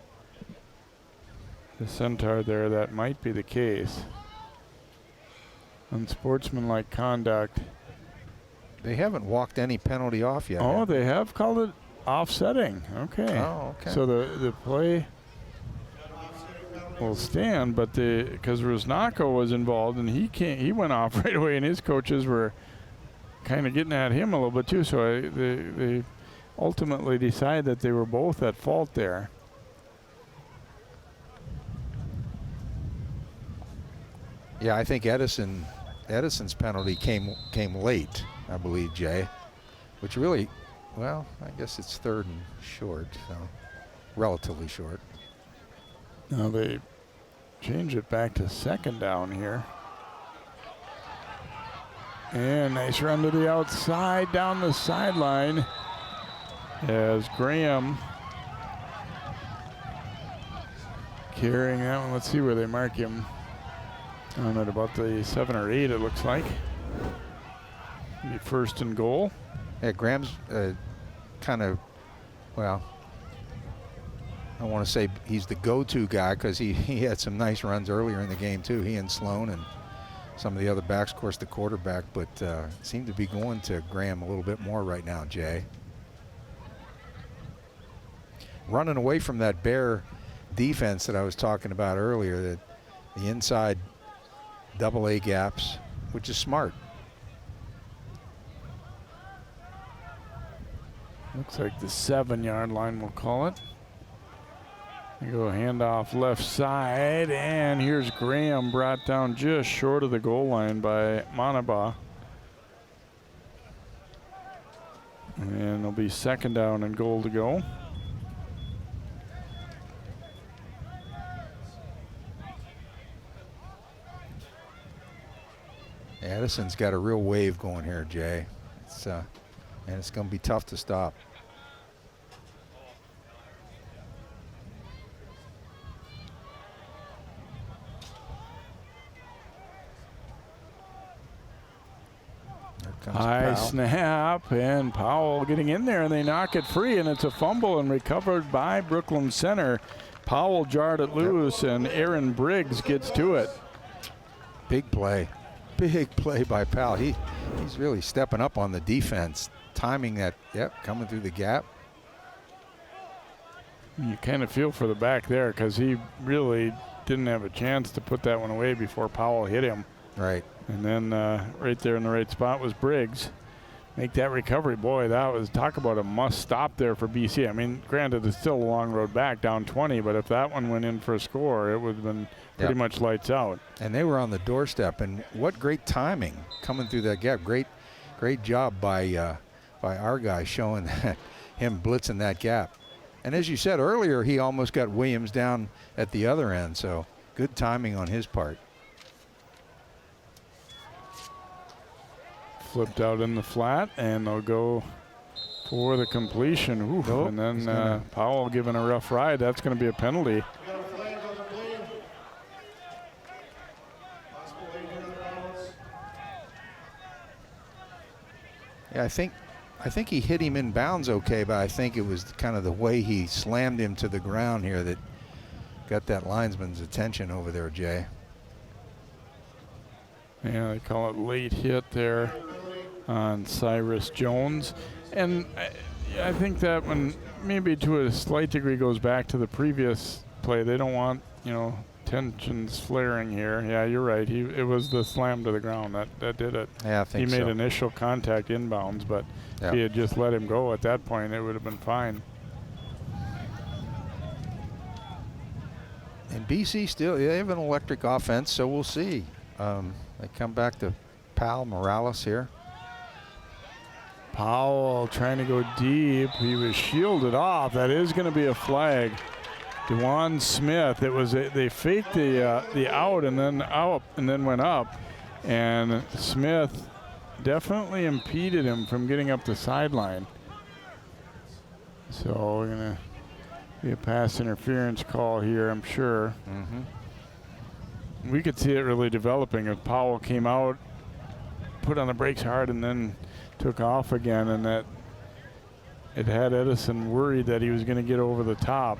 the Centaur there? That might be the case. Unsportsmanlike conduct. They haven't walked any penalty off yet. Oh, they have called it offsetting. Okay. Oh, okay. So the play will stand, but because Rusnako was involved and he went off right away, and his coaches were kind of getting at him a little bit too. So they ultimately decided that they were both at fault there. Yeah, I think Edison's penalty came late, I believe, Jay, which really, well, I guess it's 3rd and short, so relatively short. Now they change it back to 2nd down here. And nice run to the outside down the sideline as Graham carrying that one. Let's see where they mark him. On at about the 7 or 8, it looks like. Be 1st and goal. Yeah, Graham's kind of, well, I want to say he's the go-to guy because he had some nice runs earlier in the game too. He and Sloan and some of the other backs, of course the quarterback, but seem to be going to Graham a little bit more right now, Jay. Running away from that Bear defense that I was talking about earlier, that the inside double-A gaps, which is smart. Looks like the 7-yard line, we'll call it. You go handoff left side, and here's Graham brought down just short of the goal line by Manaba. And it'll be 2nd down and goal to go. Edison's got a real wave going here, Jay. And it's going to be tough to stop. High snap, and Powell getting in there, and they knock it free, and it's a fumble and recovered by Brooklyn Center. Powell jarred it loose, and Aaron Briggs gets to it. Big play. Big play by Powell. He's really stepping up on the defense, timing that, coming through the gap. You kind of feel for the back there because he really didn't have a chance to put that one away before Powell hit him. Right. And then right there in the right spot was Briggs. Make that recovery. Boy, that was, talk about a must stop there for BC. I mean, granted, it's still a long road back, down 20, but if that one went in for a score, it would have been pretty much lights out. And they were on the doorstep, and what great timing coming through that gap. Great job by our guy showing that, him blitzing that gap. And as you said earlier, he almost got Williams down at the other end, so good timing on his part. Flipped out in the flat, and they'll go for the completion. Ooh, and then Powell giving a rough ride. That's going to be a penalty. Yeah, I think he hit him in bounds okay, but I think it was kind of the way he slammed him to the ground here that got that linesman's attention over there, Jay. Yeah, they call it late hit there on Cyrus Jones. And I think that one maybe to a slight degree goes back to the previous play. They don't want, tensions flaring here. Yeah, you're right. It was the slam to the ground that did it. Yeah, I think he made so. Initial contact inbounds, but if he had just let him go at that point, it would have been fine. And BC still, they have an electric offense, so we'll see. They come back to Powell Morales here. Powell trying to go deep. He was shielded off. That is going to be a flag. DeJuan Smith. It was they faked the out and then went up, and Smith definitely impeded him from getting up the sideline. So we're gonna be a pass interference call here, I'm sure. We could see it really developing if Powell came out, put on the brakes hard, and then took off again, and that it had Edison worried that he was going to get over the top.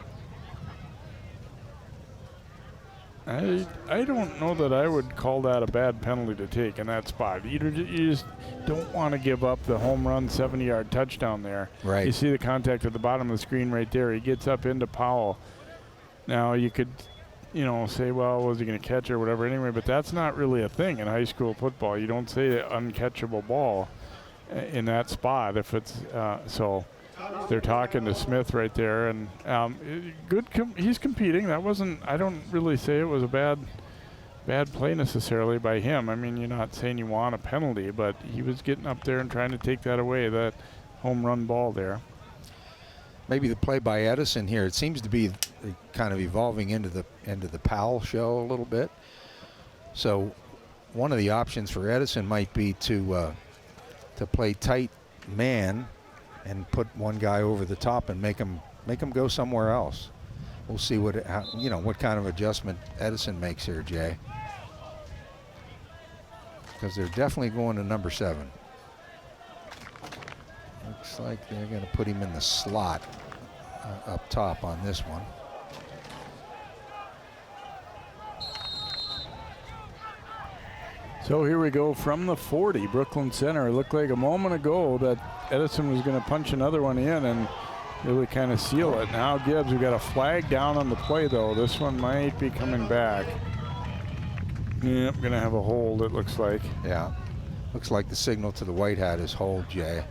I don't know that I would call that a bad penalty to take in that spot. You just don't want to give up the home run 70-yard touchdown there. Right. You see the contact at the bottom of the screen right there. He gets up into Powell. Now you could, say, well, was he going to catch or whatever anyway, but that's not really a thing in high school football. You don't say uncatchable ball in that spot if it's so. They're talking to Smith right there, and he's competing. That wasn't. I don't really say it was a bad play necessarily by him. I mean, you're not saying you want a penalty, but he was getting up there and trying to take that away, that home run ball there. Maybe the play by Edison here. It seems to be kind of evolving into the Powell show a little bit. So one of the options for Edison might be to play tight man and put one guy over the top and make him go somewhere else. We'll see what kind of adjustment Edison makes here, Jay. Because they're definitely going to number 7. Looks like they're going to put him in the slot up top on this one. So here we go from the 40, Brooklyn Center. It looked like a moment ago that Edison was going to punch another one in and really kind of seal it. Now Gibbs, we got a flag down on the play though. This one might be coming back. Yep, going to have a hold, it looks like. Yeah, looks like the signal to the white hat is hold, Jay.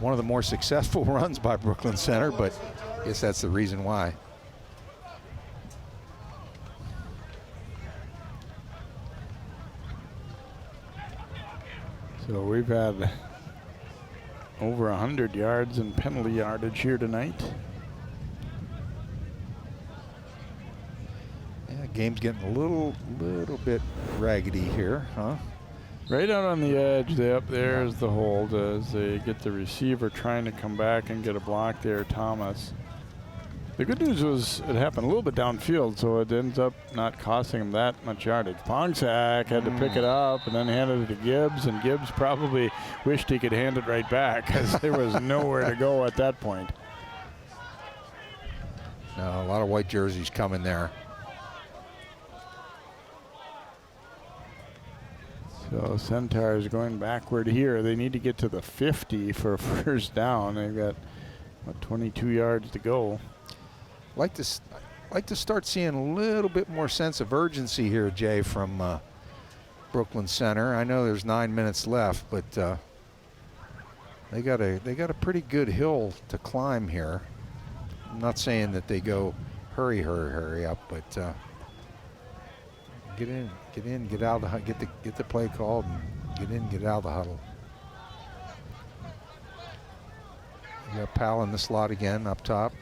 One of the more successful runs by Brooklyn Center, but I guess that's the reason why. So we've had over 100 yards in penalty yardage here tonight. Yeah, game's getting a little bit raggedy here, huh? Right out on the edge, there's the hold as they get the receiver trying to come back and get a block there, Thomas. The good news was it happened a little bit downfield, so it ends up not costing him that much yardage. Pongsack had to pick it up and then handed it to Gibbs, and Gibbs probably wished he could hand it right back because there was nowhere to go at that point. No, a lot of white jerseys coming there. So Centaurs going backward here. They need to get to the 50 for a first down. They've got, 22 yards to go. Like to start seeing a little bit more sense of urgency here, Jay, from Brooklyn Center. I know there's 9 minutes left, but they got a pretty good hill to climb here. I'm not saying that they go hurry up, but get in, get out, get the play called, and get out of the huddle. You got Powell in the slot again up top.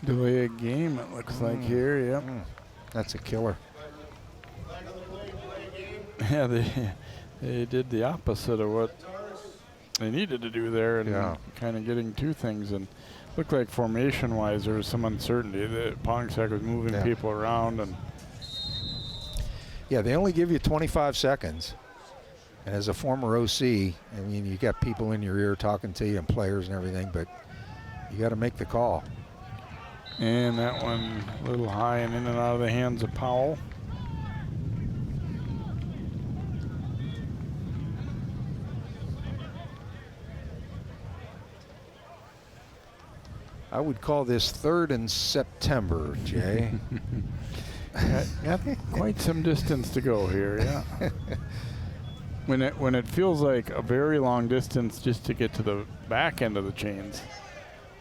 Delay a game, it looks like here, yep. That's a killer. Yeah, they did the opposite of what they needed to do there, and kind of getting two things. And looked like formation-wise there was some uncertainty. The Pongsack was moving people around, and yeah, they only give you 25 seconds. And as a former OC, I mean, you got people in your ear talking to you and players and everything, but you got to make the call. And that one a little high and in and out of the hands of Powell. I would call this 3rd and September, Jay. Got quite some distance to go here, yeah. When it feels like a very long distance just to get to the back end of the chains,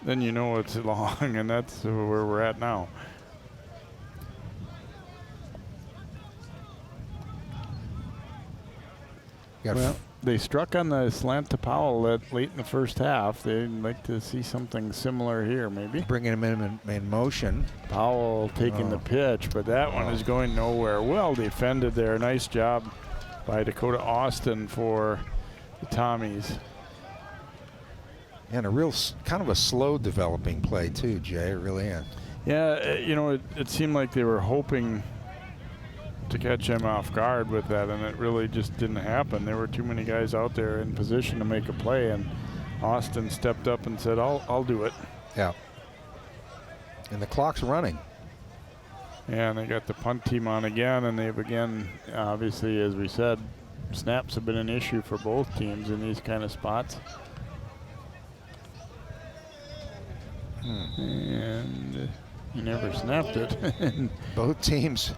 then you know it's long, and that's where we're at now. Well, they struck on the slant to Powell late in the first half. They'd like to see something similar here, maybe. Bringing him in motion. Powell taking the pitch, but that one is going nowhere. Well defended there. Nice job by Dakota Austin for the Tommies. And a real kind of a slow developing play too, Jay, really is. Yeah, it seemed like they were hoping to catch him off guard with that, and it really just didn't happen. There were too many guys out there in position to make a play, and Austin stepped up and said, I'll do it. Yeah. And the clock's running. And they got the punt team on again, and they've again, obviously, as we said, snaps have been an issue for both teams in these kind of spots. And he never snapped it. Both teams.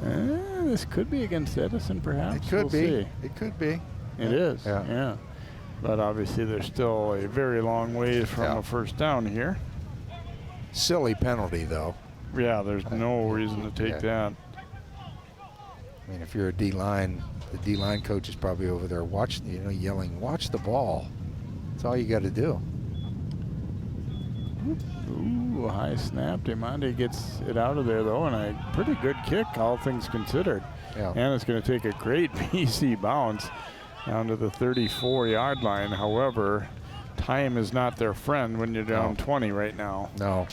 This could be against Edison, perhaps. It could we'll be. See. It could be. It is. Yeah. Yeah. But obviously, there's still a very long way from a first down here. Silly penalty, though. Yeah, there's no reason to take that. I mean, if you're a D-line, the D-line coach is probably over there yelling, "Watch the ball." That's all you got to do. Ooh, high snap. DeMonte gets it out of there, though, and a pretty good kick, all things considered. Yeah. And it's going to take a great BC bounce down to the 34-yard line. However, time is not their friend when you're down 20 right now. No.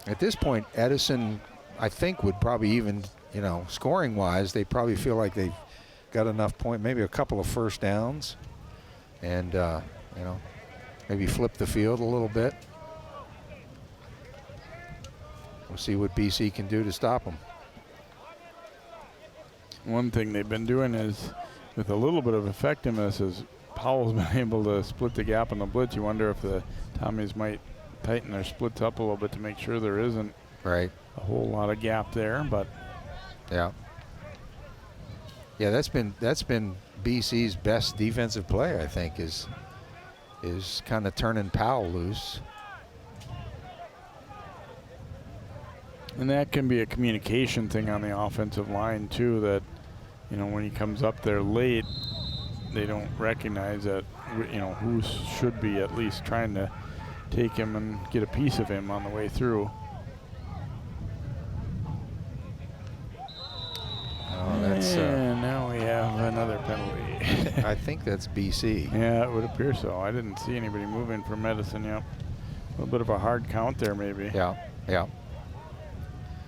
At this point, Edison, I think, would probably even, scoring-wise, they probably feel like they've got enough point, maybe a couple of first downs, and, maybe flip the field a little bit. We'll see what BC can do to stop them. One thing they've been doing is, with a little bit of effectiveness, is Powell's been able to split the gap on the blitz. You wonder if the Tommies might tighten their splits up a little bit to make sure there isn't a whole lot of gap there. But yeah, that's been BC's best defensive play, I think, is kind of turning Powell loose. And that can be a communication thing on the offensive line too, that when he comes up there late, they don't recognize that who should be at least trying to take him and get a piece of him on the way through. And now we have another penalty. I think that's BC. Yeah, it would appear so. I didn't see anybody moving from Edison yet. A little bit of a hard count there, maybe. Yeah.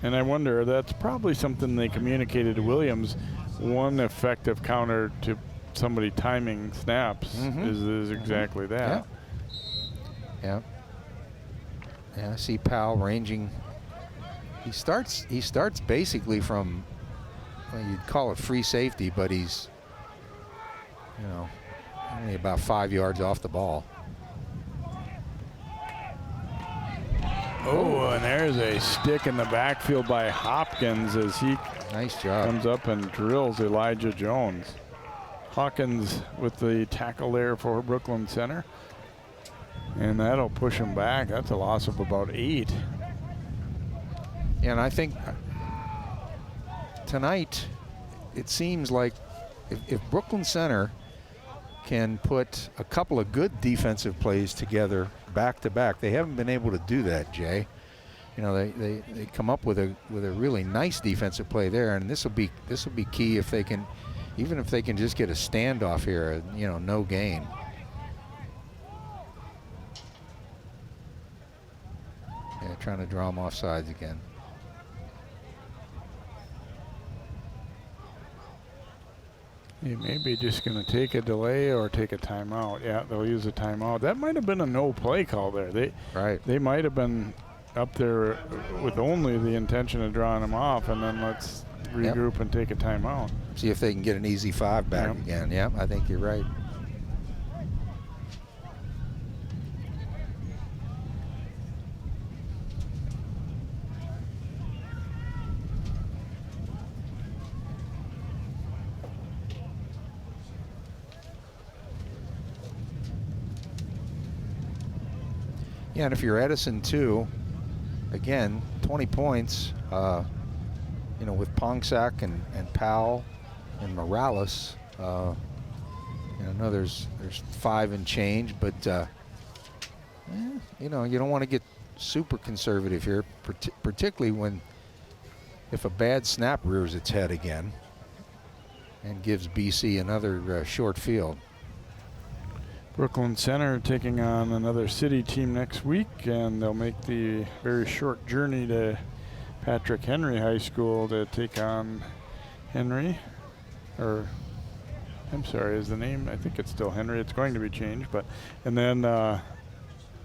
And I wonder, that's probably something they communicated to Williams. One effective counter to somebody timing snaps is exactly that. Yeah, I see Powell ranging. He starts basically from, you'd call it free safety, but he's, only about 5 yards off the ball. Oh, and there's a stick in the backfield by Hopkins as he comes up and drills Elijah Jones. Hawkins with the tackle there for Brooklyn Center. And that'll push him back. That's a loss of about 8. And I think tonight it seems like if Brooklyn Center can put a couple of good defensive plays together back to back, they haven't been able to do that, Jay. They come up with a really nice defensive play there, and this will be key if they can, even if they can just get a standoff here, no gain. Yeah, trying to draw them off sides again. He may be just going to take a delay or take a timeout. Yeah, they'll use a timeout. That might have been a no play call there. They might have been up there with only the intention of drawing him off, and then let's regroup and take a timeout. See if they can get an easy 5 back again. Yeah, I think you're right. Yeah, and if you're Edison too, again, 20 points, with Pongsak and Powell and Morales, there's 5 and change, but you don't want to get super conservative here, particularly if a bad snap rears its head again and gives BC another short field. Brooklyn Center taking on another city team next week, and they'll make the very short journey to Patrick Henry High School to take on Henry. I'm sorry, is the name? I think it's still Henry. It's going to be changed, and then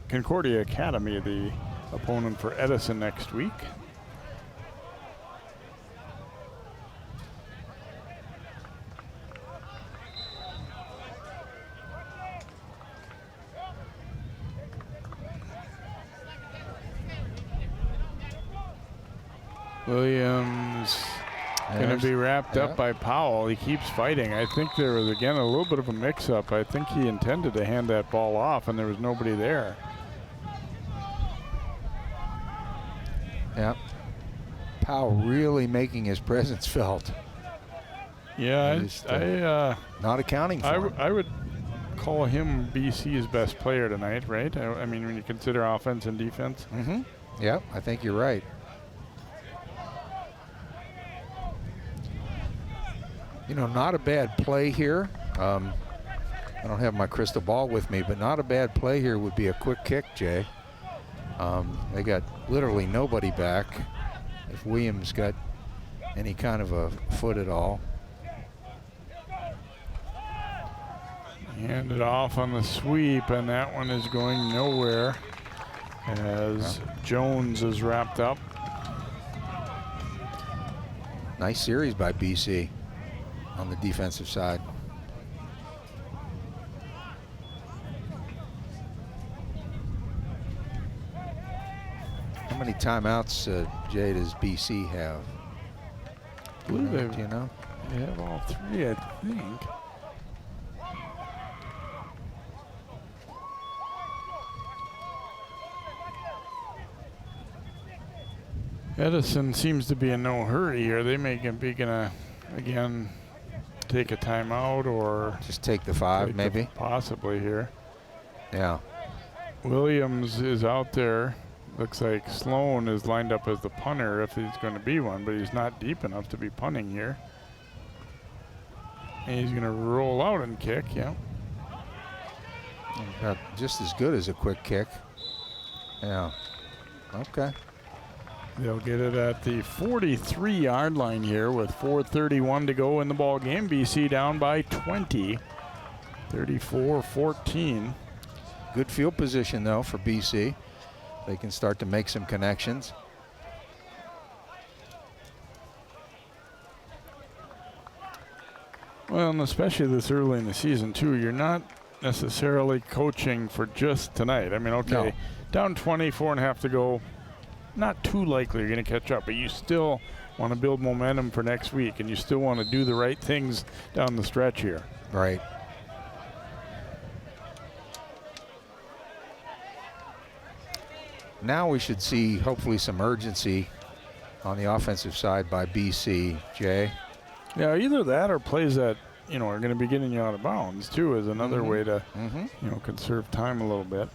Concordia Academy, the opponent for Edison next week. Williams going to be wrapped up by Powell. He keeps fighting. I think there was, again, a little bit of a mix-up. I think he intended to hand that ball off, and there was nobody there. Yeah. Powell really making his presence felt. Yeah, not accounting for him. I would call him BC's best player tonight, right? I mean, when you consider offense and defense. Mm-hmm. Yeah, I think you're right. You know, not a bad play here. I don't have my crystal ball with me, but not a bad play here would be a quick kick, Jay. They got literally nobody back. If Williams got any kind of a foot at all. Hand it off on the sweep, and that one is going nowhere as Jones is wrapped up. Nice series by BC on the defensive side. How many timeouts, Jay, does BC have? Do you know? They have all three, I think. Edison seems to be in no hurry here. They may be gonna, again, take a timeout or just take the 5, maybe. Possibly here. Yeah. Williams is out there. Looks like Sloan is lined up as the punter if he's going to be one, but he's not deep enough to be punting here. And he's going to roll out and kick, yeah. Got just as good as a quick kick. Yeah. Okay. They'll get it at the 43-yard line here with 4:31 to go in the ball game. BC down by 20, 34-14. Good field position, though, for BC. They can start to make some connections. Well, and especially this early in the season, too, you're not necessarily coaching for just tonight. I mean, okay, down 20, 4.5 to go. Not too likely you're going to catch up, but you still want to build momentum for next week, and you still want to do the right things down the stretch here. Right. Now we should see, hopefully, some urgency on the offensive side by BC, Jay. Yeah, either that or plays that, you know, are going to be getting you out of bounds, too, is another way to, you know, conserve time a little bit.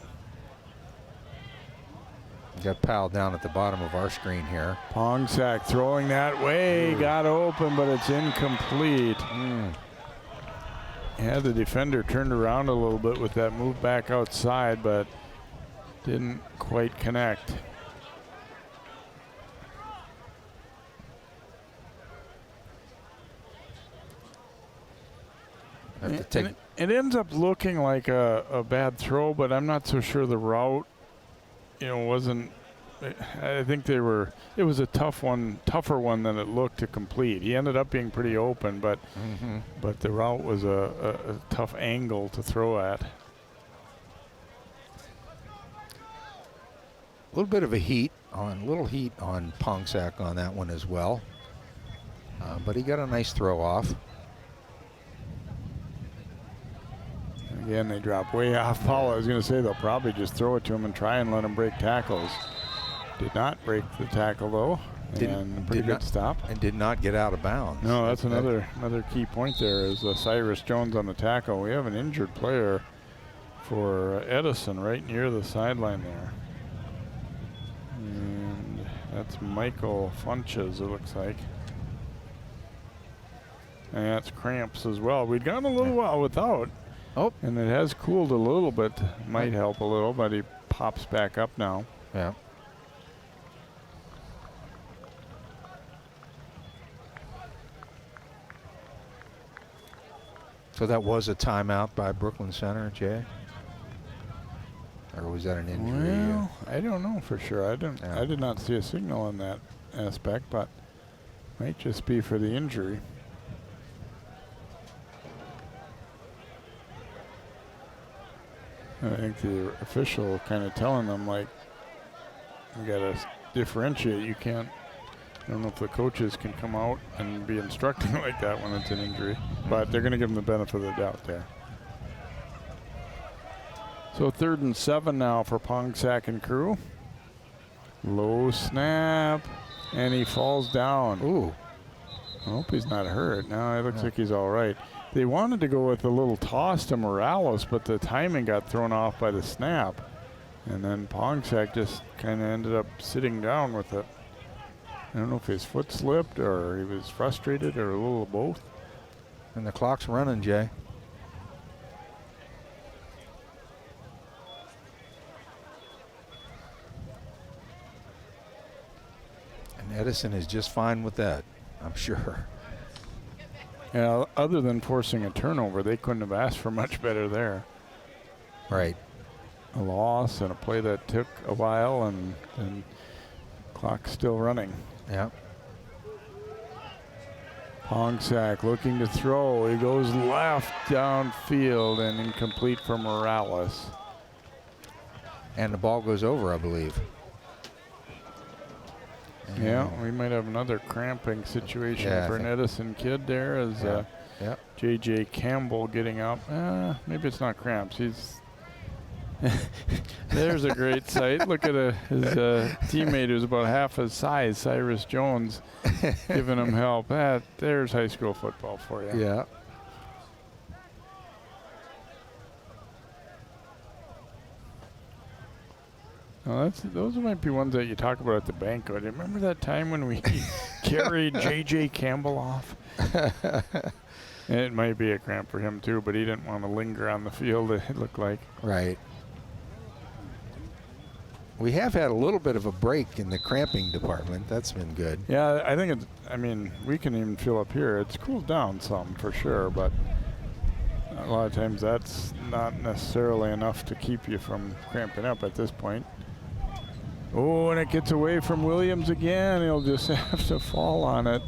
Got Powell down at the bottom of our screen here. Pongsack throwing that way, got open, but it's incomplete. Yeah, the defender turned around a little bit with that move back outside, but didn't quite connect. It ends up looking like a bad throw, but I'm not so sure the route, you know, wasn't. I think it was a tougher one than it looked to complete. He ended up being pretty open, but the route was a tough angle to throw at. A little bit of a little heat on Pongsack on that one as well. But he got a nice throw off. Again, they drop way off Paul. I was going to say they'll probably just throw it to him and try and let him break tackles. Did not break the tackle, though. And pretty good stop. And did not get out of bounds. No, that's another key point there is Cyrus Jones on the tackle. We have an injured player for Edison right near the sideline there. And that's Michael Funches, it looks like. And that's cramps as well. We'd gone a little while without. Oh. And it has cooled a little bit. Might help a little, but he pops back up now. Yeah. So that was a timeout by Brooklyn Center, Jay? or was that an injury? Well, I don't know for sure. I did not see a signal in that aspect, but might just be for the injury. I think the official kind of telling them, like, you got to differentiate. You can't, I don't know if the coaches can come out and be instructing like that when it's an injury, but they're going to give them the benefit of the doubt there. So 3rd and 7 now for Pongsack and crew. Low snap, and he falls down. Ooh. I hope he's not hurt. No, it looks like he's all right. They wanted to go with a little toss to Morales, but the timing got thrown off by the snap. And then Pongsack just kind of ended up sitting down with it. I don't know if his foot slipped or he was frustrated or a little of both. And the clock's running, Jay. And Edison is just fine with that, I'm sure. Yeah, other than forcing a turnover, they couldn't have asked for much better there. Right. A loss and a play that took a while, and clock's still running. Yeah. Pongsack looking to throw. He goes left downfield and incomplete for Morales. And the ball goes over, I believe. Yeah, we might have another cramping situation for an Edison kid there as J.J. Campbell getting up. Maybe it's not cramps. He's there's a great sight. Look at his teammate who's about half his size, Cyrus Jones, giving him help. There's high school football for you. Yeah. Well, those might be ones that you talk about at the banquet. Remember that time when we carried J.J. Campbell off? It might be a cramp for him too, but he didn't want to linger on the field, it looked like. Right. We have had a little bit of a break in the cramping department. That's been good. Yeah, I think we can even feel up here. It's cooled down some for sure, but a lot of times that's not necessarily enough to keep you from cramping up at this point. Oh, and it gets away from Williams again. He'll just have to fall on it.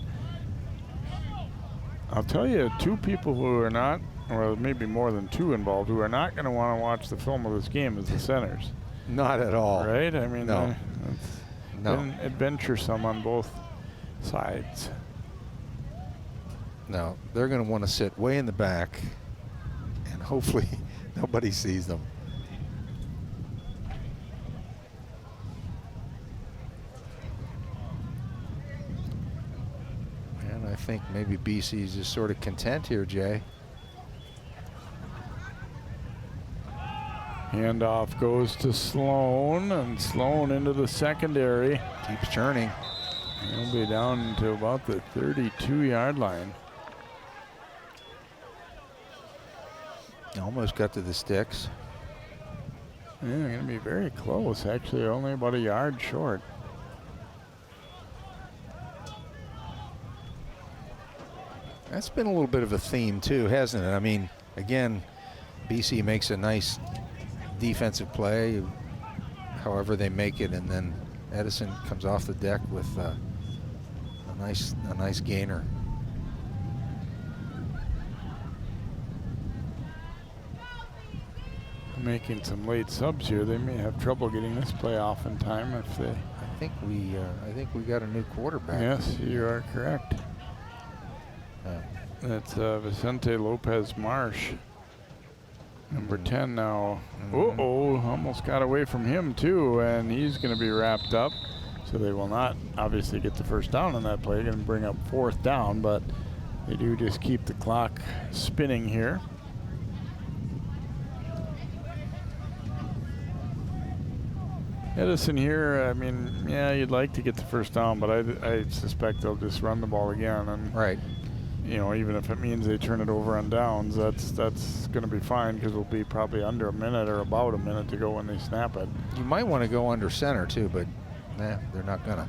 I'll tell you, 2 people who are not, or maybe more than 2 involved, who are not going to want to watch the film of this game is the centers. Not at all. Right? I mean, no. It's been adventuresome on both sides. No, they're going to want to sit way in the back, and hopefully nobody sees them. And I think maybe BC is just sort of content here, Jay. Handoff goes to Sloan, and Sloan into the secondary. Keeps churning. He'll be down to about the 32-yard line. Almost got to the sticks. Yeah, going to be very close, actually, only about a yard short. That's been a little bit of a theme too, hasn't it? I mean, again, BC makes a nice defensive play, however they make it, and then Edison comes off the deck with a nice gainer. Making some late subs here. They may have trouble getting this play off in time if they. I think we got a new quarterback. Yes, you are correct. That's Vicente Lopez Marsh, number 10 now. Uh-oh, almost got away from him too, and he's going to be wrapped up. So they will not obviously get the first down on that play. Going to bring up 4th down, but they do just keep the clock spinning here. Edison here, I mean, yeah, you'd like to get the first down, but I suspect they'll just run the ball again. And right. You know, even if it means they turn it over on downs, that's going to be fine because it'll be probably under a minute or about a minute to go when they snap it. You might want to go under center too, but nah, they're not gonna.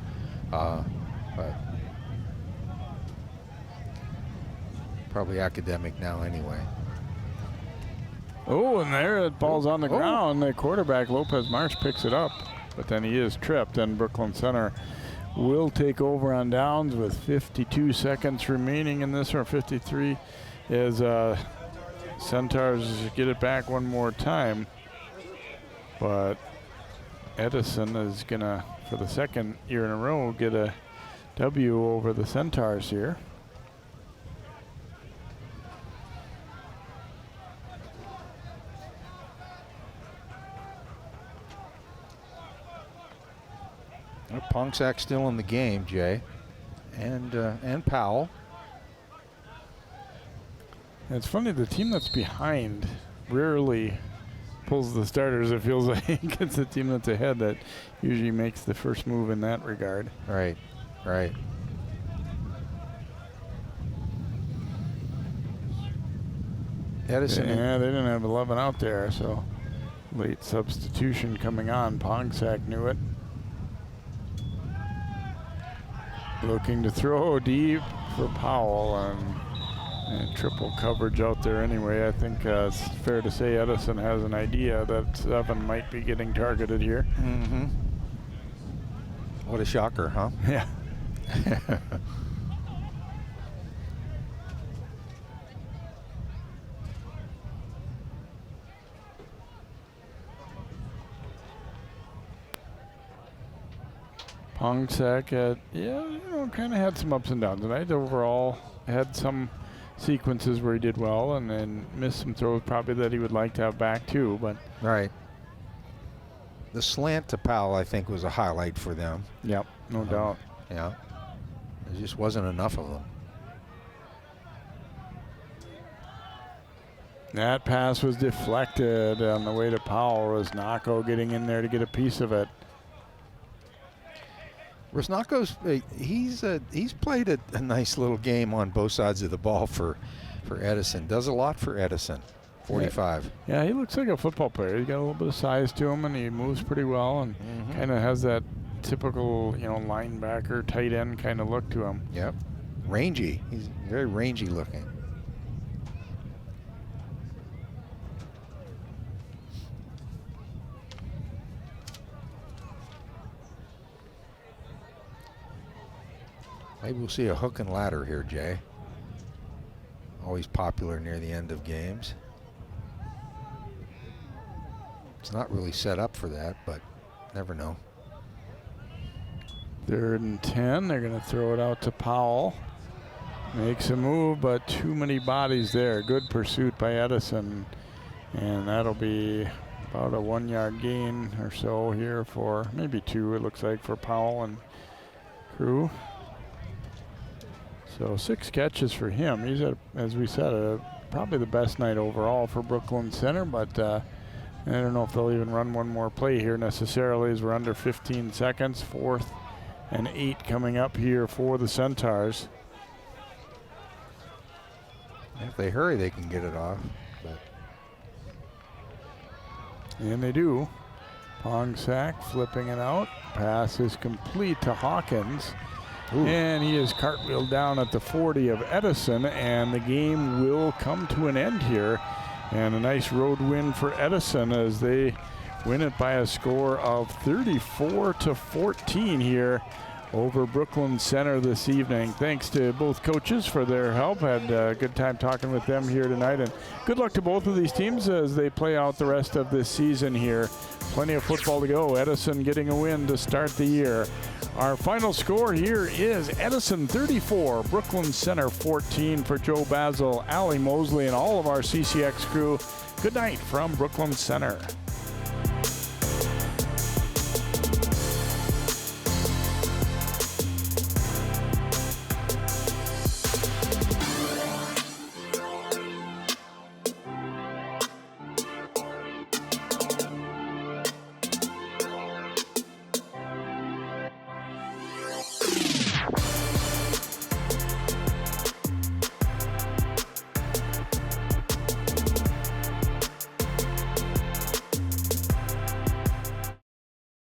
But probably academic now anyway. Oh, and there, the ball's on the ground. The quarterback, Lopez Marsh, picks it up, but then he is tripped, and Brooklyn Center will take over on downs with 52 seconds remaining in this, or 53, as Centaurs get it back one more time. But Edison is gonna, for the second year in a row, get a W over the Centaurs here. Pongsack still in the game, Jay, and Powell. It's funny, the team that's behind rarely pulls the starters. It feels like it's the team that's ahead that usually makes the first move in that regard. Right, right. Edison. Yeah, they didn't have 11 out there, so late substitution coming on. Pongsack knew it. Looking to throw deep for Powell, and triple coverage out there anyway. I think it's fair to say Edison has an idea that 7 might be getting targeted here. Mm-hmm. What a shocker, huh? Yeah. Pongsack kind of had some ups and downs tonight. Overall, had some sequences where he did well, and then missed some throws probably that he would like to have back too. But right. The slant to Powell, I think, was a highlight for them. Yep, no doubt. Yeah. There just wasn't enough of them. That pass was deflected on the way to Powell. Rosnacko getting in there to get a piece of it. Rosnacko's he's played a nice little game on both sides of the ball for Edison. Does a lot for Edison. 45. Yeah, he looks like a football player. He's got a little bit of size to him, and he moves pretty well, and kind of has that typical, linebacker, tight end kind of look to him. Yep. Rangy. He's very rangy looking. Maybe we'll see a hook and ladder here, Jay. Always popular near the end of games. It's not really set up for that, but never know. 3rd and 10. They're going to throw it out to Powell. Makes a move, but too many bodies there. Good pursuit by Edison. And that'll be about a 1-yard gain or so here for maybe 2, it looks like, for Powell and crew. So 6 catches for him. He's, as we said, probably the best night overall for Brooklyn Center, but I don't know if they'll even run one more play here necessarily, as we're under 15 seconds. 4th and 8 coming up here for the Centaurs. If they hurry, they can get it off. But. And they do. Pongsack flipping it out. Pass is complete to Hawkins. Ooh. And he is cartwheeled down at the 40 of Edison, and the game will come to an end here. And a nice road win for Edison as they win it by a score of 34-14 here over Brooklyn Center this evening. Thanks to both coaches for their help. Had a good time talking with them here tonight, and good luck to both of these teams as they play out the rest of this season here. Plenty of football to go. Edison getting a win to start the year. Our final score here is Edison 34, Brooklyn Center 14. For Joe Basil, Allie Mosley, and all of our CCX crew, good night from Brooklyn Center.